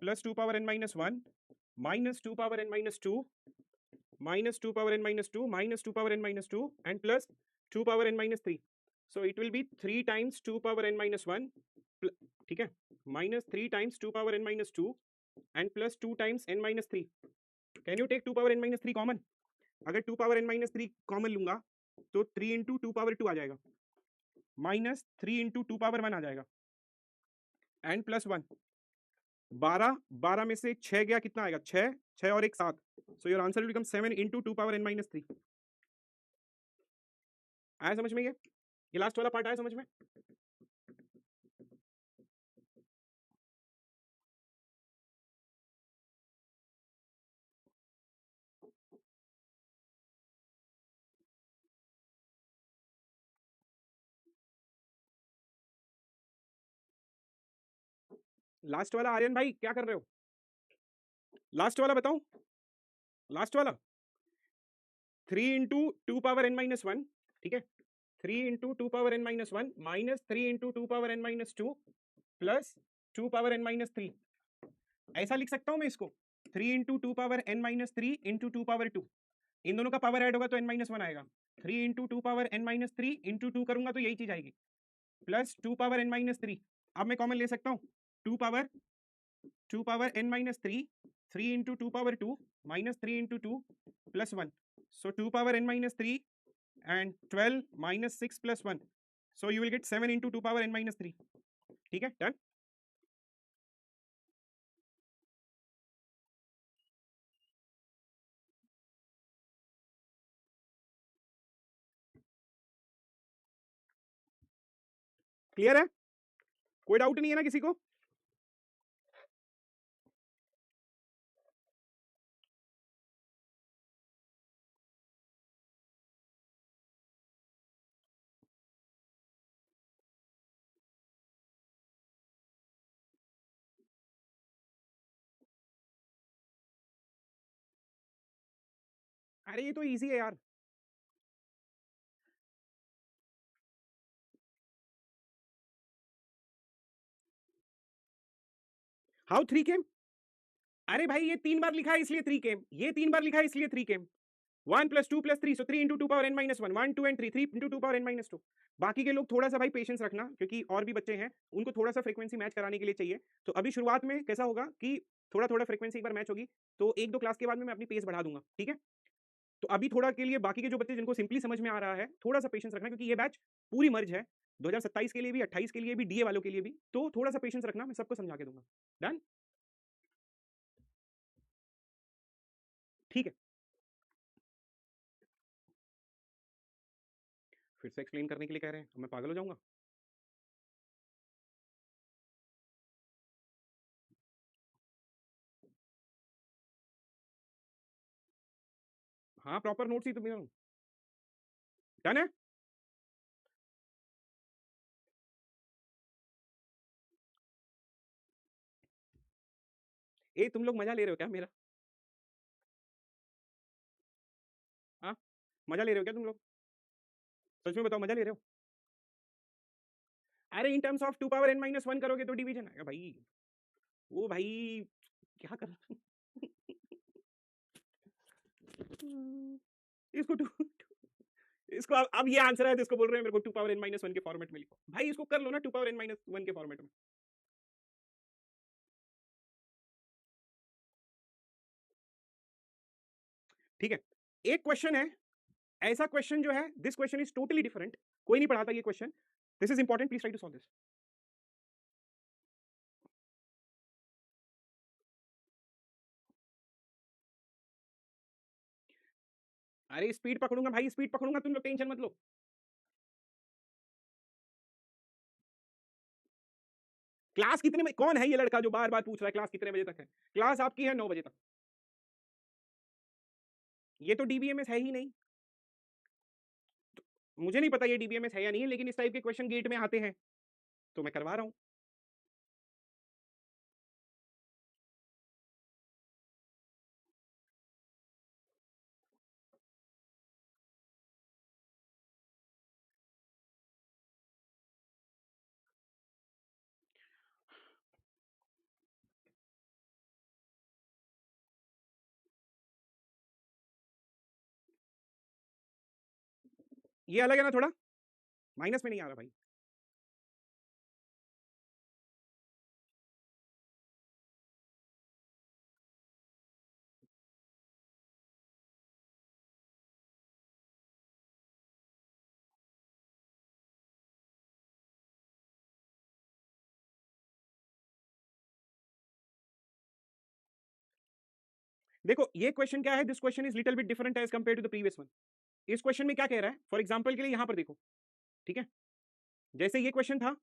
plus 2 power n minus one minus 2 power n minus to minus 2 power n minus to minus 2 power n minus two and plus 2 power n minus three. So it will B 3 times 2 power n minus one, ठीक है, minus 3 times 2 power n minus two and plus 2 times n minus three. Can you take 2 power n minus three common? अगर 2 power n minus three common लूंगा तो 3 into 2 power 2 आ जाएगा, minus 3 into 2 power 1 आ जाएगा and plus 1। 12 12 में से 6 गया, कितना आएगा, 6 6 और 1 7। So your answer will become 7 into 2 power n minus three. आया समझ में? ये लास्ट वाला पार्ट आया समझ में? लास्ट वाला आर्यन भाई क्या कर रहे हो? लास्ट वाला बताऊं, लास्ट वाला 3 into 2 power n minus one, ठीक है, 3 into 2 power n minus one minus 3 into 2 power n minus two plus 2 power n minus three. ऐसा लिख सकता हूं मैं इसको, 3 into 2 power n minus three into 2 power 2, इन दोनों का पावर ऐड होगा तो n माइनस वन आएगा। 3 into 2 power n minus three into 2 करूंगा तो यही चीज आएगी, plus 2 power n minus three. अब मैं कॉमन ले सकता हूँ, 2 power n minus three, 3 into 2 power 2 minus 3 into 2 plus 1। So 2 power n minus three and 12 minus 6 plus 1। So you will get 7 into 2 power n minus three. ठीक है, done. Clear है? कोई doubt नहीं है ना किसी को? अरे ये तो इजी है यार। हाउ थ्री केम? अरे भाई ये 3 बार लिखा है इसलिए 3 केम, ये 3 बार लिखा है इसलिए 3 केम। 1 plus 2 plus 3, so 3 into 2 power n minus one, 1 2 and 3 3 into 2 power n minus to. बाकी के लोग थोड़ा सा भाई पेशेंस रखना, क्योंकि और भी बच्चे हैं, उनको थोड़ा सा फ्रीक्वेंसी मैच कराने के लिए चाहिए। तो अभी शुरुआत में कैसा होगा कि थोड़ा थोड़ा फ्रीक्वेंसी एक बार मैच होगी, तो एक दो क्लास के बाद में मैं अपनी पेस बढ़ा दूंगा, ठीक है। तो अभी थोड़ा के लिए बाकी के जो बच्चे जिनको सिंपली समझ में आ रहा है, थोड़ा सा पेशेंस रखना, क्योंकि ये बैच पूरी मर्ज है 2027 के लिए भी, 28 के लिए भी, डीए वालों के लिए भी। तो थोड़ा सा पेशेंस रखना, मैं सबको समझा के दूंगा। डन, ठीक है। फिर से एक्सप्लेन करने के लिए कह रहे हैं, मैं पागल हो जाऊंगा? हाँ प्रॉपर नोट्स ही तो मेरा डन है। ए तुम लोग मजा ले रहे हो क्या मेरा? हाँ मजा ले रहे हो क्या तुम लोग? सच में बताओ, मजा ले रहे हो? अरे in terms of 2 power n minus 1 करोगे तो डिवीजन आएगा भाई। वो भाई क्या कर इसको टू इसको अब ये आंसर है तो इसको बोल रहे हैं मेरे को 2 पावर n माइनस 1 के फॉर्मेट में लिखो भाई, इसको कर लो ना 2 पावर n माइनस 1 के फॉर्मेट में। ठीक है, एक क्वेश्चन है, ऐसा क्वेश्चन जो है, this question is totally different, कोई नहीं पढ़ाता ये question, this is important, please try to solve this. अरे स्पीड पकड़ूंगा भाई, स्पीड पकड़ूंगा, तुम लोग टेंशन मत लो। क्लास कितने में, कौन है ये लड़का जो बार बार पूछ रहा है क्लास कितने बजे तक है? क्लास आपकी है 9 बजे तक। ये तो डीबीएमएस है ही नहीं, मुझे नहीं पता ये डीबीएमएस है या नहीं है, लेकिन इस टाइप के क्वेश्चन गेट में आते हैं तो मैं करवा रहा हूं। ये अलग है ना थोड़ा, माइनस में नहीं आ रहा भाई। देखो ये क्वेश्चन क्या है, this question is little bit different as compare to the previous one. इस क्वेश्चन में क्या कह रहा है, फॉर एग्जांपल के लिए यहां पर देखो, ठीक है, जैसे ये क्वेश्चन था,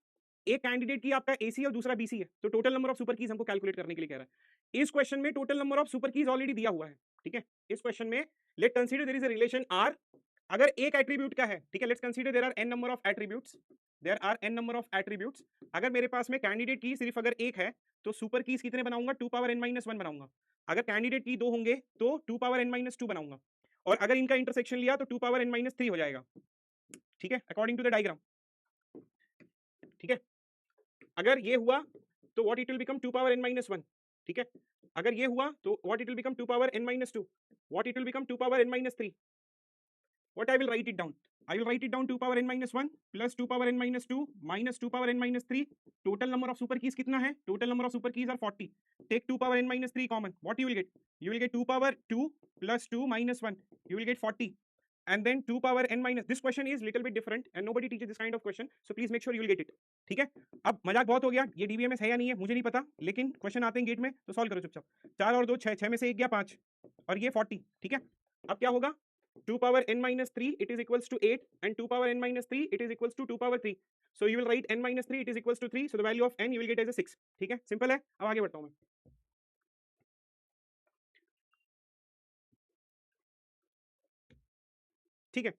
एक कैंडिडेट की आपका एसी और दूसरा बीसी है, तो total number of super keys हमको कैलकुलेट करने के लिए कह रहा है। इस क्वेश्चन में total number of super keys already दिया हुआ है, ठीक है। इस क्वेश्चन में let consider there is a relation R, अगर एक एट्रीब्यूट का है, ठीक है, let's consider there are n number of attributes, there are n number of attributes. अगर मेरे पास में कैंडिडेट की सिर्फ अगर एक है तो सुपर कीज कितने बनाऊंगा, 2 पावर n माइनस 1 बनाऊंगा। अगर कैंडिडेट की दो होंगे तो 2 पावर n माइनस 2 बनाऊंगा, और अगर इनका इंटरसेक्शन लिया तो 2 पावर n माइनस 3 हो जाएगा, ठीक है, अकॉर्डिंग टू द डायग्राम, ठीक है। अगर ये हुआ तो what it will become 2 power n minus 1, ठीक है। अगर ये हुआ तो what it will become 2 power n minus 2, what it will become 2 power n minus 3, what I will write it down, I will write it down 2 power n minus 1 plus 2 power n minus 2 minus 2 power n minus 3, total number of super keys कितना है, total number of super keys are 40, take 2 power n minus 3 common, what you will get, you will get 2 power 2 plus 2 minus 1, you will get 40, and then 2 power n minus, this question is little bit different and nobody teaches this kind of question, so please make sure you will get it, ठीक है। अब मजाक बहुत हो गया, ये DBMS है या नहीं है मुझे नहीं पता, लेकिन क्वेश्चन आते हैं गेट में तो सॉल्व करो चुपचाप। 4 और 2 6, 6 में से 1 गया 5, और ये 40, ठीक है। अब क्या होगा, 2 power n minus 3 it is equals to 8, and 2 power n minus 3 it is equals to 2 power 3, so you will write n minus 3 it is equals to 3, so the value of n you will get as a 6, ठीक है, simple है। अब आगे बढ़ता हूं मैं, ठीक है।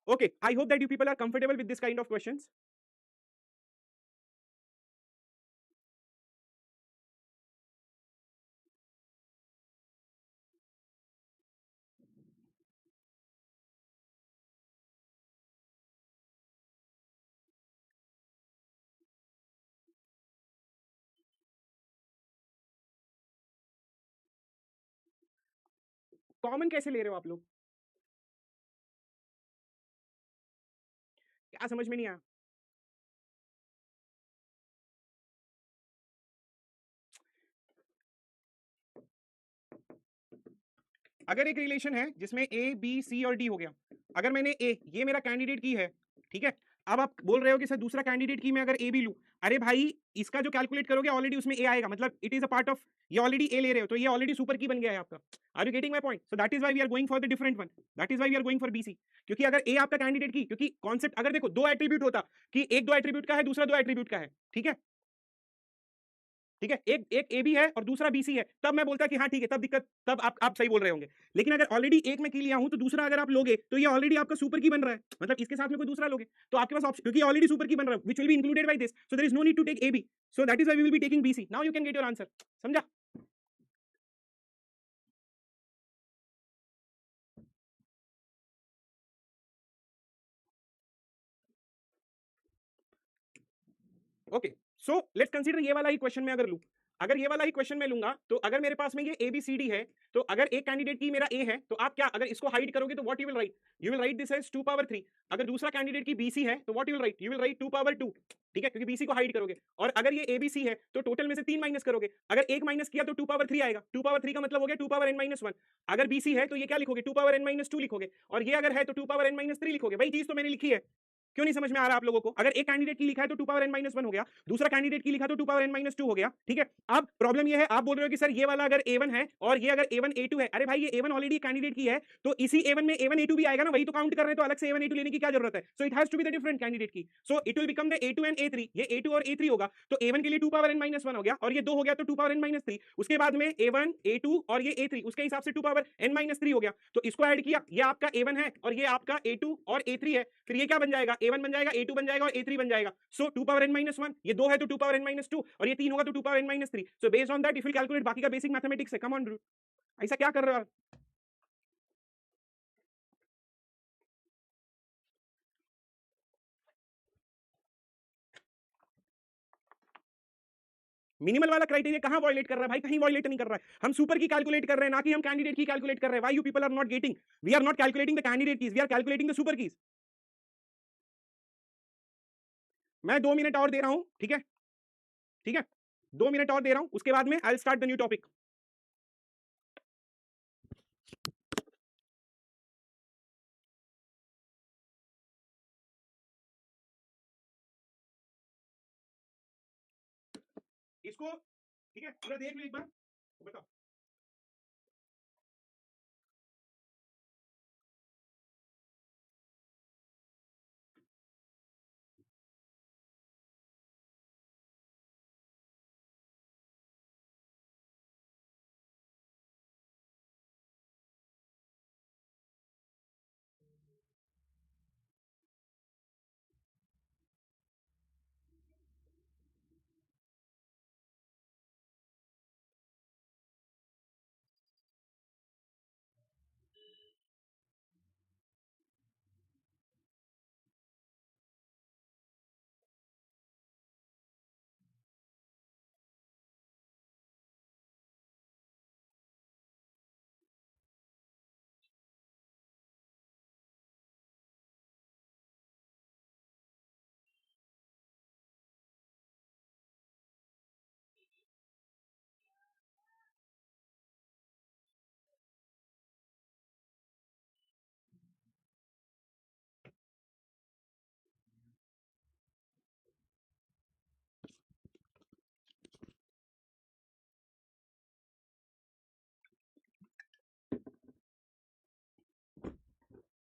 Okay, I hope that you people are comfortable with this kind of questions. Common कैसे ले रहे हो आप लोग, क्या समझ में नहीं आया? अगर एक रिलेशन है जिसमें ए बी सी और डी हो गया, अगर मैंने ए, ये मेरा कैंडिडेट की है, ठीक है, अब आप बोल रहे हो कि सर दूसरा कैंडिडेट की मैं अगर ए भी लूं, अरे भाई इसका जो कैलकुलेट करोगे ऑलरेडी उसमें ए आएगा, मतलब it is a part of, ये ऑलरेडी ए ले रहे हो तो ये ऑलरेडी सुपर की बन गया है आपका। Are you getting my point? So that is why we are going for the different one, that is why we are going for BC. क्योंकि अगर ए आपका कैंडिडेट की, क्योंकि कॉन्सेप्ट अगर देखो दो एट्रीब्यूट होता कि एक दो एट्रीब्यूट का है दूसरा दो एट्रीब्यूट का है, ठीक है, ठीक है, एक एक ए बी है और दूसरा बीसी है, तब मैं बोलता कि हाँ ठीक है, तब दिक्कत, तब आप सही बोल रहे होंगे। लेकिन अगर ऑलरेडी एक में की लिया हूं तो दूसरा अगर आप लोगे तो ये ऑलरेडी आपका सुपर की बन रहा है, मतलब इसके साथ में कोई दूसरा लोगे तो आपके पास ऑप्शन, क्योंकि ऑलरेडी सुपर की बन रहा है, which will be included by this, so there is no need to take A B, so that is why we will be taking BC. Now you can get your answer, समझा? Okay, so let's consider ये वाला ही question में अगर लूं, अगर ये वाला ही question में लूंगा तो अगर मेरे पास में ये ए बी सी डी है, तो अगर एक कैंडिडेट की मेरा ए है तो आप क्या, अगर इसको हाइड करोगे तो what you will write, you will write this as 2 power 3। अगर दूसरा कैंडिडेट की बीसी है तो what you will write 2 power 2, ठीक है, क्योंकि बीसी को हाइड करोगे। और अगर ये एबीसी है तो टोटल में से 3 माइनस करोगे, अगर एक माइनस किया तो 2 पावर 3 आएगा, 2 पावर 3 का मतलब हो गया 2 पावर n माइनस 1। अगर बीसी है तो ये क्या लिखोगे, 2 पावर n माइनस 2 लिखोगे, और ये अगर है तो 2 पावर n माइनस 3 लिखोगे। वही चीज तो मैंने लिखी है, क्यों नहीं समझ में आ रहा आप लोगों को? अगर एक कैंडिडेट की लिखा है तो 2 पावर n माइनस 1 हो गया, दूसरा कैंडिडेट की लिखा तो 2 पावर n माइनस 2 हो गया, ठीक है। अब प्रॉब्लम ये है, आप बोल रहे हो कि सर ये वाला अगर a1 है और ये अगर a1 a2 है, अरे भाई ये a1 ऑलरेडी कैंडिडेट की है तो इसी a1 में a1 a2 भी आएगा ना, वही तो काउंट कर रहे हैं, तो अलग से a1 a2 लेने की क्या जरूरत है? So it has to be the different candidate key, so it will become the a2 and a3, ये a2 और a3 होगा, तो a1 के लिए 2 पावर n माइनस 1 हो गया और ये 2 हो गया तो 2 पावर n माइनस 3, उसके बाद में a1 a2 और ये a3 उसके हिसाब से 2 पावर n माइनस 3 हो गया, तो इसको ऐड किया, ये आपका a1 है और ये आपका a2 और a3 है, फिर ये क्या बन जाएगा, a1 बन जाएगा, a2 बन जाएगा और a3 बन जाएगा। सो 2 पावर n माइनस 1, ये 2 है तो 2 पावर n माइनस 2 और ये 3 होगा तो 2 power n minus 3। So based on that if you calculate, बाकी का बेसिक मैथमेटिक्स है, कम ऑन, ऐसा क्या कर रहे हो आप? मिनिमल वाला क्राइटेरिया कहां वायलेट कर रहा है भाई? कहीं वायलेट नहीं कर रहा है, हम सुपर की कैलकुलेट कर रहे हैं ना कि हम कैंडिडेट की कैलकुलेट कर रहे हैं। Why you people are not getting? We are not calculating the candidate keys, we are calculating the super keys. मैं 2 मिनट और दे रहा हूं, ठीक है, ठीक है, 2 मिनट और दे रहा हूं, उसके बाद में I will start the new topic. इसको ठीक है पूरा देख लो एक बार, बताओ।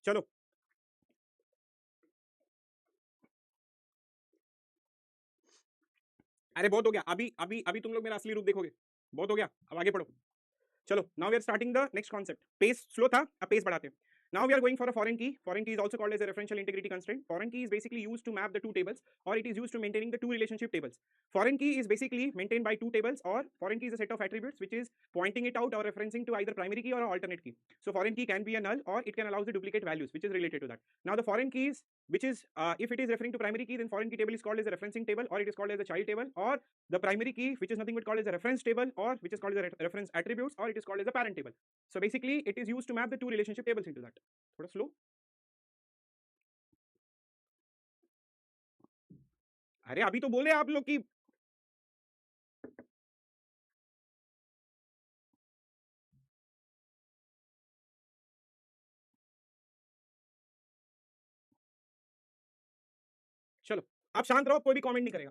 चलो, अरे बहुत हो गया, अभी अभी अभी तुम लोग मेरा असली रूप देखोगे, बहुत हो गया, अब आगे पढ़ो। चलो, now we are starting the next concept. Pace slow था, अब पेस बढ़ाते हैं। Now we are going for a foreign key. Foreign key is also called as a referential integrity constraint. Foreign key is basically used to map the two tables, or it is used to maintaining the two relationship tables. Foreign key is basically maintained by two tables, or foreign key is a set of attributes which is pointing it out or referencing to either primary key or alternate key. So foreign key can be a null, or it can allow the duplicate values, which is related to that. Now the foreign keys, which is if it is referring to primary key, then foreign key table is called as a referencing table, or it is called as a child table, or the primary key, which is nothing but called as a reference table, or which is called as a reference attributes, or it is called as a parent table. So basically it is used to map the two relationship tables into that. थोड़ा slow, अरे अभी तो बोले आप लोग की आप शांत रहो, कोई भी कमेंट नहीं करेगा।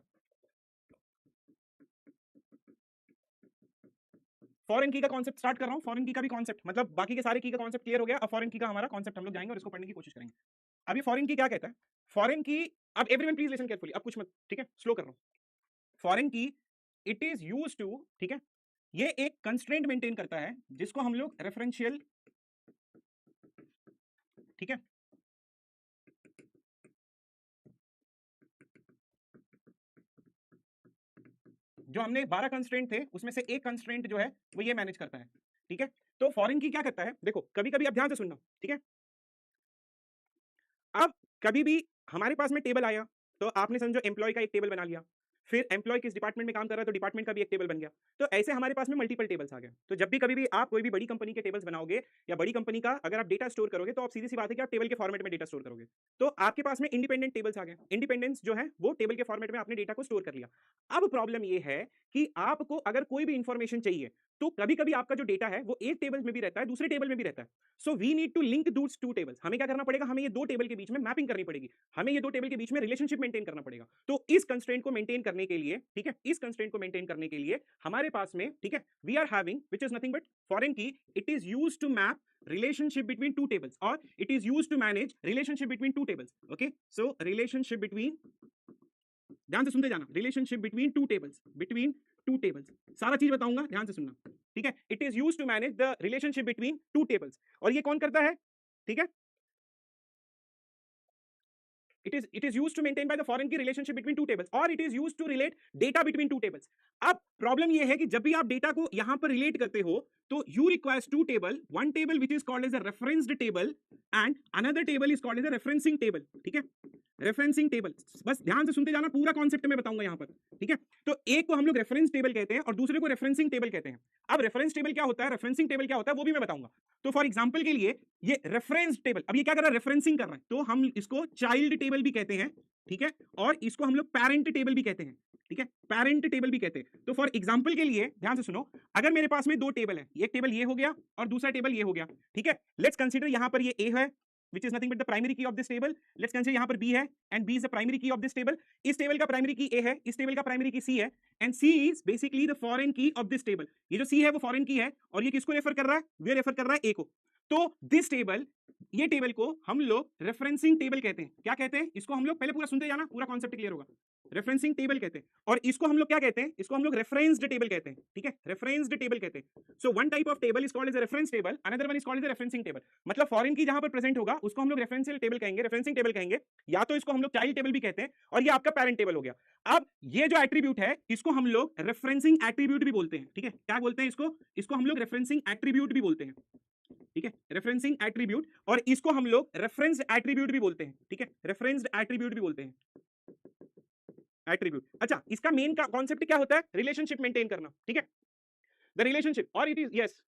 फॉरेन की का कॉन्सेप्ट स्टार्ट कर रहा हूं, फॉरेन की का भी कॉन्सेप्ट, मतलब बाकी के सारे की का कॉन्सेप्ट क्लियर हो गया, अब फॉरेन की का हमारा कॉन्सेप्ट हम लोग जाएंगे और इसको पढ़ने की कोशिश करेंगे। अभी फॉरेन की क्या कहता है, फॉरेन की, अब एवरीवन प्लीज लिसन केयरफुली, अब कुछ मत, ठीक है, स्लो कर रहा हूं। Foreign key, it is used to, ठीक है, ये एक कंस्ट्रेंट मेंटेन करता है जिसको हम लोग रेफरेंशियल, ठीक है, जो हमने 12 कंस्ट्रेंट थे उसमें से एक कंस्ट्रेंट जो है वो ये मैनेज करता है, ठीक है। तो फॉरेन की क्या करता है, देखो कभी कभी आप ध्यान से सुनना, ठीक है। अब कभी भी हमारे पास में टेबल आया तो आपने समझो एम्प्लॉय का एक टेबल बना लिया, फिर एम्प्लॉय किस डिपार्टमेंट में काम कर रहा है तो डिपार्टमेंट का भी एक टेबल बन गया। तो ऐसे हमारे पास में मल्टीपल टेबल्स आ गए। तो जब भी कभी भी आप कोई भी बड़ी कंपनी के टेबल्स बनाओगे या बड़ी कंपनी का अगर आप डेटा स्टोर करोगे तो आप सीधी सी बात है कि आप टेबल के फॉर्मेट में डेटा स्टोर करोगे। तो आपके पास में इंडिपेंडेंट टेबल्स आ गए, इंडिपेंडेंस जो है वो टेबल के फॉर्मेट में आपने डेटा को स्टोर कर लिया। अब प्रॉब्लम ये है कि आपको अगर कोई भी इंफॉर्मेशन चाहिए तो कभी कभी आपका जो डेटा है वो एक टेबल में भी रहता है, दूसरे टेबल में भी रहता है। So we need to link those two tables. हमें क्या करना पड़ेगा, हमें ये दो टेबल के बीच में मैपिंग करनी पड़ेगी, हमें ये दो टेबल के बीच में रिलेशनशिप मेंटेन करना पड़ेगा। तो इस कंस्ट्रेंट को मेंटेन करने के लिए, ठीक है, इस कंस्ट्रेंट को मेंटेन करने के लिए हमारे पास में, ठीक है, we are having which is nothing but foreign key, it is used to map relationship between two tables or it is used to manage relationship between two tables. Okay, so relationship between, ध्यान से सुनते जाना, relationship between two tables, between two tables, सारा चीज बताऊंगा, ध्यान से सुनना, ठीक है। It is used to manage the relationship between two tables, और ये कौन करता है, ठीक है, it is used to maintain by the foreign key relationship between two tables or it is used to relate data between two tables. अब problem ये है कि जब भी आप डेटा को यहां पर रिलेट करते हो तो you requires two table, one table which is called as a referenced table and another table is called as a referencing table, ठीक है, रेफरेंसिंग टेबल। बस ध्यान से सुनते जाना, पूरा कॉन्सेप्ट मैं बताऊंगा यहां पर, ठीक है। तो एक को हम लोग रेफरेंस टेबल कहते हैं और दूसरे को रेफरेंसिंग टेबल कहते हैं। अब रेफरेंस टेबल क्या होता है, रेफरेंसिंग टेबल क्या होता है वो भी मैं बताऊंगा। तो फॉर एग्जांपल के लिए ये रेफरेंस टेबल, अब ये क्या कर रहा है, रेफरेंसिंग कर रहा है, तो हम इसको चाइल्ड टेबल भी कहते हैं, ठीक है, और इसको हम लोग पेरेंट टेबल भी कहते हैं, ठीक है, पेरेंट टेबल भी कहते हैं। तो फॉर एग्जांपल के लिए ध्यान से सुनो, अगर मेरे पास में दो टेबल है, एक टेबल ये हो गया और दूसरा टेबल ये हो गया, ठीक है। लेट्स कंसीडर यहां पर ये ए है which is nothing but the primary key of this table. Let's consider यहाँ पर B है and B is the primary key of this table. इस टेबल का primary key A है, इस टेबल का primary key C है and C is basically the foreign key of this table. ये जो C है वो foreign key है और ये किसको रेफर कर रहा है, ये रेफर कर रहा है A को। तो this table, ये टेबल को हम लोग रेफरेंसिंग टेबल कहते हैं। क्या कहते हैं इसको, हम लोग पहले पूरा सुनते जाना, पूरा कॉन्सेप्ट क्लियर होगा। रेफरेंसिंग टेबल कहते हैं और इसको हम लोग क्या कहते हैं, इसको हम लोग रेफरेंस्ड टेबल कहते हैं, ठीक है, रेफरेंस्ड टेबल कहते हैं। So one type of table is called as a reference table, another one is called as a referencing table. मतलब फॉरेन की जहां पर प्रेजेंट होगा उसको हम लोग रेफरेंशियल टेबल कहेंगे, रेफरेंसिंग टेबल कहेंगे, या तो इसको हम लोग चाइल्ड टेबल भी कहते हैं और ये आपका पेरेंट टेबल हो गया। अब ये जो एट्रीब्यूट है इसको हम लोग रेफरेंसिंग एट्रीब्यूट भी बोलते हैं, ठीक है। क्या बोलते हैं इसको, इसको हम लोग रेफरेंसिंग एट्रीब्यूट भी बोलते हैं, ठीक है, रेफरेंसिंग एट्रीब्यूट, और इसको हम लोग रेफरेंस्ड एट्रीब्यूट भी बोलते हैं, ठीक है, रेफरेंस्ड एट्रीब्यूट भी बोलते हैं, एट्रीब्यूट। अच्छा, इसका मेन का कॉन्सेप्ट क्या होता है, रिलेशनशिप मेंटेन करना, ठीक है, द रिलेशनशिप, और इट इज, यस,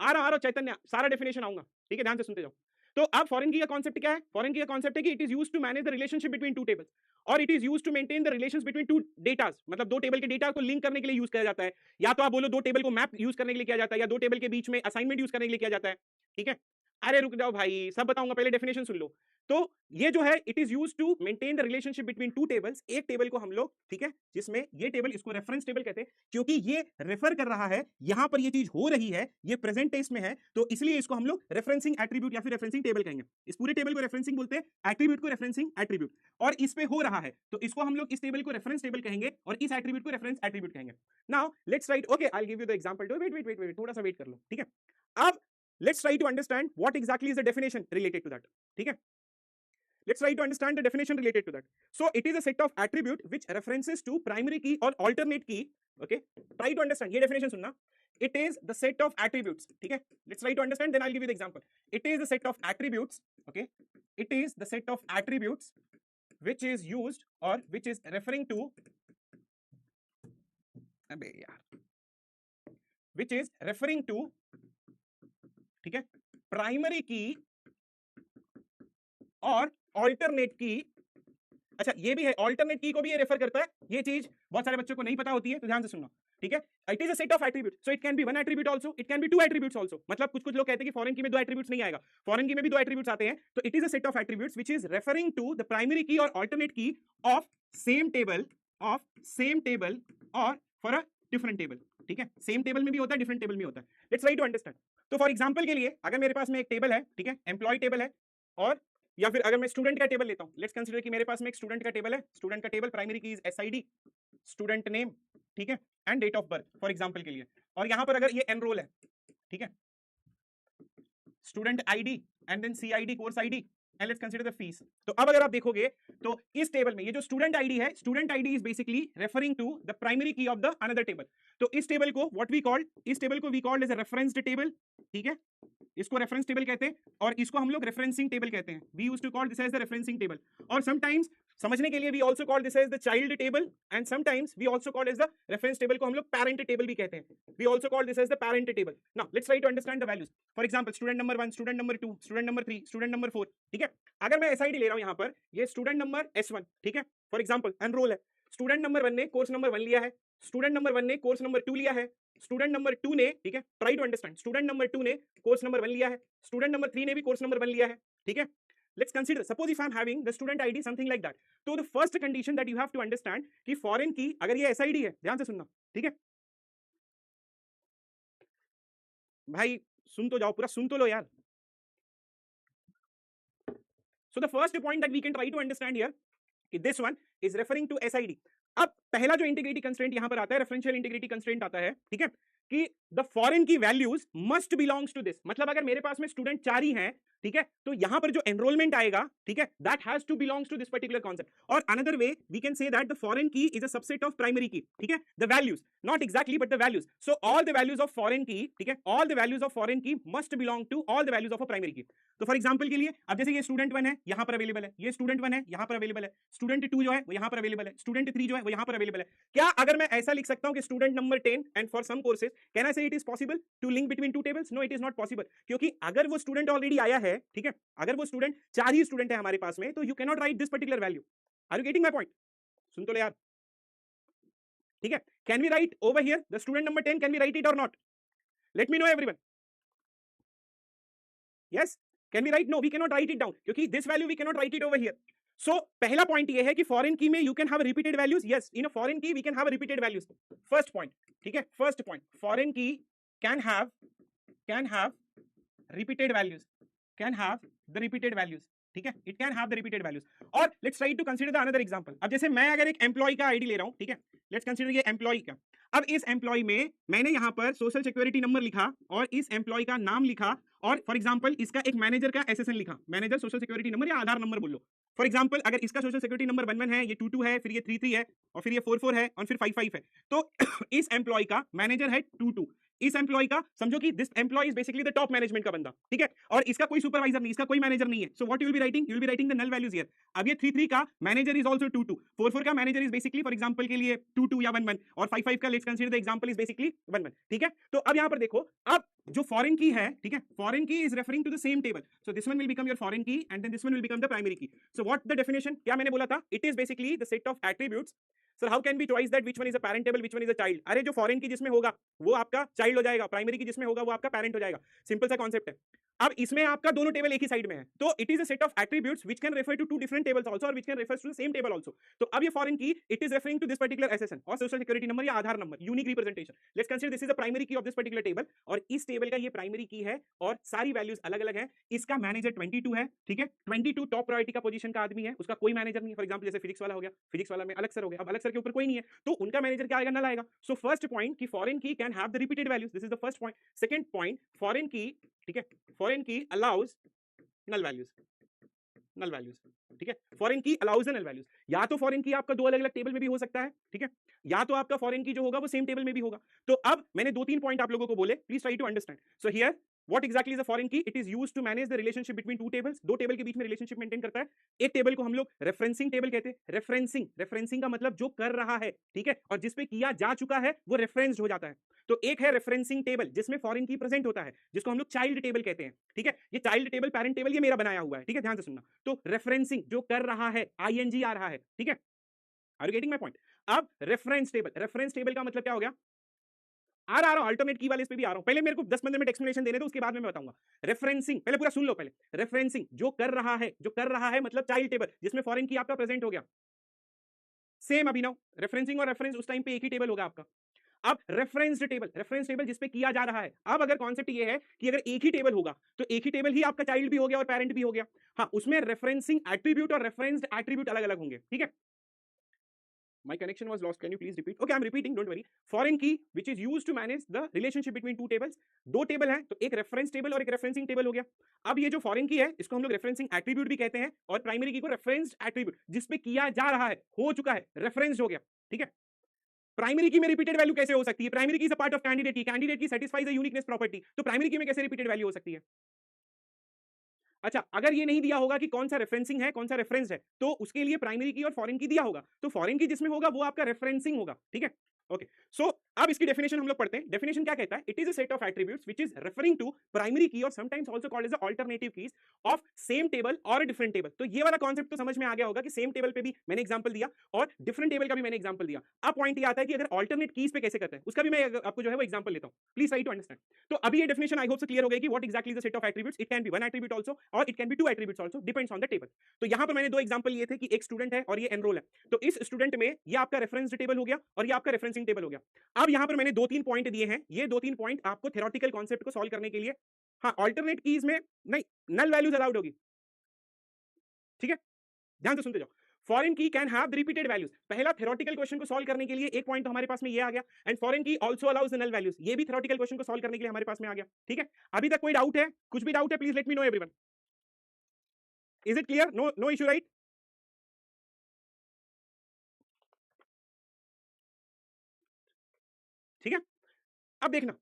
आ रहा चैतन्य, सारा डेफिनेशन आऊंगा, ठीक है, ध्यान से सुनते जाओ। तो अब फॉरेन की का कॉन्सेप्ट क्या है, फॉरेन की का कॉन्सेप्ट है कि it is used to manage the relationship between two tables और it is used to maintain the relations between two datas. मतलब दो टेबल के डेटा को लिंक करने के लिए यूज किया जाता है, या तो आप बोलो दो टेबल को मैप यूज करने के लिए किया जाता है, या दो टेबल के बीच में असाइनमेंट यूज करने के लिए किया जाता है, ठीक है। अरे रुक जाओ भाई, सब बताऊंगा, पहले डेफिनेशन सुन लो। तो ये जो है it is used to maintain the relationship between two tables, एक टेबल को हम लोग, ठीक है, जिसमें ये टेबल, इसको रेफरेंस टेबल कहते हैं क्योंकि ये रेफर कर रहा है, यहां पर ये चीज हो रही है, ये प्रेजेंट टेंस में है, तो इसलिए इसको हम लोग रेफरेंसिंग एट्रीब्यूट या फिर रेफरेंसिंग टेबल कहेंगे। इस पूरे टेबल को रेफरेंसिंग बोलते हैं, एट्रीब्यूट को रेफरेंसिंग एट्रीब्यूट, और इस पे हो रहा है तो इसको हम लोग इस टेबल को रेफरेंस टेबल कहेंगे और इस एट्रीब्यूट को रेफरेंस एट्रीब्यूट कहेंगे। Now let's write, okay, I will give you the example to, wait, थोड़ा सा वेट कर लो, ठीक है। अब let's try to understand what exactly is the definition related to that, ठीक है। Let's try to understand the definition related to that. So it is a set of attribute which references to primary key or alternate key. Okay, try to understand, ये definition सुनना, it is the set of attributes, ठीक है। Let's try to understand, then I'll give you the example. It is the set of attributes, okay, it is the set of attributes which is used or which is referring to, अबे यार, which is referring to, ठीक है, primary key और alternate की अच्छा ये भी है, ऑल्टरनेट की को भी ये रेफर करता है, ये चीज बहुत सारे बच्चों को नहीं पता होती है, तो ध्यान से सुनना, ठीक है। It is a set of attribute, so it can be one attribute also, it can be two attributes also. मतलब कुछ कुछ लोग कहते हैं कि फॉरेन की में दो एट्रीब्यूट्स नहीं आएगा, फॉरेन की में भी दो एट्रीब्यूट्स आते हैं, तो it is a set of attributes which is referring to the primary key और alternate key of same table और फॉर अ डिफरेंट टेबल, ठीक है। सेम टेबल में भी होता है, डिफरेंट टेबल में होता है। Let's try to understand. तो फॉर एग्जांपल के लिए अगर मेरे पास में एक टेबल है, ठीक है, एम्प्लॉय टेबल है, और या फिर अगर मैं स्टूडेंट का टेबल लेता हूं, लेट्स कंसीडर कि मेरे पास में एक स्टूडेंट का टेबल है, स्टूडेंट का table primary key is SID, student name, ठीक है, and date of birth for example के लिए, और यहां पर अगर ये एनरोल है, ठीक है, student ID and then CID course ID and let's consider the fees. तो अब अगर आप देखोगे तो इस टेबल में ये जो स्टूडेंट आईडी है, student ID is basically referring to the primary key of the another table. तो इस टेबल को व्हाट वी कॉल्ड, इस टेबल को we called as a referenced table, ठीक है, इसको रेफरेंस टेबल कहते हैं, और इसको हम लोग रेफरेंसिंग टेबल कहते हैं। We used to call this as the referencing table, और समटाइम्स समझने के लिए we also call this as the child table, and sometimes we also call as the reference table को हम लोग पेरेंट टेबल भी कहते हैं। We also call this as the parent table. Now let's try to understand the values. For example student number 1, student number 2, student number 3, student number 4, ठीक है। अगर मैं एसआईडी ले रहा हूं यहां पर, ये स्टूडेंट नंबर S1, ठीक है, फॉर एग्जांपल एनरोल है, स्टूडेंट नंबर 1 ने कोर्स नंबर 1 लिया है, स्टूडेंट नंबर 1 ने कोर्स नंबर 2 लिया है, स्टूडेंट नंबर 2 ने, ठीक है, try to understand, student number 2 ने कोर्स नंबर 1 लिया है, स्टूडेंट नंबर 3 ने भी कोर्स नंबर 1 लिया है, ठीक है। Let's consider, suppose if I'm having the student ID something like that, तो the first condition that you have to understand कि foreign की अगर ये SID है, ध्यान से सुनना, ठीक है भाई, सुन तो जाओ, पूरा सुन तो लो यार। So the first point that we can try to understand here, this one is referring to SID। अब पहला जो इंटीग्रिटी कंस्ट्रेंट यहां पर आता है, रेफरेंशियल इंटीग्रिटी कंस्ट्रेंट आता है, ठीक है, कि the foreign key values must belongs to this. मतलब अगर मेरे पास में स्टूडेंट 4 ही हैं, ठीक है, तो यहां पर जो एनरोलमेंट आएगा, ठीक है, that has to belongs to this particular concept. और another way we can say that the foreign key is a subset of primary key, ठीक है, the values, not exactly but the values. So all the values of foreign key, ठीक है, all the values of foreign key must belong to all the values of a primary key. तो for example के लिए अब जैसे ये student 1 है, यहां पर अवेलेबल है, ये स्टूडेंट 1 है, यहां पर अवेलेबल है, स्टूडेंट 2 जो है वो यहां पर अवेलेबल है, स्टूडेंट 3 जो है वो यहां पर अवेलेबल है। क्या अगर मैं ऐसा लिख सकता हूं कि student number 10 and for some courses can I say it is possible to link between two tables? No, it is not possible, क्योंकि अगर वो स्टूडेंट ऑलरेडी आया है, ठीक है, अगर वो स्टूडेंट 4 ही स्टूडेंट है हमारे पास में, तो you can not write this particular value. Are you getting my point? सुन तो ले यार, ठीक है। Can we write over here the student number 10, can we write it और not? Let me know everyone. Yes, can we write? No, we can not write it down, क्योंकि this value we can not write it over here. So पहला point ये है कि foreign की में you can have repeated values. Yes, in a foreign key we can have repeated values. First point, ठीक है, first point, foreign key can have repeated values, can have the repeated values, ठीक है, it can have the repeated values. और let's try to consider the another example. अब जैसे मैं अगर एक एम्प्लॉय का आईडी ले रहा हूं, ठीक है, लेट्स कंसीडर ये एम्प्लॉय का। अब इस एम्प्लॉय में मैंने यहां पर सोशल सिक्योरिटी नंबर लिखा और इस एम्प्लॉय का नाम लिखा, और फॉर एग्जांपल इसका एक मैनेजर का एसएसएन लिखा, मैनेजर सोशल सिक्योरिटी नंबर या आधार नंबर बोल लो। फॉर एग्जांपल अगर इसका सोशल सिक्योरिटी नंबर 11 है, ये 22 है, फिर ये 33 है, और फिर ये 44 है, और फिर 55 है, तो इस एम्प्लॉय का मैनेजर है 22। इस एम्प्लॉय का समझो कि this employee is basically the top management का बंदा, ठीक है, और इसका कोई सुपरवाइजर नहीं, इसका कोई मैनेजर नहीं है। So what you will be writing? You will be writing the null values here. अब ये 33 का मैनेजर इज आल्सो 22, 44 का manager is basically for example के लिए 22 या 11, और 55 का let's consider the example is basically 11, ठीक है। तो अब यहां पर देखो, अब जो फॉरेन की है, ठीक है, foreign key is referring to the same table, so this one will become your foreign key and then this one will become the primary key. So what the definition, क्या मैंने बोला था? It is basically the set of attributes. Sir how can be choice that which one is a parent table, which one is a child? अरे जो foreign की जिसमें होगा वो आपका चाइल्ड हो जाएगा, प्राइमरी की जिसमें होगा वो आपका पेरेंट हो जाएगा। सिंपल सा कॉन्सेप्ट है। अब इसमें आपका दोनों टेबल एक ही साइड में है, तो it is a set of attributes which can refer to two different tables also, और which can refer to the same table also. तो अब ये foreign key it is referring to this particular SSN और social security number या Aadhaar number, unique representation. Let's consider this is the primary key of this particular table, और इस table का ये primary की है और सारी वैल्यूज अलग अलग है। इसका मैनेजर 22 है, ठीक है, 22 टॉप प्रायोरिटी का पोजीशन का आदमी है, उसका कोई मैनेजर नहीं है। फॉर एग्जांपल जैसे फिजिक्स वाला हो गया, फिजिक्स वाला में अलग सर हो गया, अब अलग सर के ऊपर कोई नहीं है, तो उनका मैनेजर क्या आएगा? नल आएगा। सो फर्स्ट पॉइंट कि foreign key can have the repeated values, this is the first point. Second point, foreign key, ठीक है, foreign key allows null values, null values, ठीक है, foreign key allows null values. या तो foreign की आपका दो अलग अलग टेबल में भी हो सकता है, ठीक है, या तो आपका फॉरेन की जो होगा वो सेम टेबल में भी होगा। तो अब मैंने 2-3 पॉइंट आप लोगों को बोले, please try to understand. So here what exactly is a foreign key? It is used to manage the relationship between two tables, दो टेबल के बीच में रिलेशनशिप मेंटेन करता है। एक टेबल को हम लोग रेफरेंसिंग टेबल कहते हैं। रेफरेंसिंग का मतलब जो कर रहा है, ठीक है, और जिस पे किया जा चुका है वो रेफरेंस्ड हो जाता है। तो एक है रेफरेंसिंग टेबल जिसमें फॉरेन की प्रेजेंट होता है, जिसको हम लोग चाइल्ड टेबल कहते हैं, ठीक है। ये चाइल्ड टेबल, पेरेंट टेबल ये मेरा बनाया हुआ है, ठीक है, ध्यान से सुनना। तो रेफरेंसिंग जो कर रहा है, आईएनजी आ रहा है, ठीक है। Are you getting my point? अब रेफरेंस टेबल का मतलब क्या हो गया? आ रहा हूं, अल्टरनेट की वाले इस पे भी आ रहा हूं। पहले मेरे को 10-15 मिनट एक्सप्लेनेशन देने दो, उसके बाद में मैं बताऊंगा। रेफरेंसिंग पहले पूरा सुन लो पहले। रेफरेंसिंग जो कर रहा है मतलब चाइल्ड टेबल जिसमें फॉरेन की आपका प्रेजेंट हो गया। सेम अभिनव, रेफरेंसिंग और रेफरेंस उस टाइम पे एक ही टेबल होगा आपका। अब रेफरेंस टेबल जिस पे किया जा रहा है। अब अगर कॉन्सेप्ट ये है कि अगर एक ही टेबल होगा तो एक ही टेबल ही आपका चाइल्ड भी हो गया और पेरेंट भी हो गया। हाँ, उसमें रेफरेंसिंग एट्रीब्यूट और रेफरेंस्ड एट्रीब्यूट अलग अलग होंगे, ठीक है। My connection was lost. Can you please repeat? Okay, I'm repeating. Don't worry. Foreign key, which is used to manage the relationship between two tables. दो टेबल हैं, तो एक रेफरेंस टेबल और एक रेफरेंसिंग टेबल हो गया। अब ये जो फॉरेन की है, इसको हम लोग रेफरेंसिंग एट्रीब्यूट भी कहते हैं, और प्राइमरी की को रेफरेंस्ड एट्रीब्यूट, जिसपे किया जा रहा है, हो चुका है, रेफरेंस्ड हो गया, ठीक है। प्राइमरी की में रिपीटेड वैल्यू कैसे हो सकती है? Primary key is a part of candidate की सेटिस्फाइज द यूनिकनेस प्रॉपर्टी। तो प्राइमरी की में कैसे रिपीटेड वैल्यू हो सकती है? अच्छा, अगर ये नहीं दिया होगा कि कौन सा रेफरेंसिंग है, कौन सा रेफरेंस है, तो उसके लिए प्राइमरी की और फॉरेन की दिया होगा। तो फॉरेन की जिसमें होगा वो आपका रेफरेंसिंग होगा, ठीक है। ओके, सो अब इसकी डेफिनेशन हम लोग पढ़ते हैं। डेफिनेशन क्या कहता है? It is a set of attributes which is referring to primary key और sometimes also called as alternative keys of same table और डिफरेंट टेबल। तो ये वाला कॉन्सेप्ट तो समझ में आ गया होगा कि सेम टेबल पे भी मैंने एग्जांपल दिया और डिफरेंट टेबल का भी मैंने एग्जांपल दिया। अब पॉइंट ये आता है कि अगर अल्टरनेट कीज पे कैसे करते हैं, उसका भी मैं आपको जो है वो एग्जांपल लेता हूं। Please try to understand. तो अभी ये डेफिनेशन आई होप से क्लियर हो गई कि what exactly is the set of attributes. It can be one attribute also और it can be two attributes also, depends on the table. तो यहां पर मैंने दो एग्जांपल लिए थे कि एक स्टूडेंट है और ये एनरोल है। तो इस स्टूडेंट में ये आपका रेफरेंस टेबल हो गया और ये आपका रेफरेंसिंग टेबल हो गया। अब यहां पर मैंने दो तीन पॉइंट दिए हैं। ये दो तीन पॉइंट आपको थ्योरेटिकल कॉन्सेप्ट को सॉल्व करने के लिए, हाँ, अल्टरनेट कीज में नहीं, नल वैल्यूज अलाउड होगी, ठीक है, ध्यान से सुनते जाओ। Foreign key can have the repeated values. पहला थ्योरेटिकल क्वेश्चन को सॉल्व करने के लिए एक पॉइंट तो हमारे पास में ये आ गया। And foreign key also allows the null values. ये भी थ्योरेटिकल क्वेश्चन को सॉल्व करने के लिए हमारे पास में आ गया, ठीक है। अभी तक कोई डाउट है? कुछ भी डाउट है please let me know everyone. Is it clear? No no issue, right? ठीक है। अब देखना,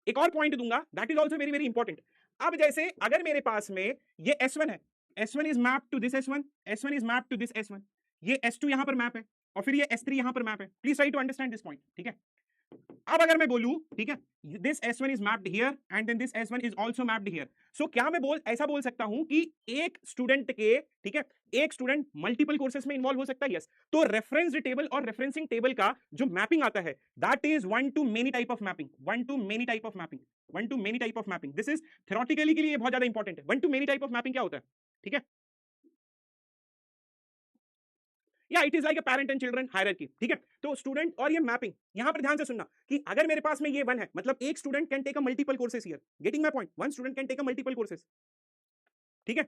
एक और पॉइंट दूंगा, that is also very very important. अब जैसे अगर मेरे पास में ये S1 है, S1 is map to this S1, S1 is map to this S1, ये S2 यहां पर मैप है और फिर ये S3 यहां पर मैप है। Please try to understand this point, ठीक है। अब अगर मैं बोलूं, ठीक है, this S1 is mapped here and then this S1 is also mapped here, so क्या मैं ऐसा बोल सकता हूं कि एक स्टूडेंट के, ठीक है, एक स्टूडेंट मल्टीपल कोर्सेज में इन्वॉल्व हो सकता है? यस। तो रेफरेंस टेबल और रेफरेंसिंग टेबल का जो मैपिंग आता है, that is one to many type of mapping, one to many type of mapping, one to many type of mapping. This is theoretically के लिए बहुत ज्यादा इंपॉर्टेंट है। One to many type of mapping क्या होता है, ठीक है, या it is like a parent and children hierarchy, ठीक है। तो स्टूडेंट और ये मैपिंग, यहां पर ध्यान से सुनना कि अगर मेरे पास में ये वन है, मतलब एक student can take a multiple courses here, getting my point, one student can take a multiple courses, ठीक है।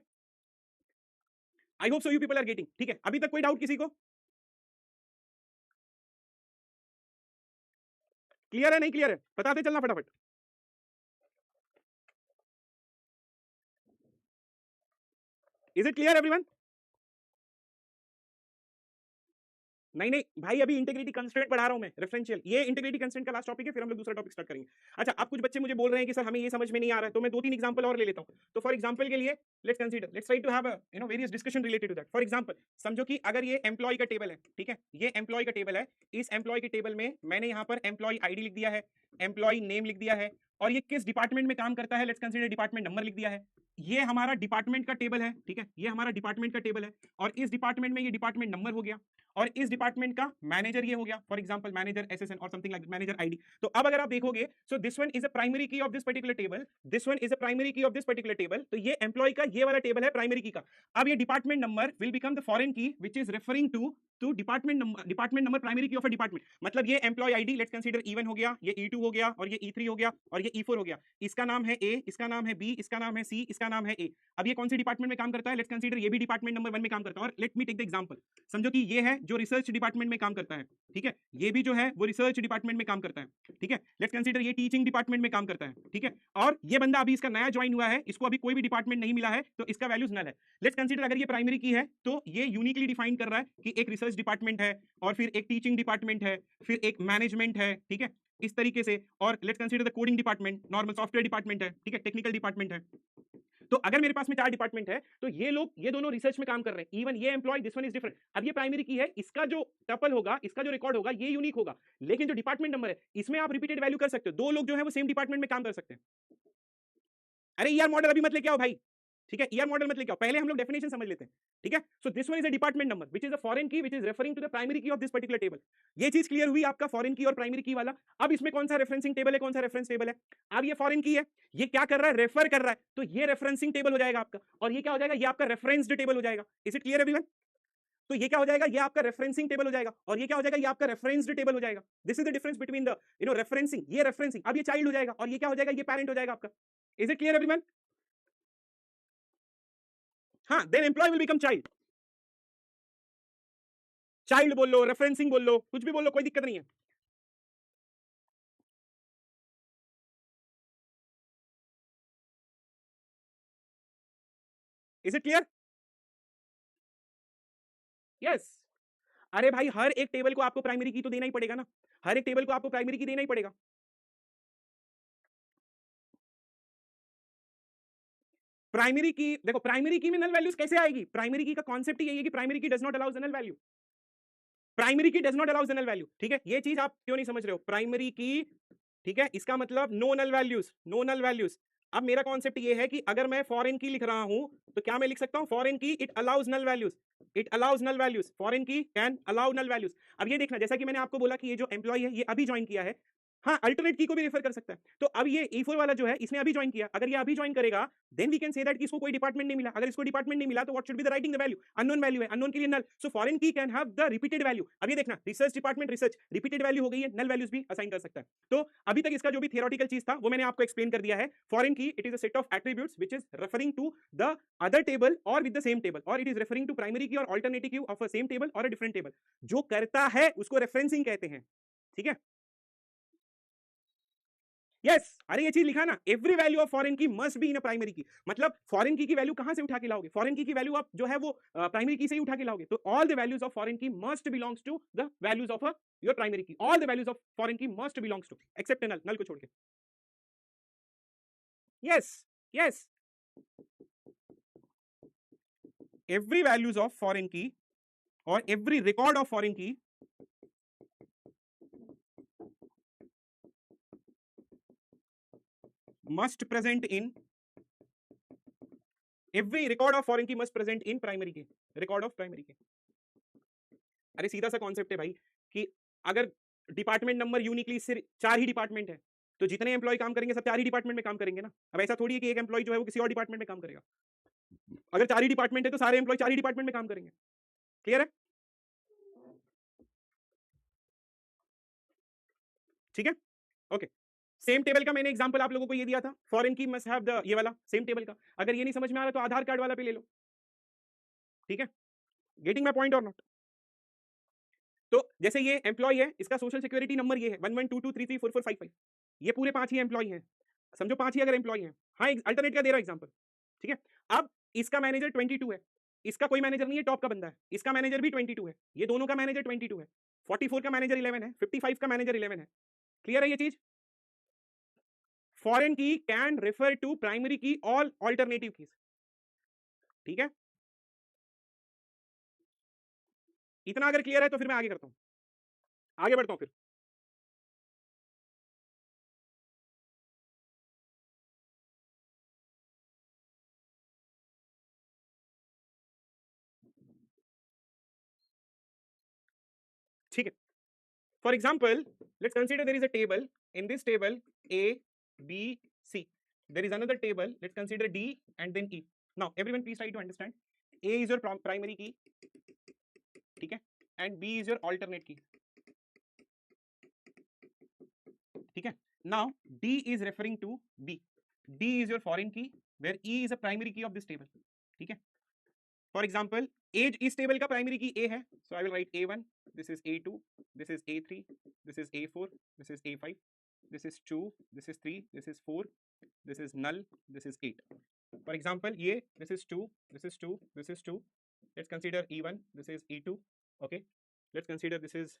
I hope so you people are getting, ठीक है। अभी तक कोई डाउट किसी को? क्लियर है, नहीं क्लियर है? बताते चलना फटाफट। Is it clear everyone? नहीं नहीं भाई, अभी इंटीग्रिटी कंस्ट्रेंट पढ़ा रहा हूं मैं, रेफरेंशियल। ये इंटीग्रिटी कंस्ट्रेंट का लास्ट टॉपिक है, फिर हम लोग दूसरा टॉपिक स्टार्ट करेंगे। अच्छा, अब कुछ बच्चे मुझे बोल रहे हैं कि सर हमें ये समझ में नहीं आ रहा है, तो मैं दो तीन एग्जांपल और ले लेता हूं। तो फॉर एग्जांपल के लिए let's consider, let's try to have various discussion related to that. For example, समझो कि अगर ये एम्प्लॉय का टेबल है, ठीक है, ये एम्प्लॉय का टेबल है। इस एम्प्लॉय के टेबल में मैंने यहाँ पर एम्प्लॉय आईडी लिख दिया है, एम्प्लॉय नेम लिख दिया है, और ये किस डिपार्टमेंट में काम करता है, लेट्स कंसीडर डिपार्टमेंट नंबर लिख दिया है। ये हमारा डिपार्टमेंट का टेबल है, ठीक है, ये हमारा डिपार्टमेंट का टेबल है, और इस डिपार्टमेंट में ये डिपार्टमेंट नंबर हो गया, और इस डिपार्टमेंट का मैनेजर ये हो गया, फॉर एग्जांपल मैनेजर एसएसएन और समथिंग लाइक मैनेजर आईडी। तो अब अगर आप देखोगे, so this one is a primary key of this particular table, this one is a primary key of this particular table. तो ये एम्प्लॉय का ये वाला टेबल है प्राइमरी की का। अब ये department number will become the foreign key which is referring to department number primary key of a department. मतलब ये employ ID let's consider E1 हो गया, ये E2 हो गया, और ये E3 हो गया, और ये E4 हो गया। इसका नाम है ए, इसका नाम है बी, इसका नाम है सी, इसका नाम है ए। अब ये कौन सी डिपार्टमेंट में काम करता है? लेट्स कंसीडर ये भी डिपार्टमेंट नंबर 1 में काम करता है। और let me take the example, समझो कि ये है जो रिसर्च डिपार्टमेंट में काम करता है, ठीक है, ये भी जो है वो रिसर्च डिपार्टमेंट में काम करता है, ठीक है। लेट्स कंसीडर ये टीचिंग डिपार्टमेंट में काम करता है, ठीक है, और ये बंदा अभी इसका नया ज्वाइन हुआ है, इसको अभी कोई भी डिपार्टमेंट नहीं मिला है, तो इसका वैल्यूज नल है। लेट्स कंसीडर अगर ये प्राइमरी की है तो ये यूनिकली डिफाइन कर रहा है कि एक रिसर्च डिपार्टमेंट है, और फिर एक टीचिंग डिपार्टमेंट है, फिर एक मैनेजमेंट है, ठीक है, इस तरीके से, और let's consider the coding department, normal software department है, ठीक है, टेक्निकल डिपार्टमेंट है। तो अगर मेरे पास में 4 डिपार्टमेंट है, तो ये लोग, ये दोनों रिसर्च में काम कर रहे हैं, इवन ये employee, this one is different. अब ये प्राइमरी की है, इसका जो टपल होगा, इसका जो रिकॉर्ड होगा, ये यूनिक होगा, लेकिन जो डिपार्टमेंट नंबर है, इसमें आप रिपीटेड वैल्यू कर सकते हो, दो लोग जो है वो सेम डिपार्टमेंट में काम कर सकते हैं। अरे ईआर मॉडल अभी मत लेके आओ भाई, ठीक है, ईआर मॉडल मत लेके आओ, पहले हम लोग डेफिनेशन समझ लेते हैं, ठीक है। So this one is a department number which is a foreign key which is referring to the primary key of this particular table. ये चीज क्लियर हुई आपका, फॉरेन की और प्राइमरी की वाला। अब इसमें कौन सा रेफरेंसिंग टेबल है, कौन सा रेफरेंस टेबल है? अब ये फॉरेन की है, ये क्या कर रहा है, रेफर कर रहा है, तो ये रेफरेंसिंग टेबल हो जाएगा आपका, और ये क्या हो जाएगा, ये आपका रेफरेंस्ड टेबल हो जाएगा। Is it clear everyone? तो ये क्या हो जाएगा, ये आपका रेफरेंसिंग टेबल हो जाएगा, और ये क्या हो जाएगा, ये आपका रेफरेंस्ड टेबल हो जाएगा। This is the difference between the referencing, ये रेफरेंसिंग, अब ये चाइल्ड हो जाएगा, और ये क्या हो जाएगा, ये पेरेंट हो जाएगा आपका। Is it clear everyone? हाँ, then employee will become child. Child बोल लो, रेफरेंसिंग बोल लो, कुछ भी बोल लो, कोई दिक्कत नहीं है। Is it clear? यस। अरे भाई, हर एक टेबल को आपको प्राइमरी की तो देना ही पड़ेगा ना, हर एक टेबल को आपको प्राइमरी की देना ही पड़ेगा। प्राइमरी की देखो, प्राइमरी की में नल वैल्यूज कैसे आएगी? प्राइमरी की का कॉन्सेप्ट ही यही है कि primary key does not allow null value, primary key does not allow null value, ठीक है। ये चीज आप क्यों नहीं समझ रहे हो? प्राइमरी की, ठीक है, इसका मतलब no null values, no null values. अब मेरा कॉन्सेप्ट ये है कि अगर मैं फॉरेन की लिख रहा हूं, तो क्या मैं लिख सकता हूं, foreign key it allows null values, it allows null values, foreign key can allow null values. अब ये देखना, जैसा कि मैंने आपको बोला कि ये जो एम्प्लॉय है, ये अभी ज्वाइन किया है, हाँ, अल्टरनेट की को भी रेफर कर सकता है। तो अब ये E4 वाला जो है, इसने अभी ज्वाइन किया, अगर ये अभी ज्वाइन करेगा, then we can say that कि इसको कोई डिपार्टमेंट नहीं मिला। अगर इसको डिपार्टमेंट नहीं मिला, तो what should be the writing the value? Unknown value है, अननोन के लिए नल। So foreign key can have the repeated value. अब ये देखना, research department research repeated value हो गई है, नल वैल्यूज भी असाइन कर सकता है। तो अभी तक इसका जो भी थियोरेटिकल चीज था, वो मैंने आपको एक्सप्लेन कर दिया है। Foreign key it is a set of attributes which is referring to the other table और विद द सेम टेबल, और it is referring to primary key और अल्टरनेटिव की ऑफ अ सेम टेबल और अ different table. जो करता है उसको referencing कहते हैं, ठीक है। यस, अरे ये चीज लिखा ना, every value of foreign key must be in a primary की। मतलब फॉरेन की वैल्यू कहां से उठा के लाओगे? फॉरेन की वैल्यू आप जो है वो प्राइमरी की से ही उठा के लाओगे। तो all the values of foreign key must belongs to the values of your primary key. All the values of foreign key must belongs to, except null, null को छोड़ के। Yes, yes, every values of foreign key और every record of foreign key must present in, every record of foreign key must present in primary key, record of primary key. अरे सीधा सा concept है भाई, कि अगर डिपार्टमेंट नंबर यूनिकली सिर्फ 4 ही department है, तो जितने एम्प्लॉय काम करेंगे सब 4 ही डिपार्टमेंट में काम करेंगे ना। अब ऐसा थोड़ी है कि एक एम्प्लॉय जो है वो किसी और डिपार्टमेंट में काम करेगा। अगर 4 ही डिपार्टमेंट है, तो सारे एम्प्लॉय 4 ही डिपार्टमेंट में काम करेंगे। क्लियर है? ठीक है, ओके। सेम टेबल का मैंने एग्जांपल आप लोगों को ये दिया था, foreign key must have the, ये वाला सेम टेबल का। अगर ये नहीं समझ में आ रहा तो आधार कार्ड वाला पे ले लो, ठीक है। गेटिंग माय पॉइंट और नॉट? तो जैसे ये एम्प्लॉय है, इसका सोशल सिक्योरिटी नंबर ये है 1122233445, ये पूरे 5 ही एम्प्लॉय हैं, समझो 5 ही अगर एम्प्लॉय हैं। हाँ, अल्टरनेट का दे रहा हूं एग्जांपल, ठीक है। अब इसका मैनेजर 22 है, इसका कोई मैनेजर नहीं है, टॉप का बंदा है, इसका मैनेजर भी 22 है, ये दोनों का मैनेजर 22 है, 44 का मैनेजर 11 है, 55 का मैनेजर 11 है। क्लियर है ये चीज? Foreign key can refer to primary key all alternative keys, ठीक है। इतना अगर क्लियर है तो फिर मैं आगे करता हूं, आगे बढ़ता हूं फिर। ठीक है, for example, let's consider there is a table. In this table, A, B, C. There is another table. Let's consider D and then E. Now, everyone, please try to understand. A is your primary key, ठीक है, and B is your alternate key, ठीक है. Now, D is referring to B. D is your foreign key, where E is a primary key of this table, ठीक है. For example, age इस table का primary की A है, so I will write A1, this is A2, this is A3, this is A4, this is A5, this is 2, this is 3, this is 4, this is null, this is 8. For example, ये this is 2, this is 2, this is 2. Let's consider E1, this is E2, okay. Let's consider this is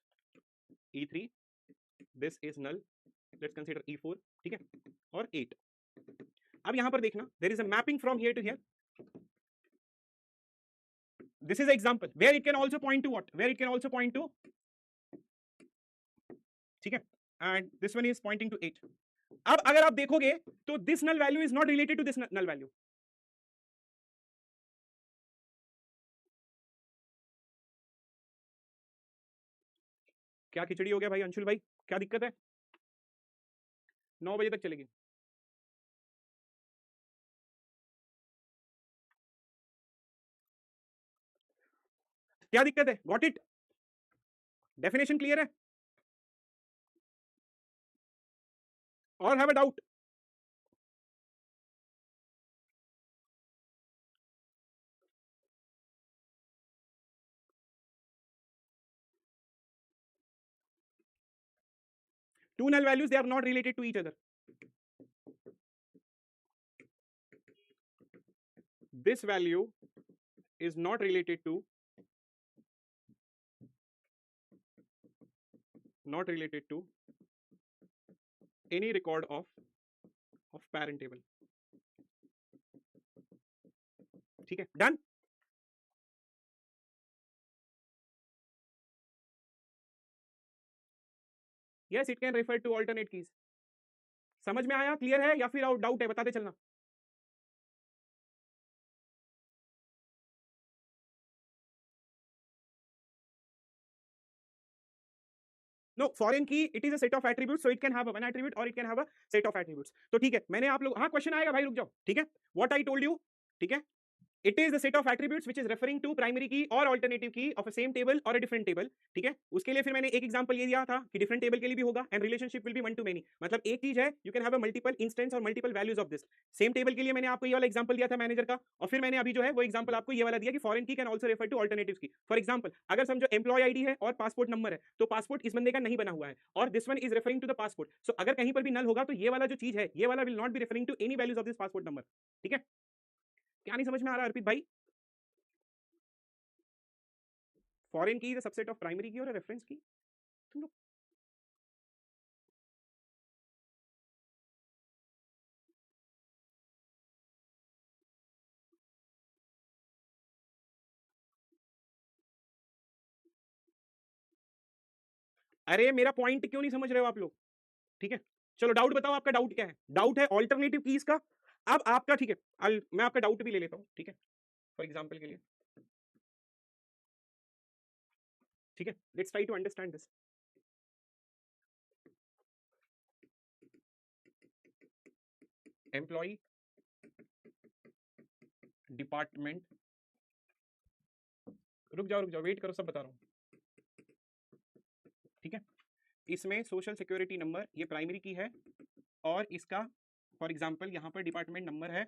E3, this is null, let's consider E4, ठीक है, और 8। अब यहां पर देखना, there is a mapping from here to here. This is an example where it can also point to what? Where it can also point to, ठीक है, and this one is pointing to 8. अब अगर आप देखोगे तो this null value is not related to this null value. क्या खिचड़ी हो गया भाई अंशुल भाई, क्या दिक्कत है? 9 बजे तक चलेगी. क्या दिक्कत है? Got it? डेफिनेशन क्लियर है और have a doubt? Two null values, they are not related to each other. This value is not related to any record of parent table. ठीक है, done. Yes, it can refer to alternate keys. समझ में आया, clear है या फिर doubt है? बताते चलना. No, foreign key, it is a set of attributes, so it can have a one attribute or it can have a set of attributes. तो ठीक है, मैंने आप लोग, हाँ क्वेश्चन आएगा भाई, रुक जाओ, ठीक है. What I told you, ठीक है, it is the set of attributes which is referring to primary key or alternative key of a same table or a different table. ठीक है, उसके लिए फिर मैंने एक एग्जांपल ये दिया था कि डिफरेंट टेबल के लिए भी होगा and relationship will be one to many. मतलब एक चीज है, you can have a multiple instance और multiple values of this same table के लिए. मैंने आपको ये वाला एग्जांपल दिया था मैनेजर का, और फिर मैंने अभी जो है वो एग्जांपल आपको ये वाला दिया कि foreign key can also refer to alternatives key. For example, अगर समझो एम्प्लॉय आईडी है और पासपोर्ट नंबर है, तो पासपोर्ट इस बंदे का नहीं बना हुआ है और this one is referring to the passport. So अगर कहीं पर भी नल होगा तो ये वाला जो चीज है, ये वाला will not be referring to any values of this passport number. ठीक है, क्या नहीं समझ में आ रहा अर्पित भाई? Foreign key is a subset of primary key और रेफरेंस की. तुम लोग अरे मेरा पॉइंट क्यों नहीं समझ रहे हो आप लोग? ठीक है, चलो डाउट बताओ, आपका डाउट क्या है? डाउट है ऑल्टरनेटिव कीज का. अब आपका, ठीक है, मैं आपका डाउट भी ले लेता हूं, ठीक है, फॉर एग्जांपल के लिए. ठीक है, let's try to understand this. Employee department, रुक जाओ वेट करो, सब बता रहा हूं. ठीक है, इसमें सोशल सिक्योरिटी नंबर ये प्राइमरी की है और इसका फॉर एग्जांपल यहां पर डिपार्टमेंट नंबर है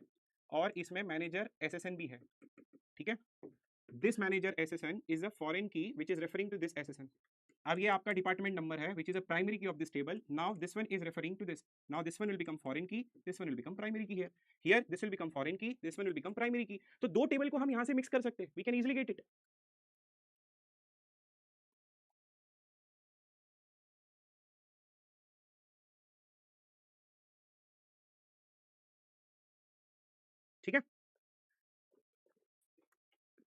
और इसमें मैनेजर एसएसएन भी है. ठीक है, this manager SSN is a foreign key which is referring to this SSN. अब ये आपका डिपार्टमेंट नंबर है which is a primary key of this table. Now this one is referring to this. Now this one will become foreign key, this one will become primary key. Here here this will become foreign key, this one will become primary key. तो दो table को हम यहां से mix कर सकते हैं, we can easily get it. ठीक है,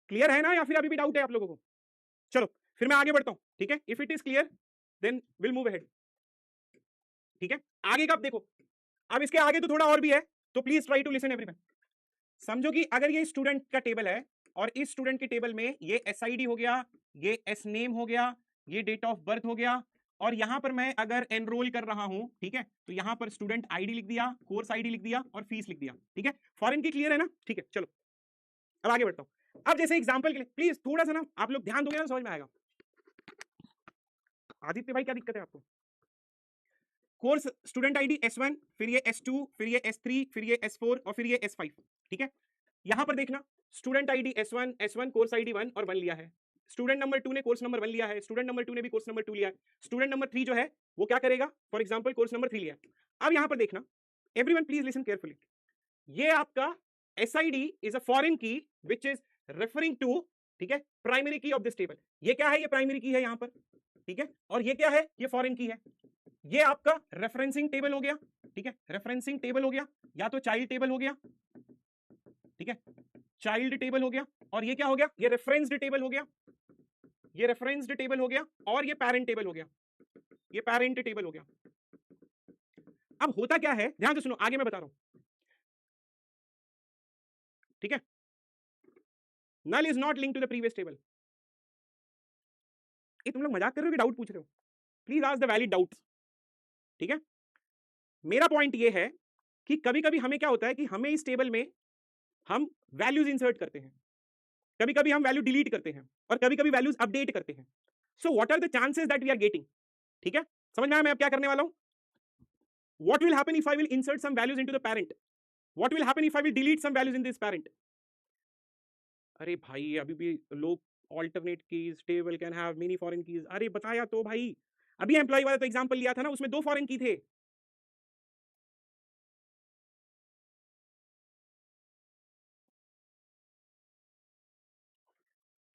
क्लियर है ना या फिर अभी भी डाउट है आप लोगों को? चलो फिर मैं आगे बढ़ता हूं. ठीक है, if it is clear then will move ahead. ठीक है, आगे का आप देखो. अब इसके आगे तो थोड़ा और भी है, तो please try to listen everyone. समझो कि अगर ये स्टूडेंट का टेबल है और इस स्टूडेंट के टेबल में ये एसआईडी हो गया, ये एस नेम हो गया, ये डेट ऑफ बर्थ हो गया, और यहां पर मैं अगर एनरोल कर रहा हूं, ठीक है, तो यहां पर स्टूडेंट आईडी लिख दिया, कोर्स आईडी लिख दिया और फीस लिख दिया. ठीक है, फॉरेन की क्लियर है ना? ठीक है, चलो अब आगे बढ़ता हूं. अब जैसे एग्जांपल के लिए प्लीज थोड़ा सा ना आप लोग ध्यान दोगे ना, समझ में आएगा. आदित्य भाई क्या दिक्कत है आपको? कोर्स स्टूडेंट आईडी S1, फिर ये S2, फिर ये S3, फिर ये S4 और फिर ये S5. ठीक है, यहां पर देखना student ID S1 course ID 1 और 1 लिया है. स्टूडेंट नंबर 2 ने कोर्स नंबर 1 लिया है, स्टूडेंट नंबर 2 ने भी कोर्स नंबर 2 लिया है. स्टूडेंट नंबर 3 जो है वो क्या करेगा, फॉर एग्जांपल कोर्स नंबर 3 लिया है. अब यहां पर देखना, एवरीवन प्लीज लिसन केयरफुली. ये आपका SID is a foreign key which is referring to, ठीक है, primary key of this table. ये क्या है? ये प्राइमरी की है यहां पर. ठीक है, और ये क्या है? ये फॉरेन की है. ये आपका रेफरेंसिंग टेबल हो गया, ठीक है, रेफरेंसिंग टेबल हो गया, या तो चाइल्ड टेबल हो गया, ठीक है, चाइल्ड टेबल हो गया, और ये क्या हो गया, ये रेफरेंस्ड टेबल हो गया, ये रेफरेंस्ड टेबल हो गया, और ये पैरेंट टेबल हो गया, ये पैरेंट टेबल हो गया। अब होता क्या है, ध्यान से सुनो, आगे मैं बता रहा हूं, ठीक है। Null is not link to the previous table. ये तुम लोग मजाक कर रहे हो कि डाउट पूछ रहे हो? Please ask the valid doubts, ठीक है। मेरा पॉइंट ये है कि कभी कभी हमें क्या होता है कि हमें इस टेबल में हम वैल्यूज इंसर्ट करते हैं, कभी कभी हम वैल्यू डिलीट करते हैं, और कभी कभी वैल्यूज अपडेट करते हैं। So what are the chances that we are getting, ठीक है, समझ में आया मैं अब क्या करने वाला हूं? What will happen if I will insert some values into the parent? What will happen if I will delete some values in this parent? अरे भाई अभी भी लोग alternate keys table can have many foreign keys, अरे बताया तो भाई, अभी एम्प्लॉय वाला तो एग्जांपल लिया था ना, उसमें 2 फॉरेन की थे।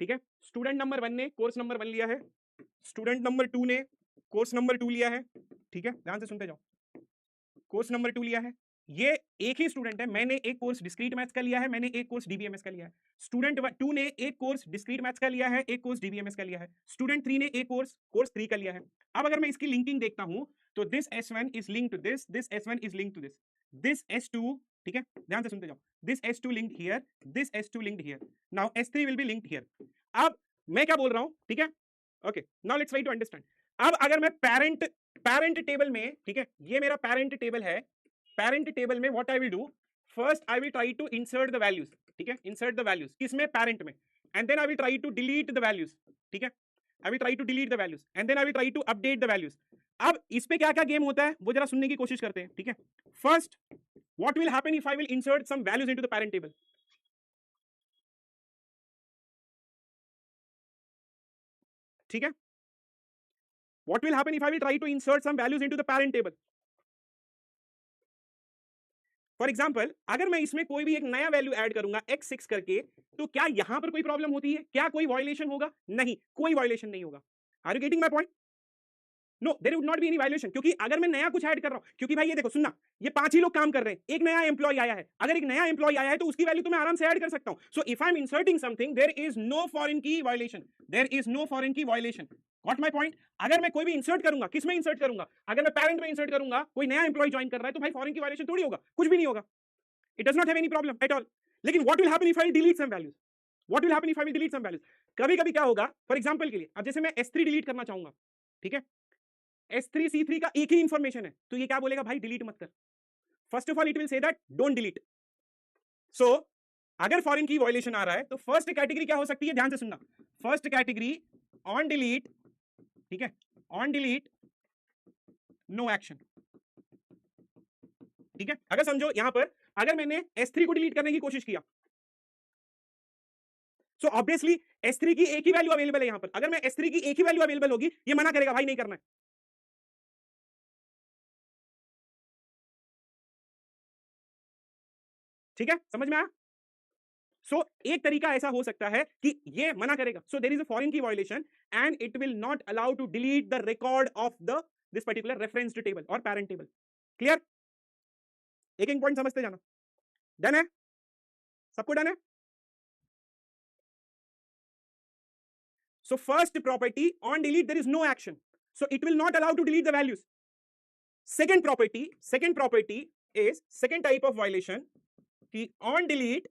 ठीक है, स्टूडेंट नंबर 1 ने कोर्स नंबर 1 लिया है, स्टूडेंट नंबर 2 ने कोर्स नंबर 2 लिया है, ठीक है, ध्यान से सुनते जाओ, कोर्स नंबर 2 लिया है। ये एक ही स्टूडेंट है, मैंने एक कोर्स डिस्क्रीट मैथ्स का लिया है, मैंने एक कोर्स डीबीएमएस का लिया है। स्टूडेंट 2 ने एक कोर्स डिस्क्रीट मैथ्स का लिया है, एक कोर्स डीबीएमएस का लिया है। स्टूडेंट 3 ने एक कोर्स 3 का लिया है। अब अगर मैं इसकी लिंकिंग देखता हूं तो this S1 is link to this S1 is link to this S2, ठीक है, ध्यान से सुनते जाओ, this S2 linked here, this S2 linked here, now S3 will be linked here. अब मैं क्या बोल रहा हूं, ठीक है, okay, now let's try to understand. अब अगर मैं पैरेंट टेबल में, ठीक है, ये मेरा पैरेंट टेबल है, पैरेंट टेबल में what I will do, first I will try to insert the values, ठीक है, इंसर्ट द वैल्यूज किसमें, पैरेंट में, and then I will try to delete the values, ठीक है, I will try to delete the values, and then I will try to update the values. अब इस पे क्या क्या गेम होता है वो जरा सुनने की कोशिश करते हैं, ठीक है। First, what will happen if I will insert some values into the parent table, ठीक है, what will happen if I will try to insert some values into the parent table. For example, अगर मैं इसमें कोई भी एक नया value add करूंगा x6 करके, तो क्या यहां पर कोई प्रॉब्लम होती है, क्या कोई वायलेशन होगा? नहीं, कोई वायलेशन नहीं होगा। Are you getting my point? No, there would not be any violation, क्योंकि अगर मैं नया कुछ ऐड कर रहा हूं, क्योंकि भाई ये देखो, सुनना, ये 5 ही लोग काम कर रहे हैं, एक नया एम्प्लॉय आया है, अगर एक नया एम्प्लॉय आया है तो उसकी वैल्यू तो मैं आराम से ऐड कर सकता हूं। So if I am inserting something, there is no foreign key violation, there is no foreign key violation. Got my point? अगर मैं कोई भी इंसर्ट करूंगा, किसमें इंसर्ट करूंगा, अगर मैं पैरेंट में इंसर्ट करूंगा, कोई नया एम्प्लॉय ज्वाइन कर रहा है, तो भाई फॉरेन की वायलेशन थोड़ी होगा, कुछ भी नहीं होगा, it does not have any problem at all। लेकिन what will happen if I delete some values? What will happen if I will delete some values? कभी कभी क्या होगा, फॉर एग्जाम्पल के लिए, अब जैसे मैं S3 डिलीट करना चाहूंगा, ठीक है, S3 C3 का एक ही इंफॉर्मेशन है, तो ये क्या बोलेगा, भाई डिलीट मत कर। First of all it will say that don't delete. So अगर फॉरेन की वायलेशन आ रहा है तो फर्स्ट कैटेगरी क्या हो सकती है, ध्यान से सुनना, फर्स्ट कैटेगरी ऑन डिलीट, ठीक है, ऑन डिलीट नो एक्शन, ठीक है। अगर समझो यहां पर अगर मैंने S3 को डिलीट करने की कोशिश किया, सो ऑब्वियसली S3 की एक ही वैल्यू अवेलेबल है यहां पर, अगर मैं S3 की एक ही वैल्यू अवेलेबल होगी, ये मना करेगा भाई नहीं करना है, ठीक है, समझ में आया? सो एक तरीका ऐसा हो सकता है कि ये मना करेगा, so there is a foreign key violation and it will not allow to delete the record of the this particular referenced table और पैरेंट टेबल। क्लियर? एक एक पॉइंट समझते जाना। डन है? सबको डन है? So first property, on delete there is no action, so it will not allow to delete the values. Second property is second type of violation कि on delete,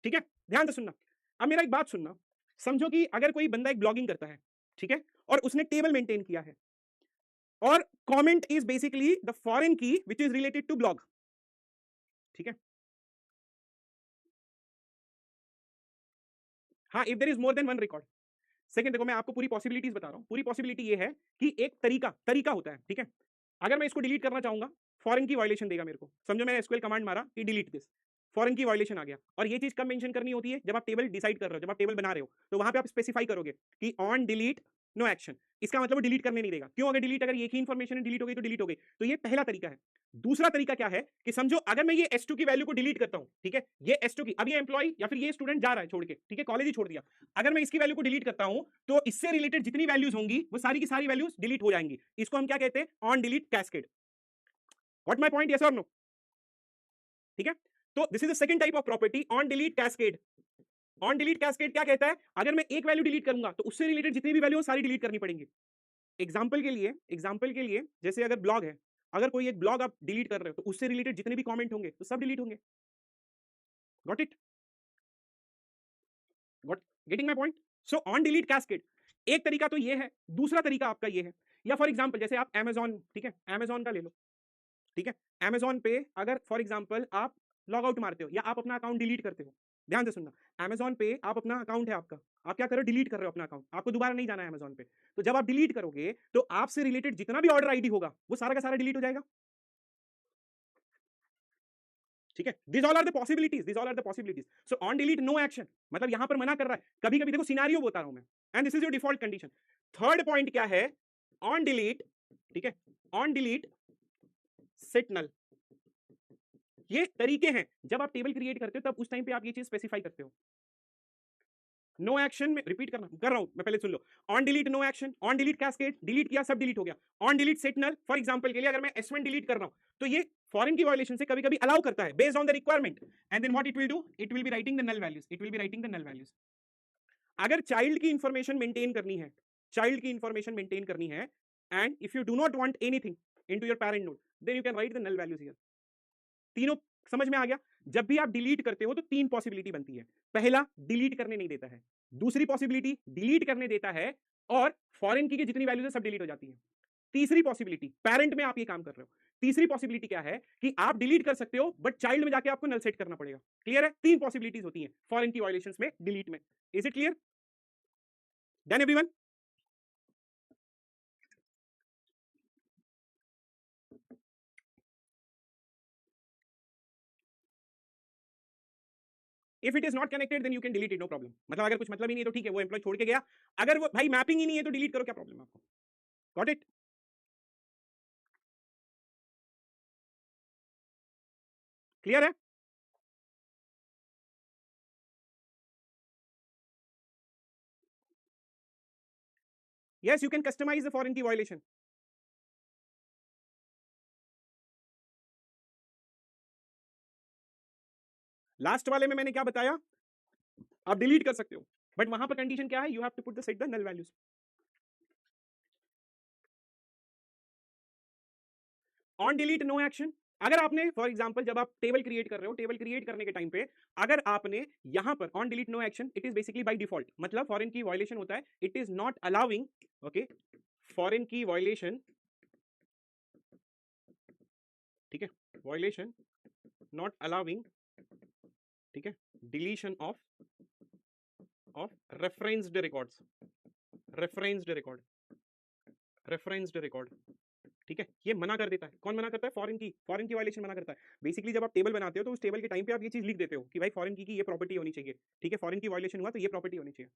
ठीक है, ध्यान से सुनना। अब मेरा एक बात सुनना, समझो कि अगर कोई बंदा एक ब्लॉगिंग करता है, ठीक है, और उसने टेबल मेंटेन किया है, और comment is basically the foreign key which is related to blog, ठीक है, हाँ, if there is more than one record. Second, देखो मैं आपको पूरी पॉसिबिलिटीज बता रहा हूं, पूरी पॉसिबिलिटी ये है कि एक तरीका होता है, ठीक है, अगर मैं इसको डिलीट करना चाहूंगा, फॉरेन की वायलेशन देगा मेरे को, समझो मैंने एसक्यूएल कमांड मारा कि delete this, foreign key violation आ गया। और ये चीज कब मेंशन करनी होती है, जब आप टेबल डिसाइड कर रहे हो, जब आप टेबल बना रहे हो, तो वहां पे आप स्पेसिफाई करोगे कि ऑन डिलीट नो एक्शन। इसका मतलब वो डिलीट करने नहीं देगा। क्यों? अगर एक ही इंफॉर्मेशन डिलीट हो गई तो डिलीट हो गई। तो ये पहला तरीका है। दूसरा तरीका क्या है कि समझो अगर मैं ये S2 की वैल्यू को डिलीट करता हूं, ठीक है, ये S2 की, अब ये एम्प्लॉय या फिर ये स्टूडेंट जा रहा है छोड़ के, ठीक है, कॉलेज ही छोड़ दिया, अगर मैं इसकी वैल्यू को डिलीट करता हूं तो इससे रिलेटेड जितनी वैल्यूज होंगी वो सारी की सारी वैल्यूज डिलीट हो जाएंगी। इसको हम क्या कहते हैं? On delete cascade. What my point? Yes और नो? ठीक है, तो this is the second type of property, on delete cascade. On delete cascade क्या कहता है? अगर मैं एक वैल्यू डिलीट करूंगा तो उससे रिलेटेड जितनी भी वैल्यू सारी डिलीट करनी पड़ेंगी। एग्जाम्पल के लिए जैसे अगर ब्लॉग है, अगर कोई एक ब्लॉग आप डिलीट कर रहे हो तो उससे रिलेटेड जितने भी कमेंट होंगे तो सब डिलीट होंगे। Got it? Got getting my point? So on delete cascade एक तरीका तो ये है। दूसरा तरीका आपका ये है, या फॉर एग्जांपल जैसे आप Amazon, ठीक है, Amazon का ले लो, ठीक है, Amazon पे अगर फॉर एग्जांपल आप लॉग आउट मारते हो या आप अपना अकाउंट डिलीट करते हो, ध्यान से सुनना, Amazon पे आप अपना अकाउंट है आपका, आप क्या करो? डिलीट कर रहे हो अपना अकाउंट, आपको दोबारा नहीं जाना है Amazon पे। तो जब आप डिलीट करोगे तो आपसे रिलेटेड जितना भी ऑर्डर आईडी होगा वो सारा का सारा डिलीट हो जाएगा। ठीक है, this all are the possibilities, this all are the possibilities. So on delete no action, मतलब यहां पर मना कर रहा है। कभी कभी देखो सिनारियो बता रहा हूं मैं, and this is your default condition. Third point क्या है? ऑन डिलीट, ठीक है, ऑन डिलीट सेट नल। ये तरीके हैं, जब आप टेबल क्रिएट करते हो तब उस टाइम पे आप ये चीज स्पेसिफाई करते हो। नो एक्शन में रिपीट कर रहा हूं मैं, पहले सुन लो। On delete no action, on delete cascade, delete किया सब डिलीट हो गया। On delete set null, for example के लिए अगर मैं S1 डिलीट कर रहा हूं तो ये फॉरेन की वायलेशन से कभी कभी अलाउ करता है based on the requirement, and then what it will do, it will be writing the null values, it will be writing the null values. अगर चाइल्ड की इंफॉर्मेशन मेंटेन करनी है, child की इंफॉर्मेशन मेंटेन करनी है, and if you do not want anything into your parent node, then you can write the null values here. तीनों समझ में आ गया? जब भी आप डिलीट करते हो तो तीन पॉसिबिलिटी बनती है। पहला, डिलीट करने नहीं देता है। दूसरी पॉसिबिलिटी, डिलीट करने देता है और फॉरेन की जितनी वैल्यूज है सब डिलीट हो जाती है। तीसरी पॉसिबिलिटी, पेरेंट में आप ये काम कर रहे हो, तीसरी पॉसिबिलिटी क्या है कि आप डिलीट कर सकते हो बट चाइल्ड में जाके आपको नल सेट करना पड़ेगा। क्लियर है? तीन पॉसिबिलिटीज होती हैं फॉरेन की वायलेशंस में, डिलीट में। Is it clear? Done everyone? If it is not connected then you can delete it, no problem. मतलब अगर कुछ मतलब ही नहीं है तो ठीक है, वो एम्प्लॉय छोड़ के गया, अगर वो भाई मैपिंग ही नहीं है तो डिलीट करो, क्या प्रॉब्लम है आपको? Got it? क्लियर है? Yes, you can customize the foreign key violation. Last वाले में मैंने क्या बताया? आप डिलीट कर सकते हो बट वहां पर कंडीशन क्या है? You have to put the set the null values. On delete no action, अगर आपने फॉर एग्जांपल जब आप टेबल क्रिएट कर रहे हो, टेबल क्रिएट करने के टाइम पे अगर आपने यहां पर on delete no action, it is basically by default, मतलब फॉरेन की वायलेशन होता है, it is not allowing, okay, foreign key violation, ठीक है, वायलेशन नॉट अलाउिंग, ठीक है, deletion of referenced records, referenced record, referenced record, ठीक है, ये मना कर देता है। कौन मना करता है? फॉरेन की वायलेशन मना करता है। बेसिकली जब आप टेबल बनाते हो तो उस टेबल के टाइम पे आप ये चीज लिख देते हो कि भाई फॉरेन की ये प्रॉपर्टी होनी चाहिए, ठीक है, फॉरेन की वायलेशन हुआ तो ये प्रॉपर्टी होनी चाहिए।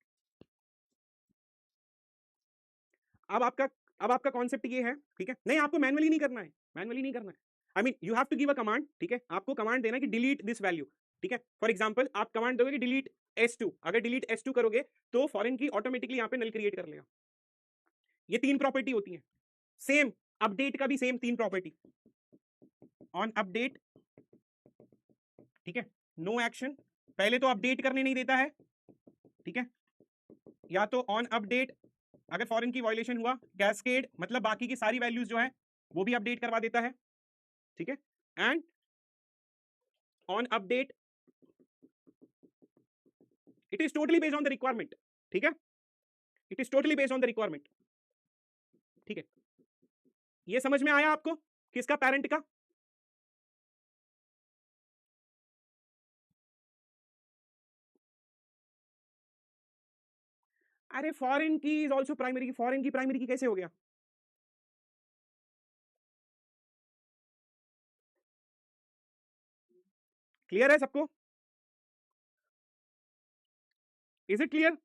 अब आपका अब आपका कॉन्सेप्ट ये है, ठीक है, नहीं आपको मैनुअली नहीं करना है, मैनुअली नहीं करना है। I mean you have to give a command, ठीक है, आपको कमांड देना है कि डिलीट दिस वैल्यू, ठीक है, फॉर एग्जांपल आप कमांड दोगे कि डिलीट S2, अगर डिलीट S2 करोगे तो फॉरेन की ऑटोमेटिकली यहाँ पे नल क्रिएट कर लेगा। ये तीन प्रॉपर्टी होती है। सेम अपडेट का भी सेम तीन प्रॉपर्टी, ऑन अपडेट, ठीक है, नो एक्शन, पहले तो अपडेट करने नहीं देता है, ठीक है, या तो ऑन अपडेट अगर फॉरेन की वायलेशन हुआ, कैस्केड मतलब बाकी की सारी वैल्यूज जो है वो भी अपडेट करवा देता है, ठीक है, and on update it is totally based on the requirement, ठीक है, it is totally based on the requirement, ठीक है। ये समझ में आया आपको किसका? पेरेंट का। अरे foreign key is also primary key, foreign key primary key कैसे हो गया? क्लियर है सबको? Is it clear?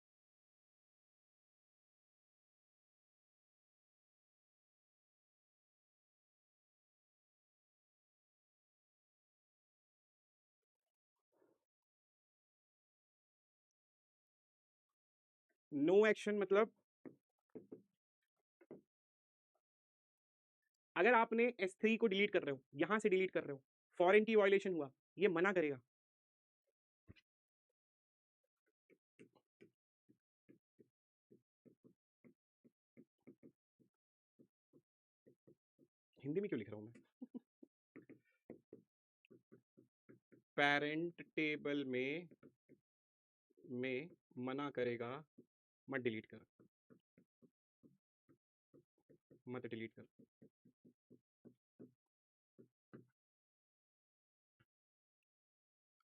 No action मतलब अगर आपने S3 को डिलीट कर रहे हो, यहां से डिलीट कर रहे हो, फॉरेन की वायलेशन हुआ, ये मना करेगा। हिंदी में क्यों लिख रहा हूं मैं? पेरेंट टेबल में मना करेगा, मत डिलीट कर, मत डिलीट कर।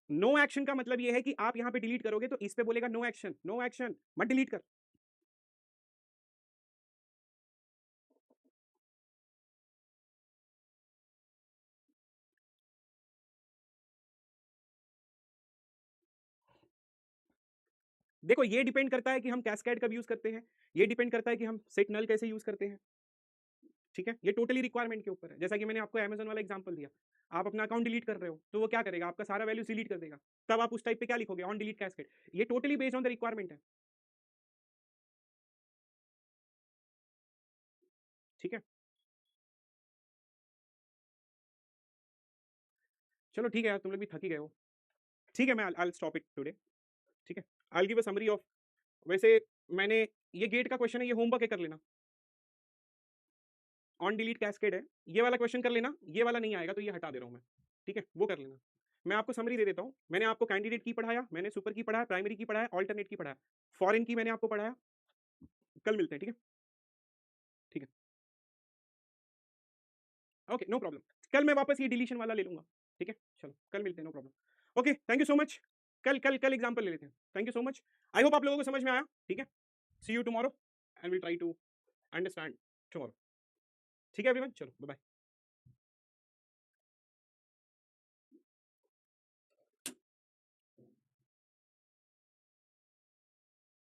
नो एक्शन का मतलब ये है कि आप यहां पे डिलीट करोगे तो इस पे बोलेगा नो एक्शन, नो एक्शन, मत डिलीट कर। देखो ये डिपेंड करता है कि हम कैस्केड कब यूज करते हैं, ये डिपेंड करता है कि हम सेट नल कैसे यूज करते हैं। ठीक है, ये टोटली रिक्वायरमेंट के ऊपर है। जैसा कि मैंने आपको अमेजन वाला एग्जांपल दिया, आप अपना अकाउंट डिलीट कर रहे हो तो वो क्या करेगा, आपका सारा वैल्यू डिलीट कर देगा। तब आप उस टाइप पे क्या लिखोगे, ऑन डिलीट कैस्केड। ये totally based on the requirement है। ठीक है, चलो ठीक है यार, तुम लोग भी थक ही गए हो। ठीक है, मैं आई स्टॉप इट टुडे। ठीक है, I give a summary of, वैसे मैंने, ये गेट का क्वेश्चन है, ये होमवर्क है, कर लेना। ऑन डिलीट कैस्केड है, ये वाला क्वेश्चन कर लेना, ये वाला नहीं आएगा तो ये हटा दे रहा हूं मैं। ठीक है, वो कर लेना। मैं आपको समरी दे देता हूं, मैंने आपको कैंडिडेट की पढ़ाया, मैंने सुपर की पढ़ाया, प्राइमरी की पढ़ाया, ऑल्टरनेट की पढ़ाया, फॉरेन की मैंने आपको पढ़ाया। कल मिलते हैं, ठीक है। ठीक है, ओके, नो प्रॉब्लम। कल मैं वापस ये डिलीशन वाला ले लूंगा। ठीक है, चलो कल मिलते हैं, no problem. Okay, thank you so much. कल कल कल एग्जाम्पल ले लेते हैं। Thank you so much. I hope आप लोगों को समझ में आया। ठीक है, see you tomorrow and will try to understand tomorrow. ठीक है एवरीवन, चलो bye bye.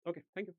Okay, thank you.